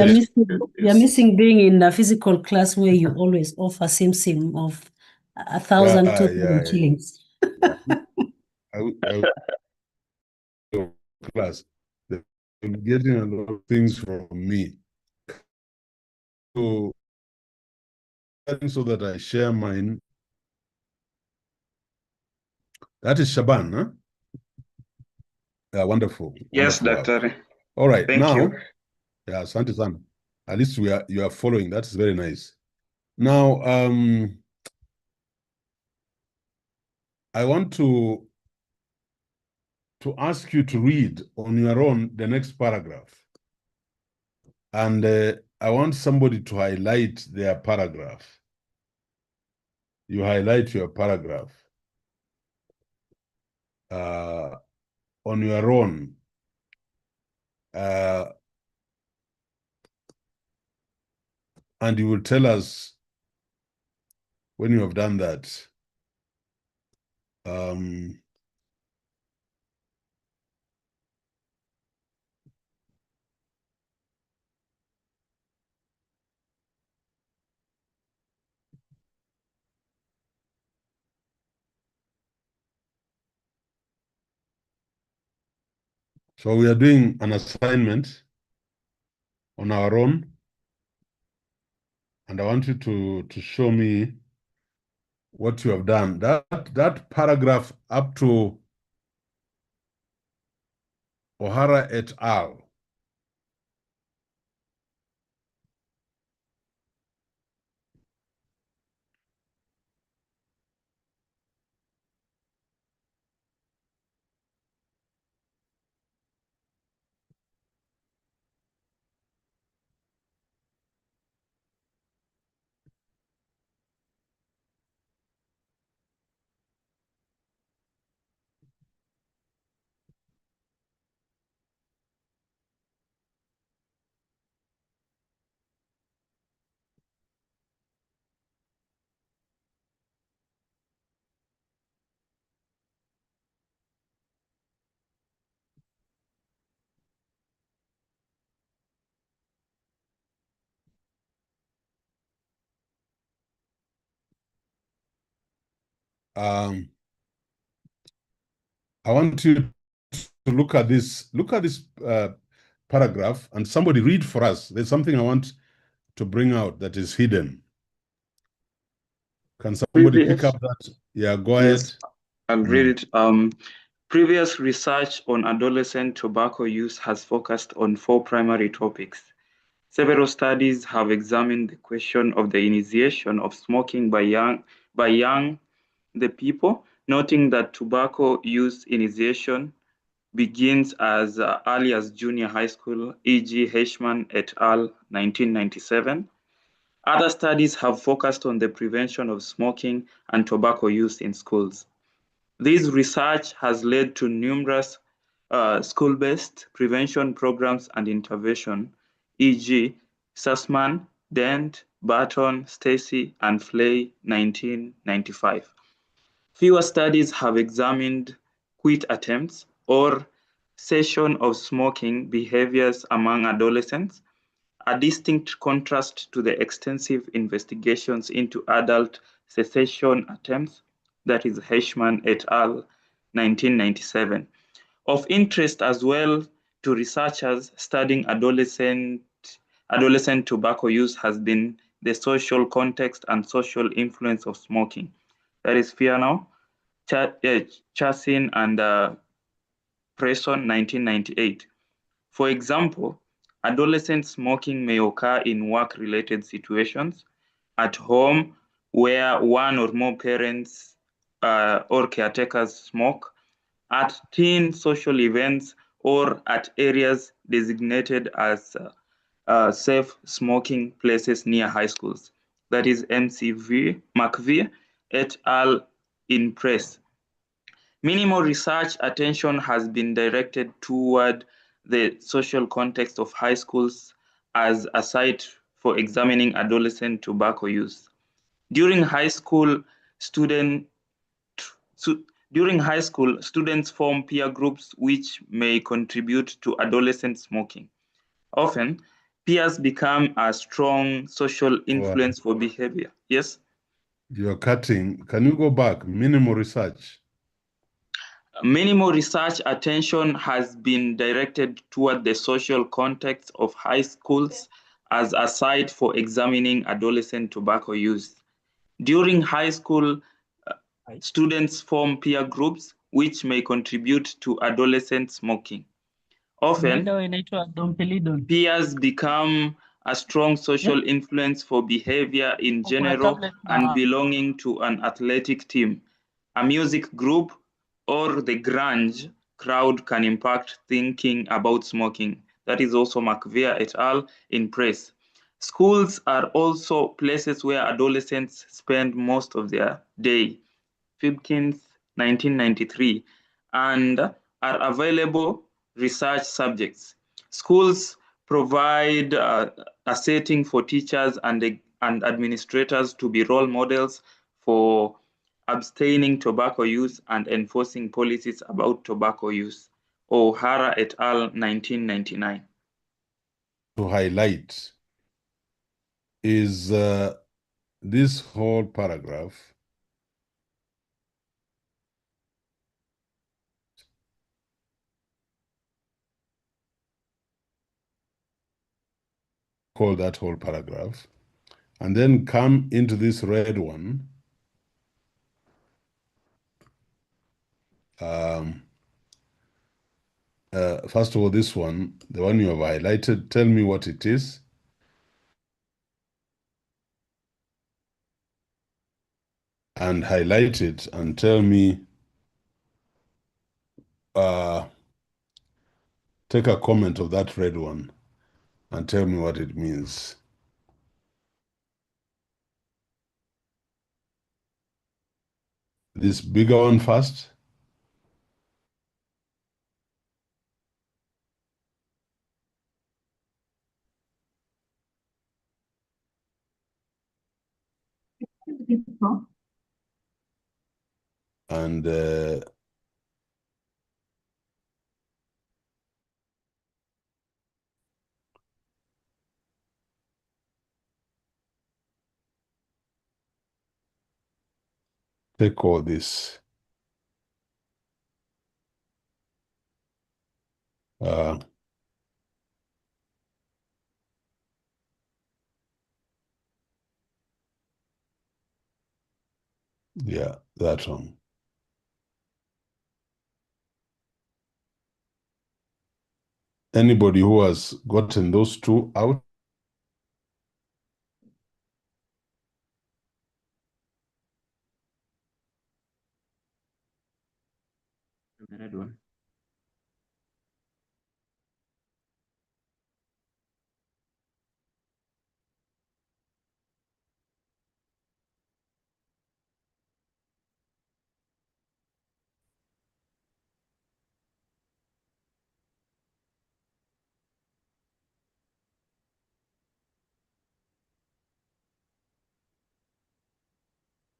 S2: they're missing being in a physical class where you always offer sim of 1,000, 2,000 shillings.
S1: Class, they're getting a lot of things from me. So that I share mine. That is Shaban, huh? Yeah, wonderful.
S12: Yes,
S1: Wonderful.
S12: Doctor.
S1: All right,
S12: Thank
S1: now,
S12: you.
S1: yeah, Asante sana. At least you are following. That's very nice. Now, I want to ask you to read on your own the next paragraph. And I want somebody to highlight their paragraph. You highlight your paragraph on your own. And you will tell us when you have done that. So we are doing an assignment on our own. And I want you to show me what you have done. That paragraph up to O'Hara et al. I want you to look at this paragraph, and somebody read for us. There's something I want to bring out that is hidden. Can somebody pick up that? Yeah, go ahead.
S12: I'll read it. Previous research on adolescent tobacco use has focused on 4 primary topics. Several studies have examined the question of the initiation of smoking by young people, noting that tobacco use initiation begins as early as junior high school, e.g. Heishman et al. 1997. Other studies have focused on the prevention of smoking and tobacco use in schools. This research has led to numerous school-based prevention programs and intervention, e.g. Sussman, Dent, Barton, Stacy, and Flay, 1995. Fewer studies have examined quit attempts or cessation of smoking behaviors among adolescents, a distinct contrast to the extensive investigations into adult cessation attempts, that is Heishman et al. 1997. Of interest as well to researchers studying adolescent tobacco use has been the social context and social influence of smoking. That is Fiano, Chassin, and Presson, 1998. For example, adolescent smoking may occur in work-related situations, at home where one or more parents or caretakers smoke, at teen social events, or at areas designated as safe smoking places near high schools. That is McVie et al. In Press. Minimal research attention has been directed toward the social context of high schools as a site for examining adolescent tobacco use. During high school, students form peer groups which may contribute to adolescent smoking. Often, peers become a strong social influence for behavior. Yes?
S1: You're cutting. Can you go back? Minimal research.
S12: Minimal research attention has been directed toward the social context of high schools as a site for examining adolescent tobacco use. During high school, students form peer groups which may contribute to adolescent smoking. Often, peers become a strong social influence for behavior in general and belonging to an athletic team, a music group, or the grunge crowd can impact thinking about smoking. That is also McVeigh et al. In Press. Schools are also places where adolescents spend most of their day. Fibkins, 1993, and are available research subjects. Schools provide a setting for teachers and administrators to be role models for abstaining tobacco use and enforcing policies about tobacco use. O'Hara et al., 1999.
S1: To highlight is this whole paragraph call that whole paragraph, and then come into this red one. First of all, this one, the one you have highlighted, tell me what it is. And highlight it and tell me, take a comment of that red one and tell me what it means. This bigger one first. And take all this. Yeah, that one. Anybody who has gotten those two out?
S12: The red one.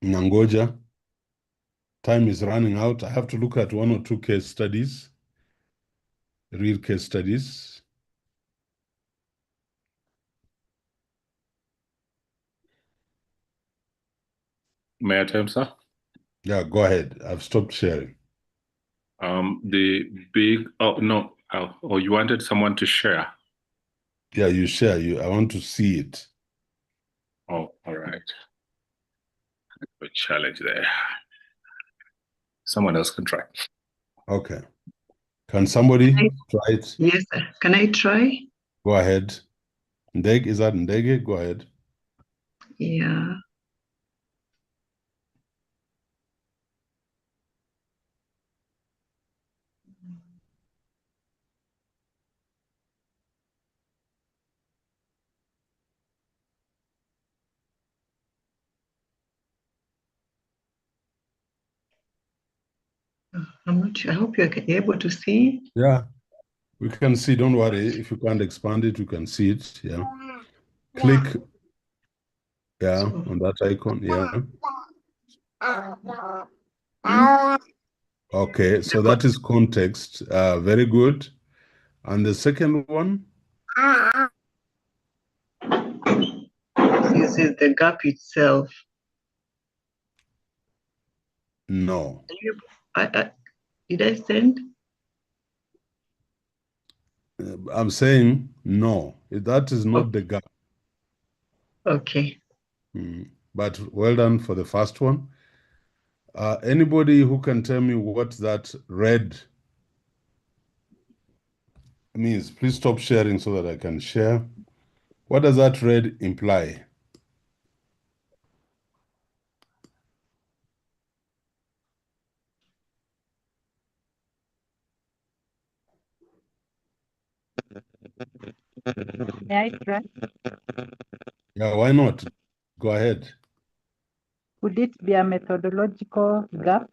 S1: Nangoja. Time is running out. I have to look at one or two case studies, real case studies.
S5: May I attempt, sir?
S1: Yeah, go ahead. I've stopped sharing.
S5: The big, oh, no, oh, you wanted someone to share?
S1: Yeah, you share. I want to see it.
S5: Oh, all right. A challenge there. Someone else can try.
S1: Okay. Can somebody try it?
S14: Yes, sir. Can I try?
S1: Go ahead. Ndege, is that Ndege? Go ahead.
S14: Yeah. I'm not sure. I hope you're able to see.
S1: Yeah, we can see. Don't worry. If you can't expand it, you can see it. Yeah. Click. Yeah, on that icon. Yeah. Okay, so that is context. Very good. And the second one?
S14: This is the gap itself.
S1: No.
S14: Did I send?
S1: I'm saying no. That is not the gap.
S14: Okay.
S1: But well done for the first one. Anybody who can tell me what that red means, please stop sharing so that I can share. What does that red imply?
S15: May I try?
S1: Yeah, why not? Go ahead.
S15: Would it be a methodological gap?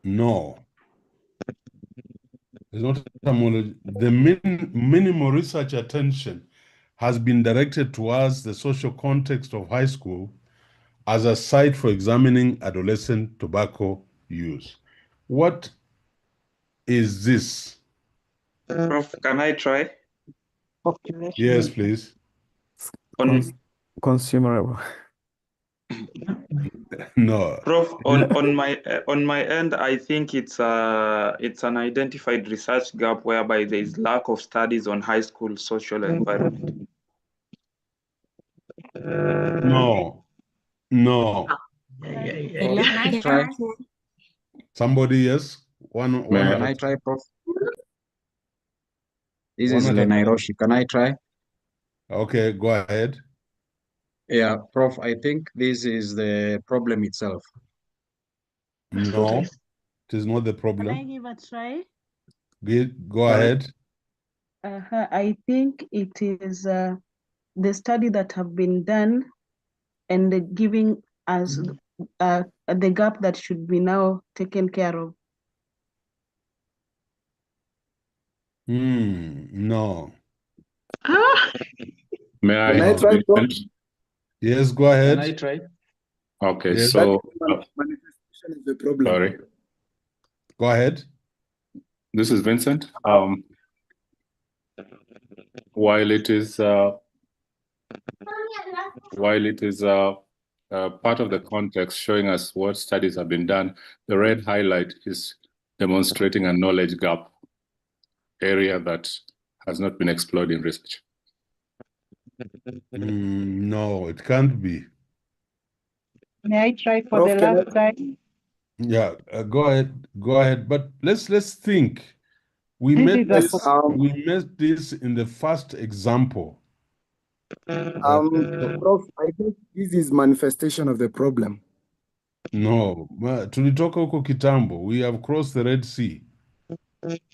S1: No. It's not a the minimal research attention has been directed towards the social context of high school as a site for examining adolescent tobacco use. What is this?
S12: Prof, can I try?
S1: Yes, please.
S3: Consumable.
S1: No.
S12: Prof, on my end, I think it's an identified research gap whereby there is lack of studies on high school social environment.
S1: No. No.
S18: Can I try?
S1: Somebody, yes? One
S18: Can
S1: at
S18: I
S1: a
S18: try,
S1: time.
S18: Prof? This
S1: One
S18: is
S1: at a
S18: Lenai
S1: time.
S18: Roshi. Can I try?
S1: Okay, go ahead.
S18: Yeah, Prof, I think this is the problem itself.
S1: No, it is not the
S15: Can I
S1: problem.
S15: give a try?
S1: Go ahead.
S15: I think it is the study that have been done and giving us the gap that should be now taken care of.
S1: No.
S5: May I?
S18: Can I try, Prof?
S1: Yes, go ahead.
S18: Can I try?
S5: Okay,
S1: Yes.
S5: so
S18: Manifestation is the problem.
S5: sorry.
S1: Go ahead.
S5: This is Vincent. While it is part of the context showing us what studies have been done, the red highlight is demonstrating a knowledge gap area that has not been explored in research.
S1: No, it can't be.
S15: May I try for
S18: Prof,
S15: the
S18: can
S15: last time?
S1: Yeah, go ahead. Go ahead. But let's think. We
S15: This
S1: met
S15: is
S1: this in the first example.
S18: Prof, I think this is manifestation of the problem.
S1: No, tulitoka huko kitambo. We have crossed the Red Sea.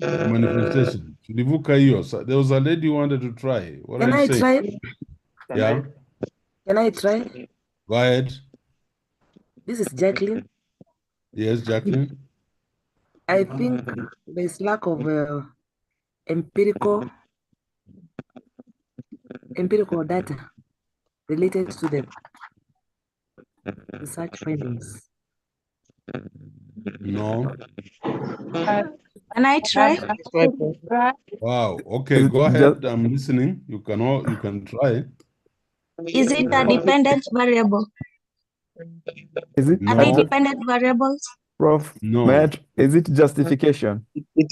S1: Manifestation. Tulivuka hiyo. So there was a lady who wanted to try. What
S17: Can
S1: are you
S17: I
S1: saying?
S17: try?
S1: Yeah.
S17: Can I try?
S1: Go ahead.
S17: This is Jacqueline.
S1: Yes, Jacqueline.
S17: I think there's lack of empirical data related to the research findings.
S1: No.
S18: Can I try?
S1: Wow. Okay, go ahead. I'm listening. You can try.
S18: Is it a dependent variable?
S3: Is it?
S18: Are they dependent variables?
S3: Prof,
S1: No.
S3: Is it justification?
S23: It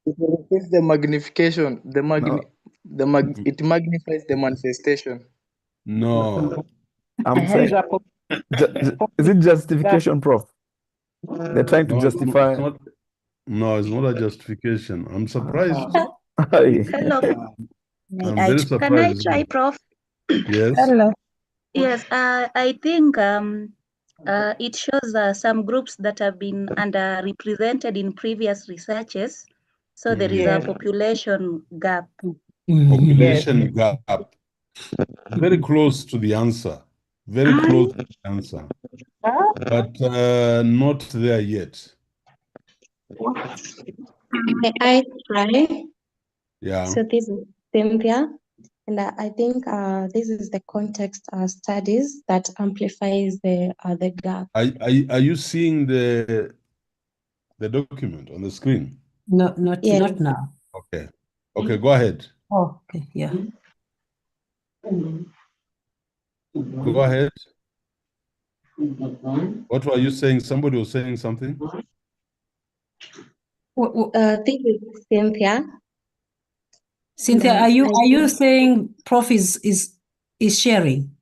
S23: repeats the magnification. It magnifies the manifestation.
S1: No.
S3: I'm saying, is it justification, Prof? They're trying to justify.
S1: No, it's not a justification. I'm surprised.
S18: Hello.
S1: I'm very surprised.
S18: Can I try, Prof?
S1: Yes.
S18: Hello. Yes, I think it shows some groups that have been underrepresented in previous researches. So there is a population gap.
S1: Population gap. Very close to the answer. Very close to the answer. But not there yet.
S18: May I try?
S1: Yeah.
S18: So this is Cynthia, and I think this is the context studies that amplifies the gap.
S1: Are you seeing the document on the screen?
S2: No, not now.
S1: Okay. Okay, go ahead.
S2: Oh, okay, yeah.
S1: Go ahead. What were you saying? Somebody was saying something?
S14: Thank you, Cynthia.
S2: Cynthia, are you saying Prof is sharing?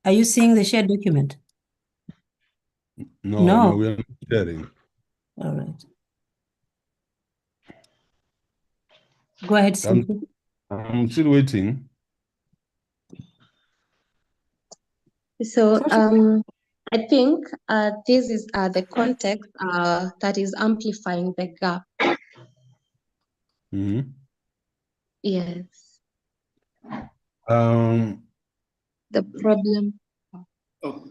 S2: Are you seeing the shared document?
S1: No, we are not sharing.
S2: All right. Go ahead, Cynthia.
S1: I'm still waiting.
S14: So I think this is the context that is amplifying the gap.
S1: Mm-hmm.
S14: Yes.
S1: The
S14: problem.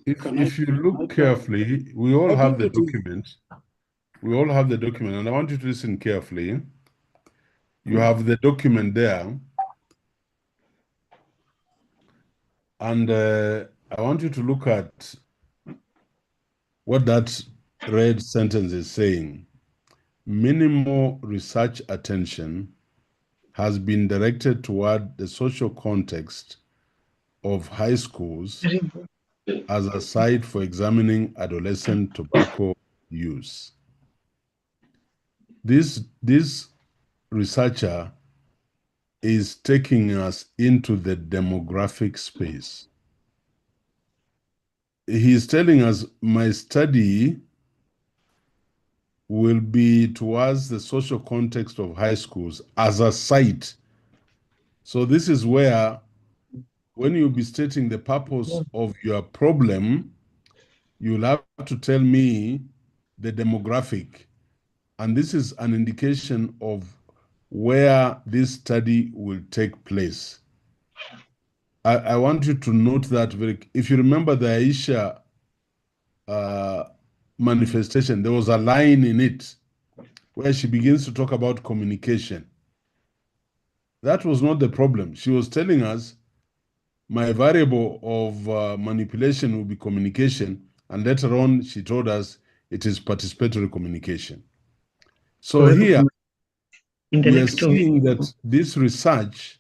S1: If you look carefully, we all have the document. We all have the document, and I want you to listen carefully. You have the document there, and I want you to look at what that red sentence is saying. Minimal research attention has been directed toward the social context of high schools as a site for examining adolescent tobacco use. This researcher is taking us into the demographic space. He's telling us, my study will be towards the social context of high schools as a site. So this is where, when you'll be stating the purpose of your problem, you'll have to tell me the demographic. And this is an indication of where this study will take place. I want you to note that if you remember the Aisha manifestation, there was a line in it where she begins to talk about communication. That was not the problem. She was telling us, my variable of manipulation will be communication, and later on she told us it is participatory communication. So here we are seeing that this research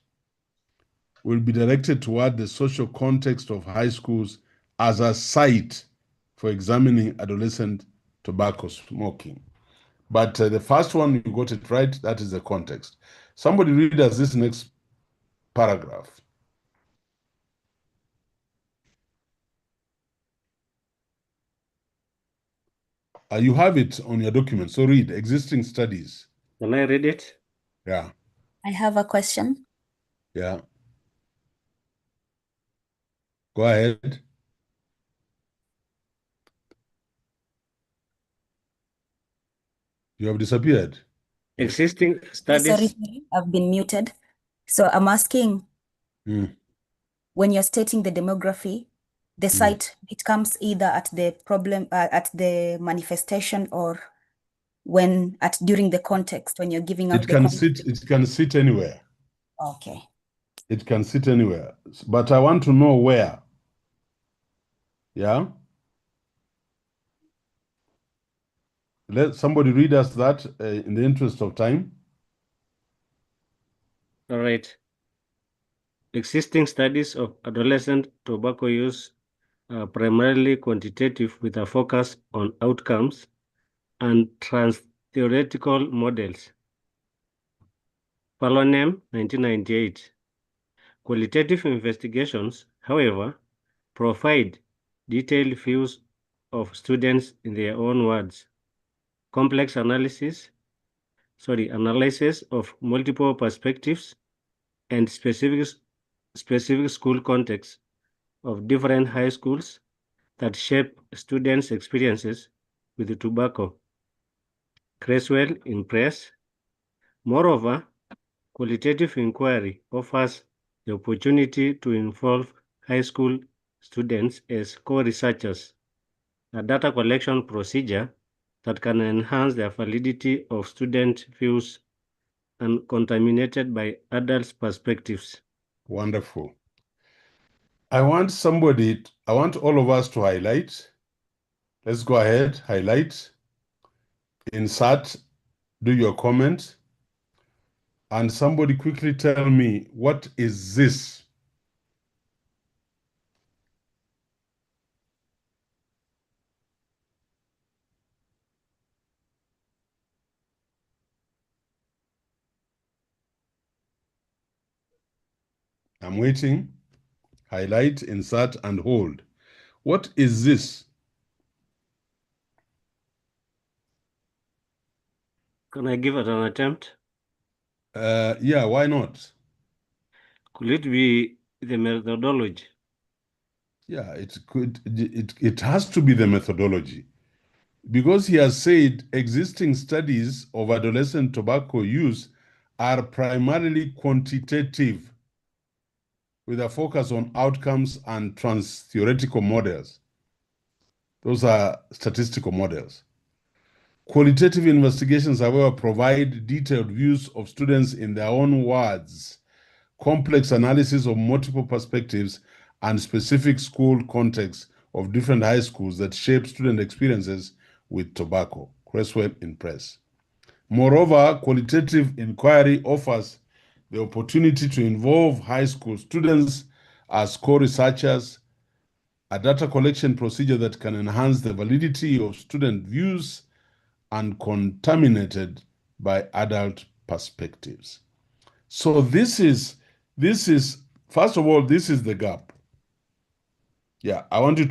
S1: will be directed toward the social context of high schools as a site for examining adolescent tobacco smoking. But the first one, you got it right, that is the context. Somebody read us this next paragraph. You have it on your document, so read existing studies.
S11: Can I read it?
S1: Yeah.
S13: I have a question.
S1: Yeah. Go ahead. You have disappeared.
S11: Existing studies.
S13: Sorry, I've been muted. So I'm asking, when you're stating the demography, the site, it comes either at the problem, at the manifestation, or during the context, when you're giving out
S1: It can sit anywhere.
S13: Okay.
S1: It can sit anywhere. But I want to know where. Yeah? Let somebody read us that in the interest of time.
S11: All right. Existing studies of adolescent tobacco use are primarily quantitative with a focus on outcomes and trans-theoretical models. Palonem, 1998. Qualitative investigations, however, provide detailed views of students in their own words, complex analysis of multiple perspectives, and specific school contexts of different high schools that shape students' experiences with tobacco. Creswell in Press. Moreover, qualitative inquiry offers the opportunity to involve high school students as co-researchers, a data collection procedure that can enhance the validity of student views uncontaminated by adults' perspectives.
S1: Wonderful. I want all of us to highlight. Let's go ahead, highlight, insert, do your comment, and somebody quickly tell me, what is this? I'm waiting. Highlight, insert, and hold. What is this?
S11: Can I give it an attempt?
S1: Yeah, why not?
S11: Could it be the methodology?
S1: Yeah, it has to be the methodology. Because he has said existing studies of adolescent tobacco use are primarily quantitative, with a focus on outcomes and trans-theoretical models. Those are statistical models. Qualitative investigations, however, provide detailed views of students in their own words, complex analysis of multiple perspectives, and specific school contexts of different high schools that shape student experiences with tobacco. Creswell in Press. Moreover, qualitative inquiry offers the opportunity to involve high school students as co-researchers, a data collection procedure that can enhance the validity of student views uncontaminated by adult perspectives. So this is, first of all, this is the gap. Yeah, I want you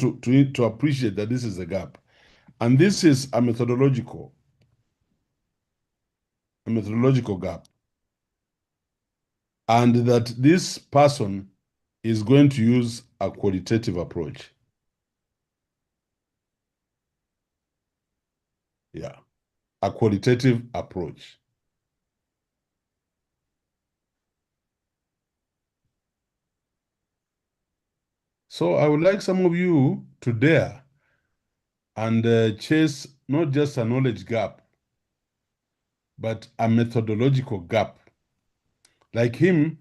S1: to appreciate that this is the gap. And this is a methodological gap. And that this person is going to use a qualitative approach. Yeah, a qualitative approach. So I would like some of you to dare and chase not just a knowledge gap, but a methodological gap. Like him,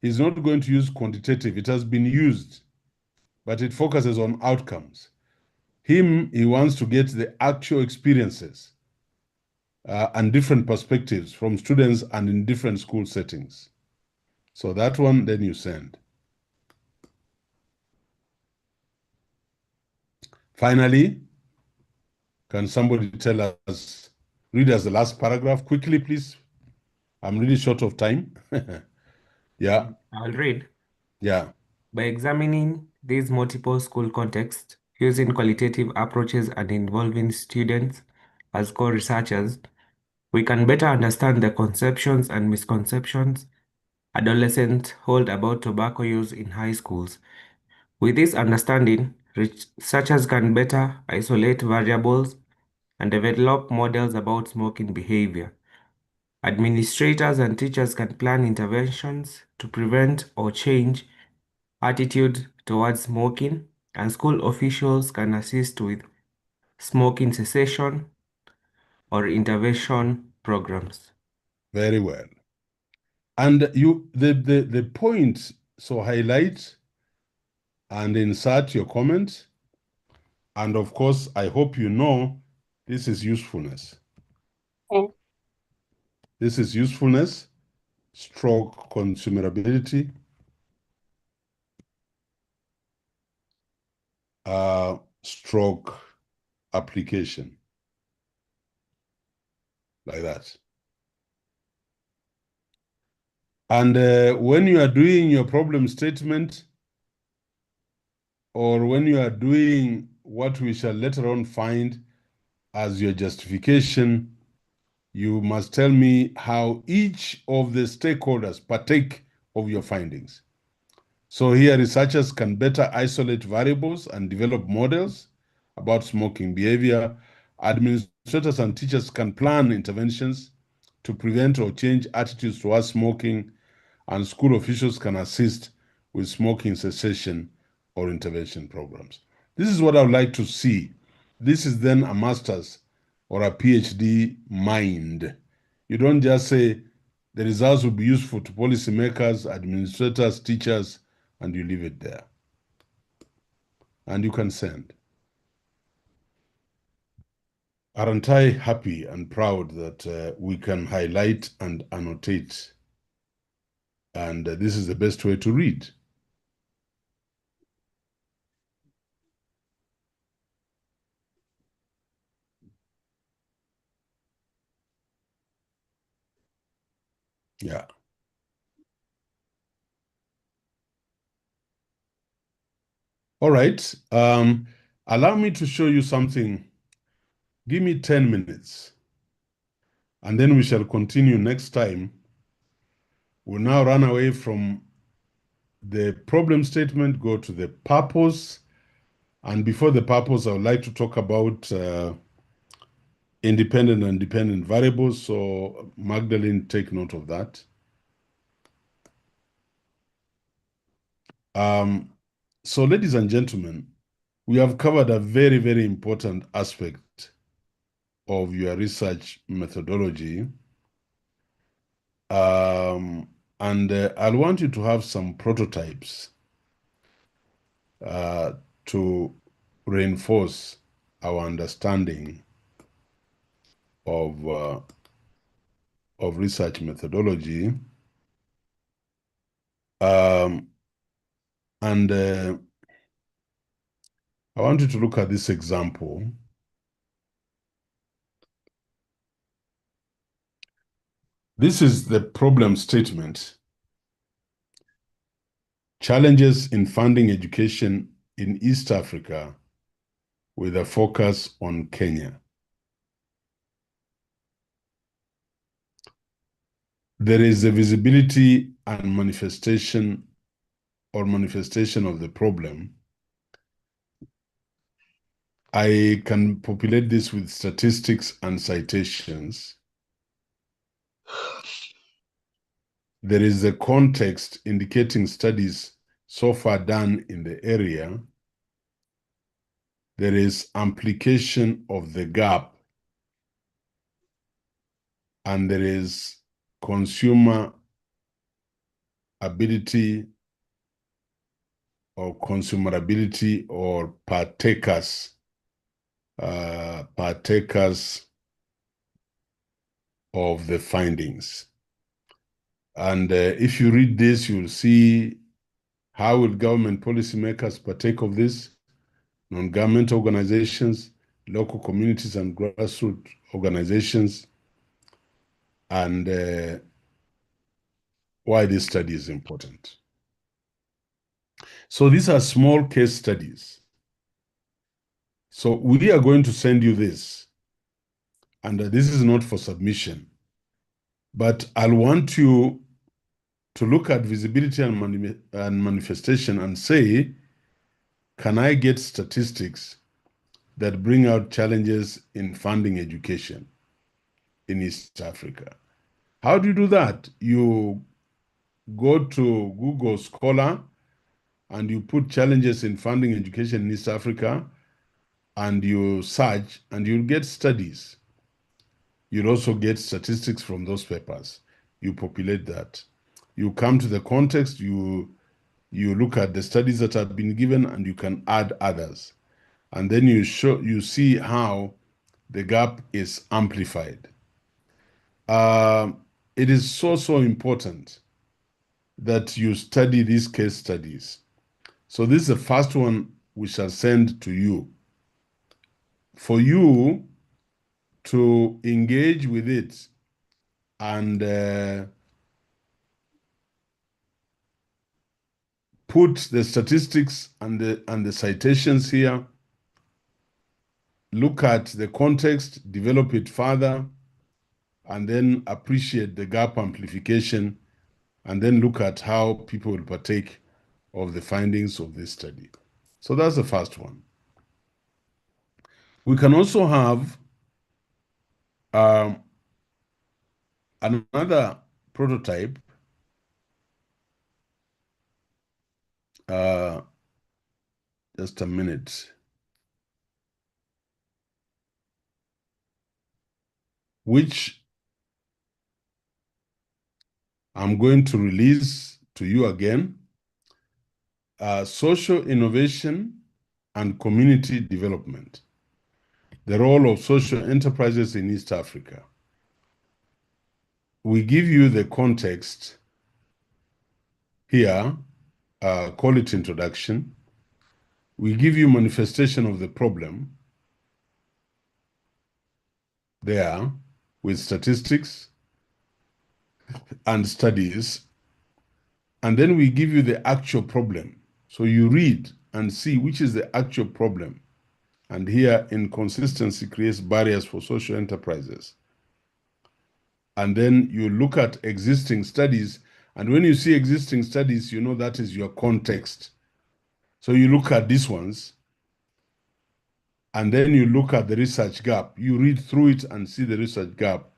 S1: he's not going to use quantitative. It has been used, but it focuses on outcomes. Him, he wants to get the actual experiences and different perspectives from students and in different school settings. So that one, then you send. Finally, can somebody tell us, read us the last paragraph quickly, please? I'm really short of time. Yeah.
S19: I'll read.
S1: Yeah.
S19: By examining these multiple school contexts, using qualitative approaches and involving students as co-researchers, we can better understand the conceptions and misconceptions adolescents hold about tobacco use in high schools. With this understanding, researchers can better isolate variables and develop models about smoking behavior. Administrators and teachers can plan interventions to prevent or change attitude towards smoking, and school officials can assist with smoking cessation or intervention programs.
S1: Very well. And the point, so highlight and insert your comment. And of course, I hope you know this is usefulness.
S21: Okay.
S1: This is usefulness, stroke consumerability, stroke application, like that. And when you are doing your problem statement, or when you are doing what we shall later on find as your justification, you must tell me how each of the stakeholders partake of your findings. So here researchers can better isolate variables and develop models about smoking behavior. Administrators and teachers can plan interventions to prevent or change attitudes towards smoking, and school officials can assist with smoking cessation or intervention programs. This is what I would like to see. This is then a master's or a PhD mind. You don't just say the results will be useful to policymakers, administrators, teachers, and you leave it there. And you can send. Aren't I happy and proud that we can highlight and annotate? And this is the best way to read. Yeah. All right. Allow me to show you something. Give me 10 minutes. And then we shall continue next time. We'll now run away from the problem statement, go to the purpose. And before the purpose, I would like to talk about independent and dependent variables. So Magdalene, take note of that. So ladies and gentlemen, we have covered a very, very important aspect of your research methodology. And I'll want you to have some prototypes to reinforce our understanding of research methodology. And I want you to look at this example. This is the problem statement. Challenges in funding education in East Africa with a focus on Kenya. There is a visibility and manifestation of the problem. I can populate this with statistics and citations. There is a context indicating studies so far done in the area. There is amplification of the gap, and there is consumer ability or consumerability or partakers of the findings. And if you read this, you'll see how will government policymakers partake of this, non-governmental organizations, local communities and grassroots organizations, and why this study is important. So these are small case studies. So we are going to send you this, and this is not for submission, but I'll want you to look at visibility and manifestation and say, can I get statistics that bring out challenges in funding education in East Africa? How do you do that? You go to Google Scholar and you put challenges in funding education in East Africa, and you search and you'll get studies. You'll also get statistics from those papers. You populate that. You come to the context, you look at the studies that have been given, and you can add others. And then you see how the gap is amplified. It is so important that you study these case studies. So this is the first one we shall send to you. For you to engage with it and put the statistics and the citations here, look at the context, develop it further, and then appreciate the gap amplification, and then look at how people will partake of the findings of this study. So that's the first one. We can also have another prototype. Just a minute. Which I'm going to release to you again. Social innovation and community development. The role of social enterprises in East Africa. We give you the context here, call it introduction. We give you manifestation of the problem there with statistics and studies. And then we give you the actual problem. So you read and see which is the actual problem. And here, inconsistency creates barriers for social enterprises. And then you look at existing studies, and when you see existing studies, you know that is your context. So you look at these ones, and then you look at the research gap. You read through it and see the research gap,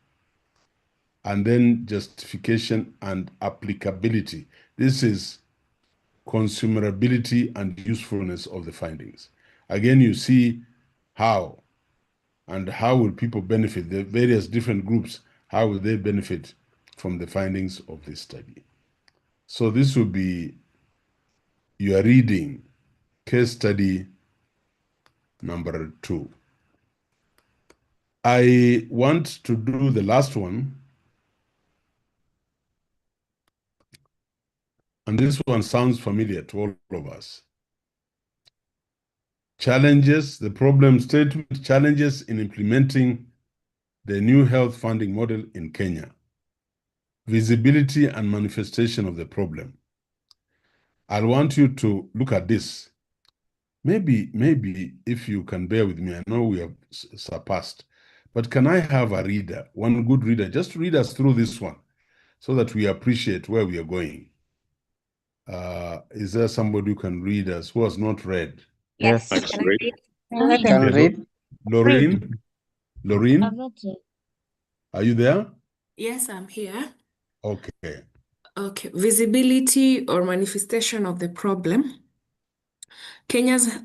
S1: and then justification and applicability. This is consumerability and usefulness of the findings. Again, you see how, and how will people benefit, the various different groups, how will they benefit from the findings of this study. So this will be your reading, case study number 2. I want to do the last one. And this one sounds familiar to all of us. Challenges, the problem statement, challenges in implementing the new health funding model in Kenya. Visibility and manifestation of the problem. I want you to look at this. Maybe if you can bear with me, I know we have surpassed, but can I have a reader, one good reader, just to read us through this one so that we appreciate where we are going? Is there somebody who can read us who has not read?
S23: Yes.
S5: I can read.
S23: I can read.
S1: Lorraine? Lorraine?
S16: I'm not here.
S1: Are you there?
S16: Yes, I'm here.
S1: Okay.
S16: Okay. Visibility or manifestation of the problem. Kenya's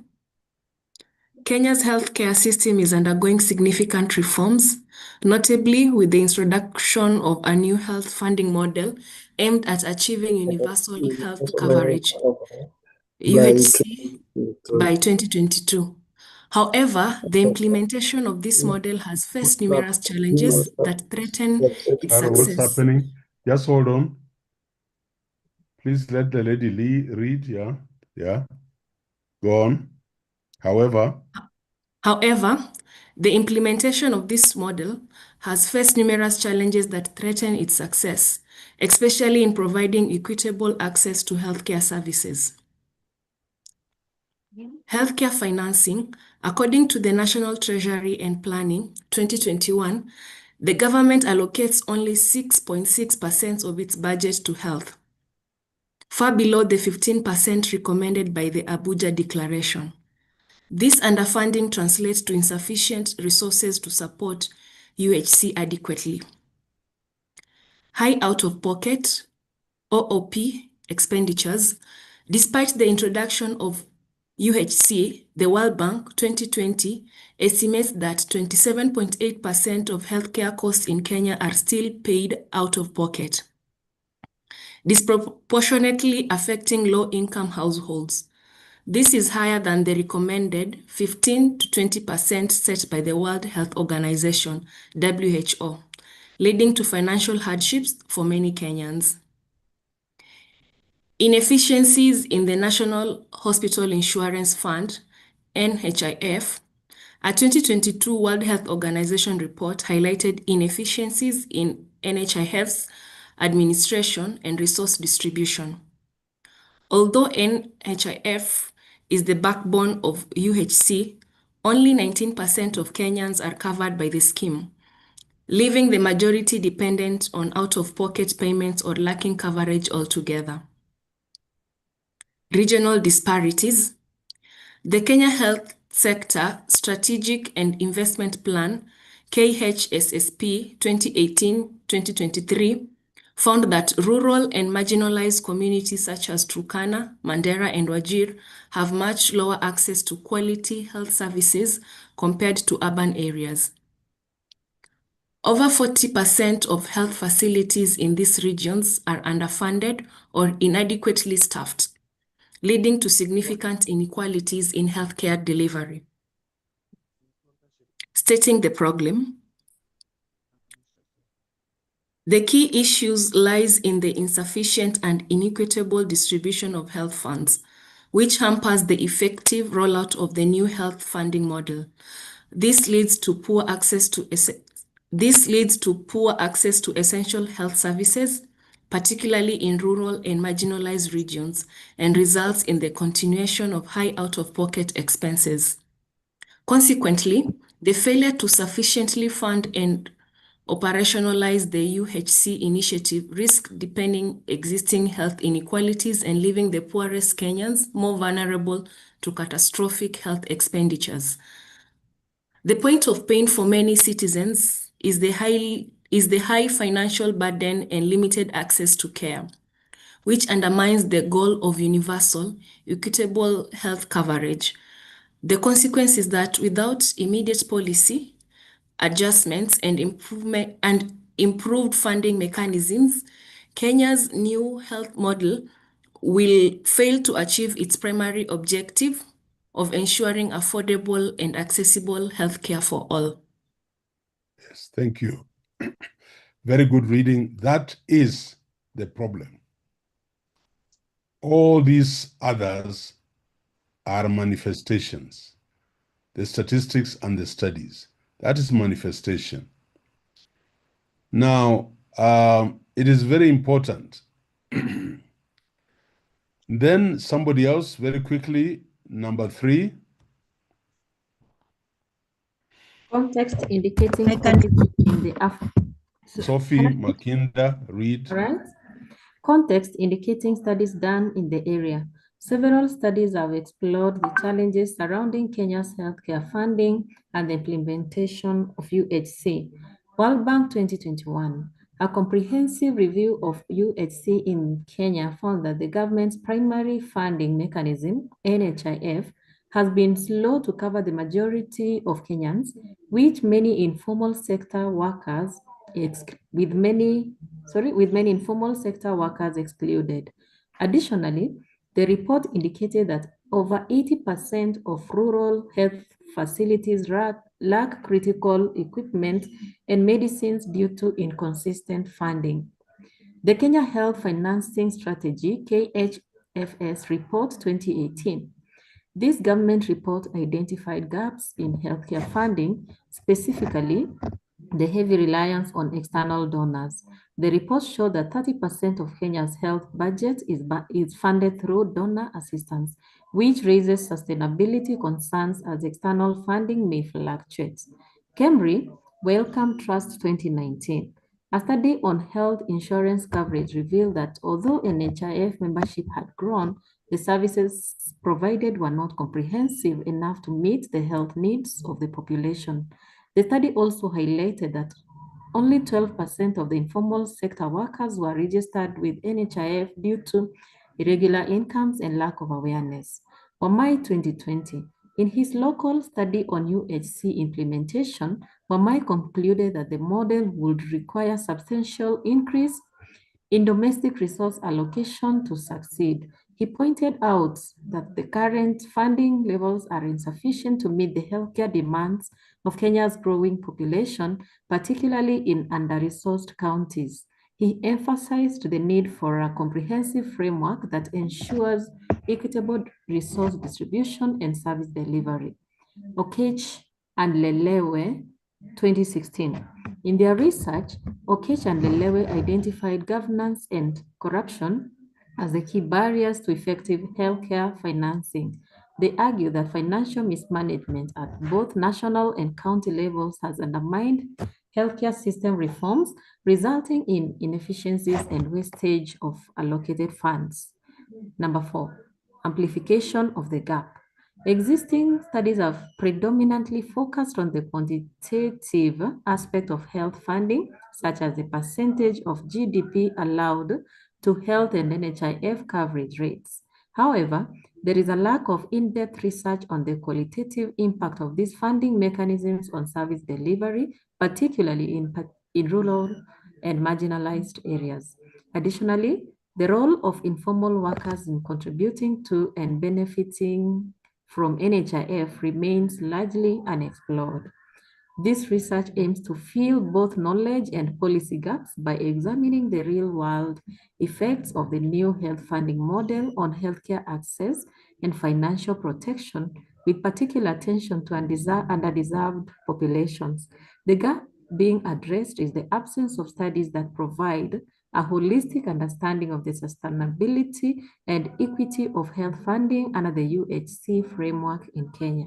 S16: healthcare system is undergoing significant reforms, notably with the introduction of a new health funding model aimed at achieving universal health coverage, UHC, by 2022. However, the implementation of this model has faced numerous challenges that threaten its
S1: Ayro, what's
S16: success.
S1: happening? Just hold on. Please let the lady read. Yeah. Go on. However,
S16: the implementation of this model has faced numerous challenges that threaten its success, especially in providing equitable access to healthcare services. Healthcare financing, according to the National Treasury and Planning 2021, the government allocates only 6.6% of its budget to health, far below the 15% recommended by the Abuja Declaration. This underfunding translates to insufficient resources to support UHC adequately. High out-of-pocket, OOP, expenditures. Despite the introduction of UHC, the World Bank 2020 estimates that 27.8% of healthcare costs in Kenya are still paid out of pocket, disproportionately affecting low-income households. This is higher than the recommended 15 to 20% set by the World Health Organization, WHO, leading to financial hardships for many Kenyans. Inefficiencies in the National Hospital Insurance Fund, NHIF. A 2022 World Health Organization report highlighted inefficiencies in NHIF's administration and resource distribution. Although NHIF is the backbone of UHC, only 19% of Kenyans are covered by the scheme, leaving the majority dependent on out-of-pocket payments or lacking coverage altogether. Regional disparities. The Kenya Health Sector Strategic and Investment Plan, KHSSP 2018-2023, found that rural and marginalized communities such as Turkana, Mandera, and Wajir have much lower access to quality health services compared to urban areas. Over 40% of health facilities in these regions are underfunded or inadequately staffed, leading to significant inequalities in healthcare delivery. Stating the problem, the key issues lies in the insufficient and inequitable distribution of health funds, which hampers the effective rollout of the new health funding model. This leads to poor access to essential health services, particularly in rural and marginalized regions, and results in the continuation of high out-of-pocket expenses. Consequently, the failure to sufficiently fund and operationalize the UHC initiative risks deepening existing health inequalities and leaving the poorest Kenyans more vulnerable to catastrophic health expenditures. The point of pain for many citizens is the high financial burden and limited access to care, which undermines the goal of universal, equitable health coverage. The consequence is that without immediate policy adjustments and improved funding mechanisms, Kenya's new health model will fail to achieve its primary objective of ensuring affordable and accessible healthcare for all.
S1: Yes, thank you. Very good reading. That is the problem. All these others are manifestations. The statistics and the studies. That is manifestation. Now, it is very important. Then somebody else, very quickly, number 3.
S10: Context indicating studies in the
S1: Sophie Makinda, read.
S10: All right. Context indicating studies done in the area. Several studies have explored the challenges surrounding Kenya's healthcare funding and the implementation of UHC. World Bank 2021, a comprehensive review of UHC in Kenya found that the government's primary funding mechanism, NHIF, has been slow to cover the majority of Kenyans, with many informal sector workers informal sector workers excluded. Additionally, the report indicated that over 80% of rural health facilities lack critical equipment and medicines due to inconsistent funding. The Kenya Health Financing Strategy, KHFS Report 2018. This government report identified gaps in healthcare funding, specifically the heavy reliance on external donors. The report showed that 30% of Kenya's health budget is funded through donor assistance, which raises sustainability concerns as external funding may fluctuate. KEMRI Wellcome Trust 2019. A study on health insurance coverage revealed that although NHIF membership had grown, the services provided were not comprehensive enough to meet the health needs of the population. The study also highlighted that only 12% of the informal sector workers were registered with NHIF due to irregular incomes and lack of awareness. On May 2020, in his local study on UHC implementation, Wamai concluded that the model would require substantial increase in domestic resource allocation to succeed. He pointed out that the current funding levels are insufficient to meet the healthcare demands of Kenya's growing population, particularly in under-resourced counties. He emphasized the need for a comprehensive framework that ensures equitable resource distribution and service delivery. Okech and Lelewe, 2016. In their research, Okech and Lelewe identified governance and corruption as the key barriers to effective healthcare financing. They argue that financial mismanagement at both national and county levels has undermined healthcare system reforms, resulting in inefficiencies and wastage of allocated funds. Number 4, amplification of the gap. Existing studies have predominantly focused on the quantitative aspect of health funding, such as the percentage of GDP allowed to health and NHIF coverage rates. However, there is a lack of in-depth research on the qualitative impact of these funding mechanisms on service delivery, particularly in rural and marginalized areas. Additionally, the role of informal workers in contributing to and benefiting from NHIF remains largely unexplored. This research aims to fill both knowledge and policy gaps by examining the real-world effects of the new health funding model on healthcare access and financial protection, with particular attention to underdeserved populations. The gap being addressed is the absence of studies that provide a holistic understanding of the sustainability and equity of health funding under the UHC framework in Kenya.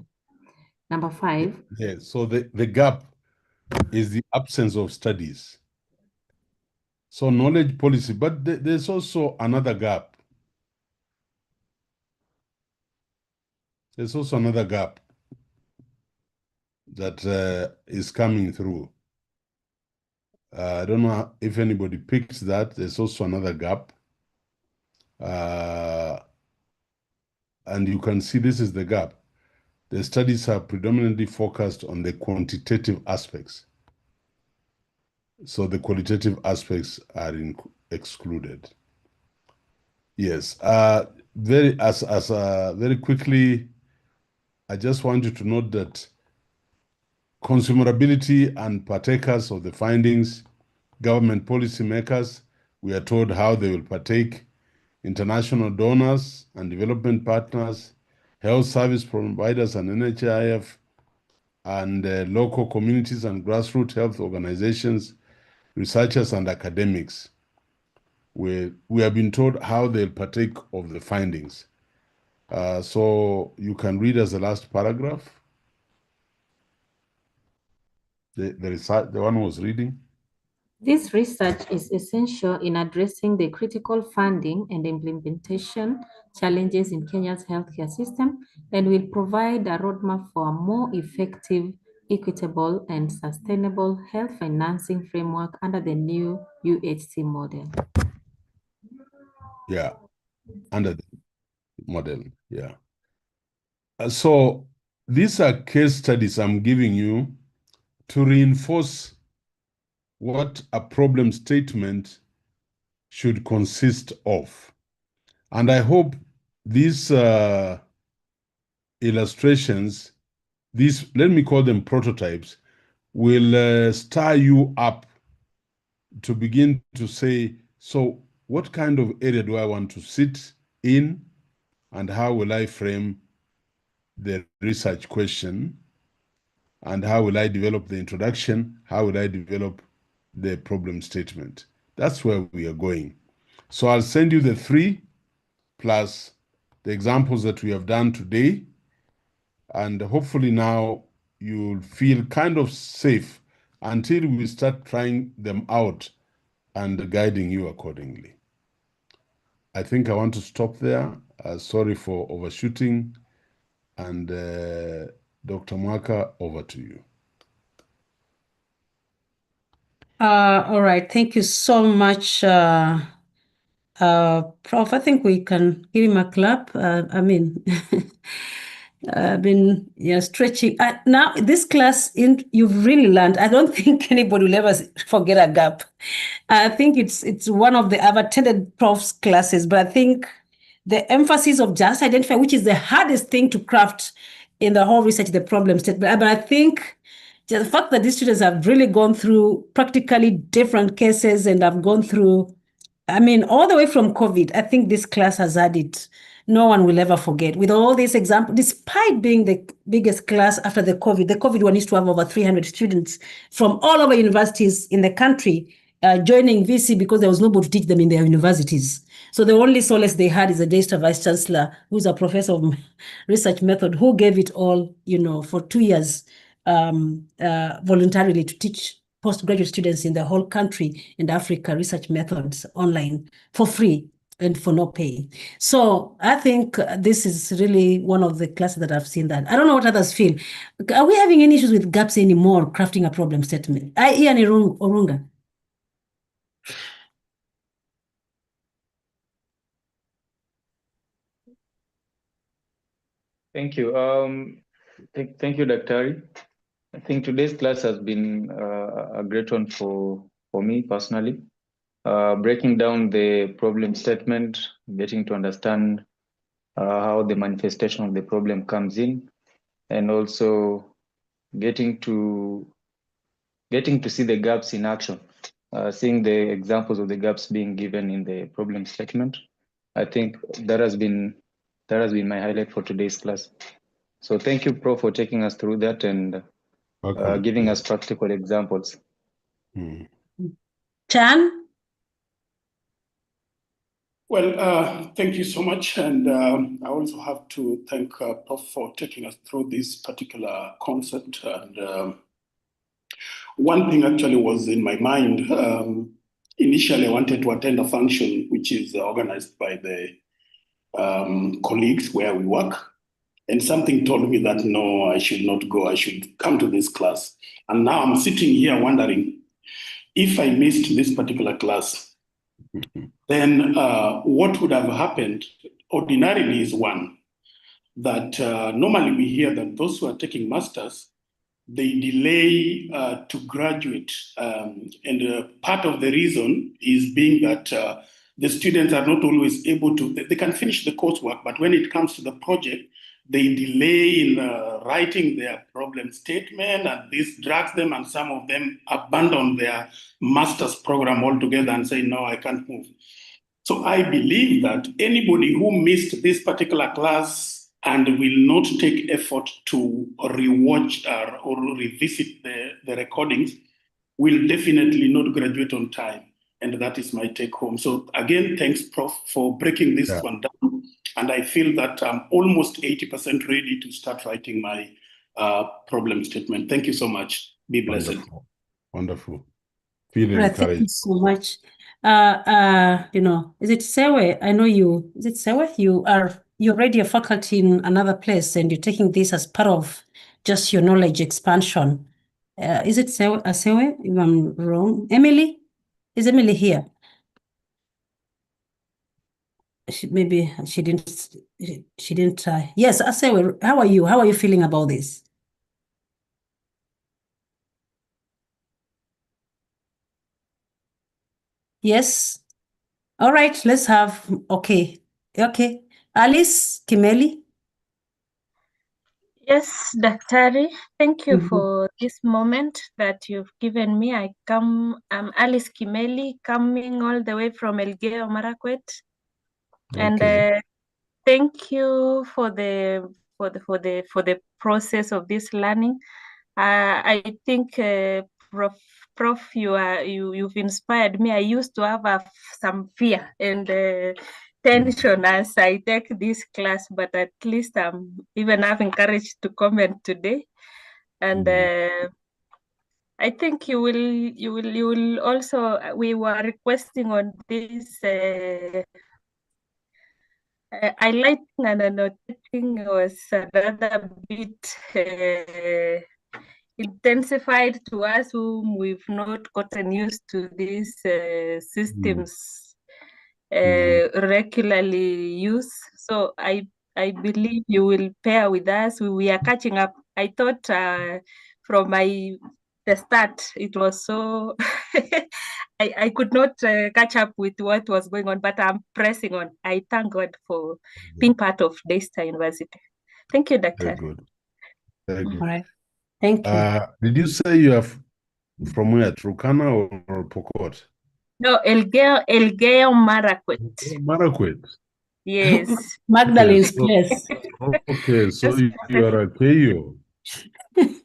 S10: Number 5.
S1: Yeah, so the gap is the absence of studies. So knowledge policy, but there's also another gap. There's also another gap that is coming through. I don't know if anybody picks that. There's also another gap. And you can see this is the gap. The studies are predominantly focused on the quantitative aspects. So the qualitative aspects are excluded. Yes. Very quickly, I just want you to note that consumerability and partakers of the findings, government policymakers, we are told how they will partake, international donors and development partners, health service providers and NHIF, and local communities and grassroots health organizations, researchers and academics. We have been told how they'll partake of the findings. So you can read as the last paragraph. The one who was reading.
S10: This research is essential in addressing the critical funding and implementation challenges in Kenya's healthcare system and will provide a roadmap for a more effective, equitable, and sustainable health financing framework under the new UHC model.
S1: Yeah, under the model, yeah. So these are case studies I'm giving you to reinforce what a problem statement should consist of. And I hope these illustrations, these, let me call them prototypes, will stir you up to begin to say, so what kind of area do I want to sit in, and how will I frame the research question, and how will I develop the introduction, how will I develop the problem statement? That's where we are going. So I'll send you the 3 plus the examples that we have done today, and hopefully now you'll feel kind of safe until we start trying them out and guiding you accordingly. I think I want to stop there. Sorry for overshooting. And Dr. Mwaka, over to you.
S2: All right. Thank you so much, Prof. I think we can give him a clap. I mean, I've been stretching. Now, this class, you've really learned. I don't think anybody will ever forget a gap. I think it's one of the, I've attended Prof's classes, but I think the emphasis of just identify, which is the hardest thing to craft in the whole research, the problem statement. But I think the fact that these students have really gone through practically different cases and have gone through, I mean, all the way from COVID, I think this class has had it. No one will ever forget. With all these examples, despite being the biggest class after the COVID one used to have over 300 students from all over universities in the country joining VC because there was nobody to teach them in their universities. So the only solace they had is a Daystar Vice Chancellor, who's a professor of research method, who gave it all, for 2 years voluntarily to teach postgraduate students in the whole country and Africa research methods online for free and for no pay. So I think this is really one of the classes that I've seen that. I don't know what others feel. Are we having any issues with gaps anymore, crafting a problem statement? Ian Orunga.
S4: Thank you. Thank you, Dr. I think today's class has been a great one for me personally. Breaking down the problem statement, getting to understand how the manifestation of the problem comes in, and also getting to see the gaps in action, seeing the examples of the gaps being given in the problem statement. I think that has been my highlight for today's class. So thank you, Prof, for taking us through that and giving us practical examples.
S2: Chan?
S7: Well, thank you so much. And I also have to thank Prof for taking us through this particular concept. And one thing actually was in my mind. Initially, I wanted to attend a function which is organized by the colleagues where we work. And something told me that, no, I should not go. I should come to this class. And now I'm sitting here wondering, if I missed this particular class, then what would have happened ordinarily is one, that normally we hear that those who are taking masters, they delay to graduate. And part of the reason is being that the students are not always able to, they can finish the coursework, but when it comes to the project, they delay in writing their problem statement, and this drags them, and some of them abandon their master's program altogether and say, no, I can't move. So I believe that anybody who missed this particular class and will not take effort to rewatch or revisit the recordings will definitely not graduate on time. And that is my take home. So again, thanks, Prof, for breaking this one down. And I feel that I'm almost 80% ready to start writing my problem statement. Thank you so much. Be blessed.
S1: Wonderful. Wonderful. Feel
S2: Right, thank you
S1: encouraged.
S2: so much. Is it Sewe? I know you. Is it Sewe? You're already a faculty in another place, and you're taking this as part of just your knowledge expansion. Is it Sewe? Sewe? If I'm wrong, Emily? Is Emily here? Maybe she didn't. She didn't. Yes, Sewe. How are you? How are you feeling about this? Yes. All right, let's have, okay. Alice Kimeli.
S20: Yes, Daktari, thank you for this moment that you've given me. I'm Alice Kimeli, coming all the way from Elgeyo Marakwet. And thank you for the process of this learning. I think Prof, you've inspired me. I used to have some fear and tension as I take this class, but at least I'm even having courage to comment today. And I think you will also, we were requesting on this highlighting and annotating was another bit intensified to us whom we've not gotten used to these systems regularly used. So I believe you will pair with us. We are catching up. I thought from the start it was so I could not catch up with what was going on, but I'm pressing on. I thank God for being part of Daystar University. Thank you, Doctor.
S1: Very good. Very good.
S2: All right. Thank you.
S1: Did you say you are from where, Turkana or Pokot?
S20: No, Elgeyo Marakwet.
S1: Marakwet.
S20: Yes.
S2: Magdalene's place.
S1: Okay, so you are a KO.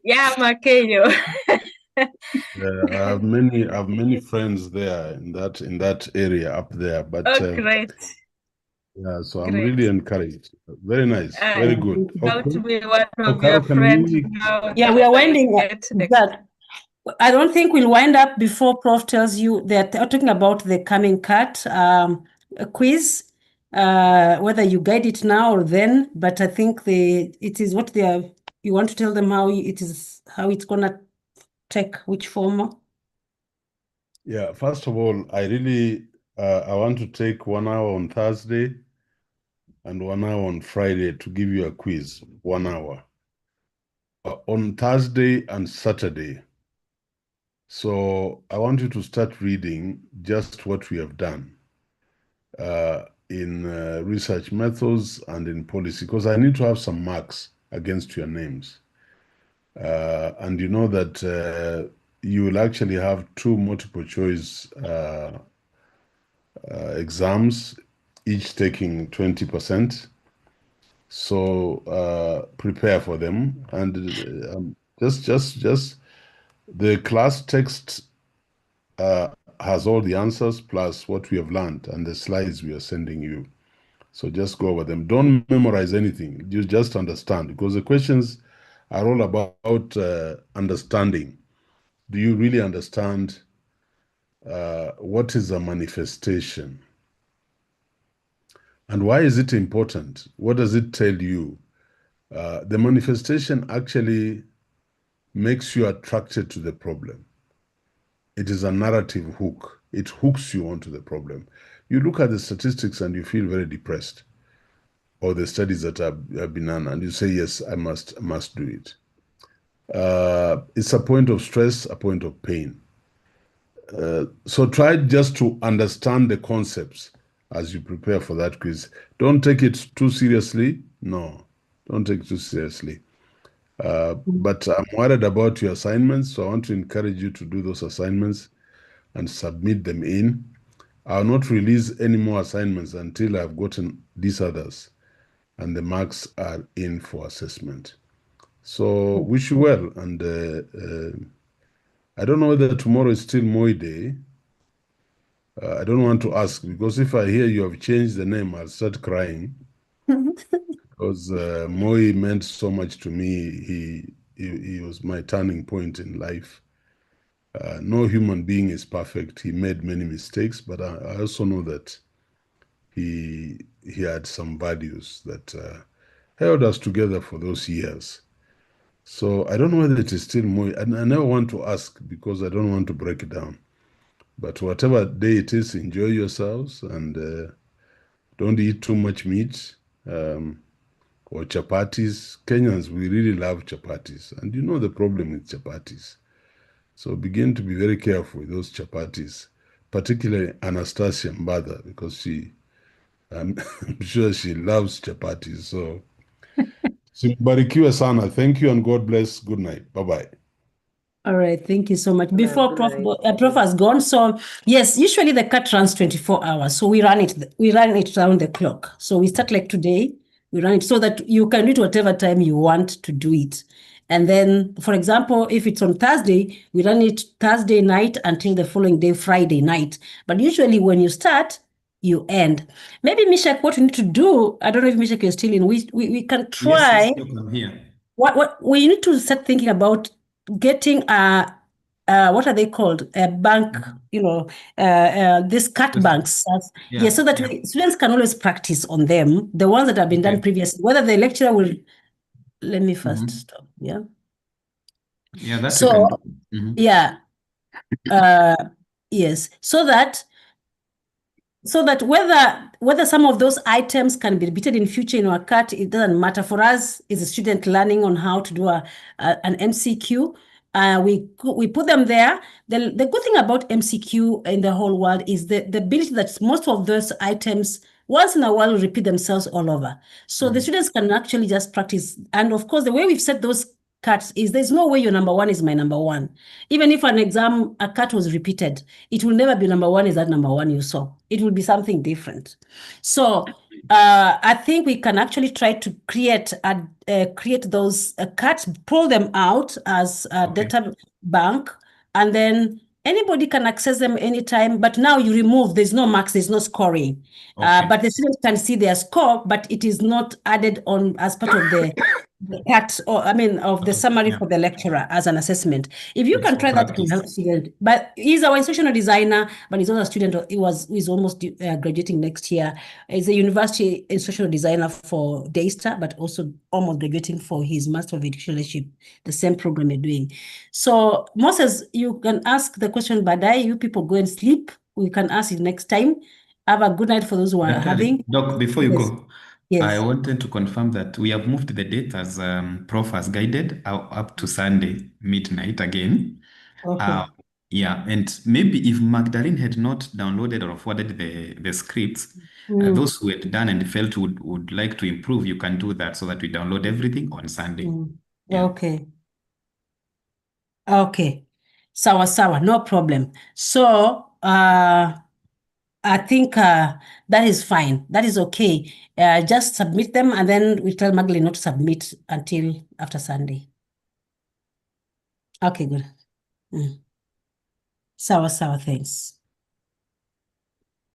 S20: Yeah, I'm a KO.
S1: I have many friends there in that area up there. But
S20: great.
S1: Yeah, so I'm really encouraged. Very nice. Very good.
S20: About to be one of
S1: Carol,
S20: your friends
S1: we...
S20: now.
S2: Yeah, we are winding that. I don't think we'll wind up before Prof tells you that they're talking about the coming cut quiz, whether you guide it now or then. But I think it is what they are. You want to tell them how it's gonna take which form.
S1: Yeah, first of all, I really I want to take 1 hour on Thursday and 1 hour on Friday to give you a quiz, 1 hour. On Thursday and Saturday. So I want you to start reading just what we have done in research methods and in policy, because I need to have some marks against your names. And you know that you will actually have 2 multiple choice exams, each taking 20%. So prepare for them, and just the class text has all the answers plus what we have learned and the slides we are sending you. So just go over them. Don't memorize anything. You just understand, because the questions are all about understanding. Do you really understand what is a manifestation? And why is it important? What does it tell you? The manifestation actually makes you attracted to the problem. It is a narrative hook. It hooks you onto the problem. You look at the statistics and you feel very depressed, or the studies that have been done, and you say, yes, I must do it. It's a point of stress, a point of pain. So try just to understand the concepts as you prepare for that quiz. Don't take it too seriously. No, don't take it too seriously. But I'm worried about your assignments, so I want to encourage you to do those assignments and submit them in. I'll not release any more assignments until I've gotten these others and the marks are in for assessment. So wish you well, and I don't know whether tomorrow is still Moi Day. I don't want to ask, because if I hear you have changed the name, I'll start crying. Because Moi meant so much to me. He was my turning point in life. No human being is perfect. He made many mistakes, but I also know that he had some values that held us together for those years. So I don't know whether it is still Moi. And I never want to ask because I don't want to break it down. But whatever day it is, enjoy yourselves and don't eat too much meat or chapatis. Kenyans, we really love chapatis. And you know the problem with chapatis. So begin to be very careful with those chapatis, particularly Anastasia Mbada, because I'm sure she loves chapatis. So, Barikiwa sana. Thank you and God bless. Good night. Bye-bye.
S2: All right, thank you so much. Before Prof has gone, so yes, usually the cut runs 24 hours. So we run it around the clock. So we start like today, we run it so that you can do it whatever time you want to do it. And then, for example, if it's on Thursday, we run it Thursday night until the following day, Friday night. But usually when you start, you end. Maybe Mishak, what we need to do, I don't know if Mishak is still in, we can try.
S6: Yes, I'm here.
S2: What we need to start thinking about getting what are they called? A bank, these cut banks. So that students can always practice on them, the ones that have been done previously, whether the lecturer will, let me first stop, yeah.
S6: Yeah, that's
S2: so, yes, so that whether some of those items can be repeated in future in our cut, it doesn't matter. For us, is a student learning on how to do an MCQ. We put them there. The good thing about MCQ in the whole world is the ability that most of those items once in a while will repeat themselves all over. So the students can actually just practice. And of course, the way we've set those cuts is there's no way your number one is my number one. Even if an exam, a cut was repeated, it will never be number one is that number one you saw. It will be something different. So I think we can actually try to create those cuts, pull them out as a data bank, and then anybody can access them anytime. But now you remove, there's no marks, there's no scoring. But the students can see their score, but it is not added on as part of the cut, of the summary for the lecturer as an assessment. If you can try that, it will help student. But he's our instructional designer, but he's also a student. He's almost graduating next year. He's a university instructional designer for Daystar, but also almost graduating for his Master of Education, the same program you're doing. So Moses, you can ask the question, Badai. You people go and sleep. We can ask it next time. Have a good night for those who are having.
S6: Doc, before you go,
S2: Yes.
S6: I wanted to confirm that we have moved the date as Prof has guided up to Sunday midnight again.
S2: Okay.
S6: And maybe if Magdalene had not downloaded or forwarded the scripts, those who had done and felt would like to improve, you can do that so that we download everything on Sunday.
S2: Okay. Sawa, no problem. So I think that is fine. That is okay. Just submit them, and then we tell Magdalene not to submit until after Sunday. Okay, good. Sawa, thanks.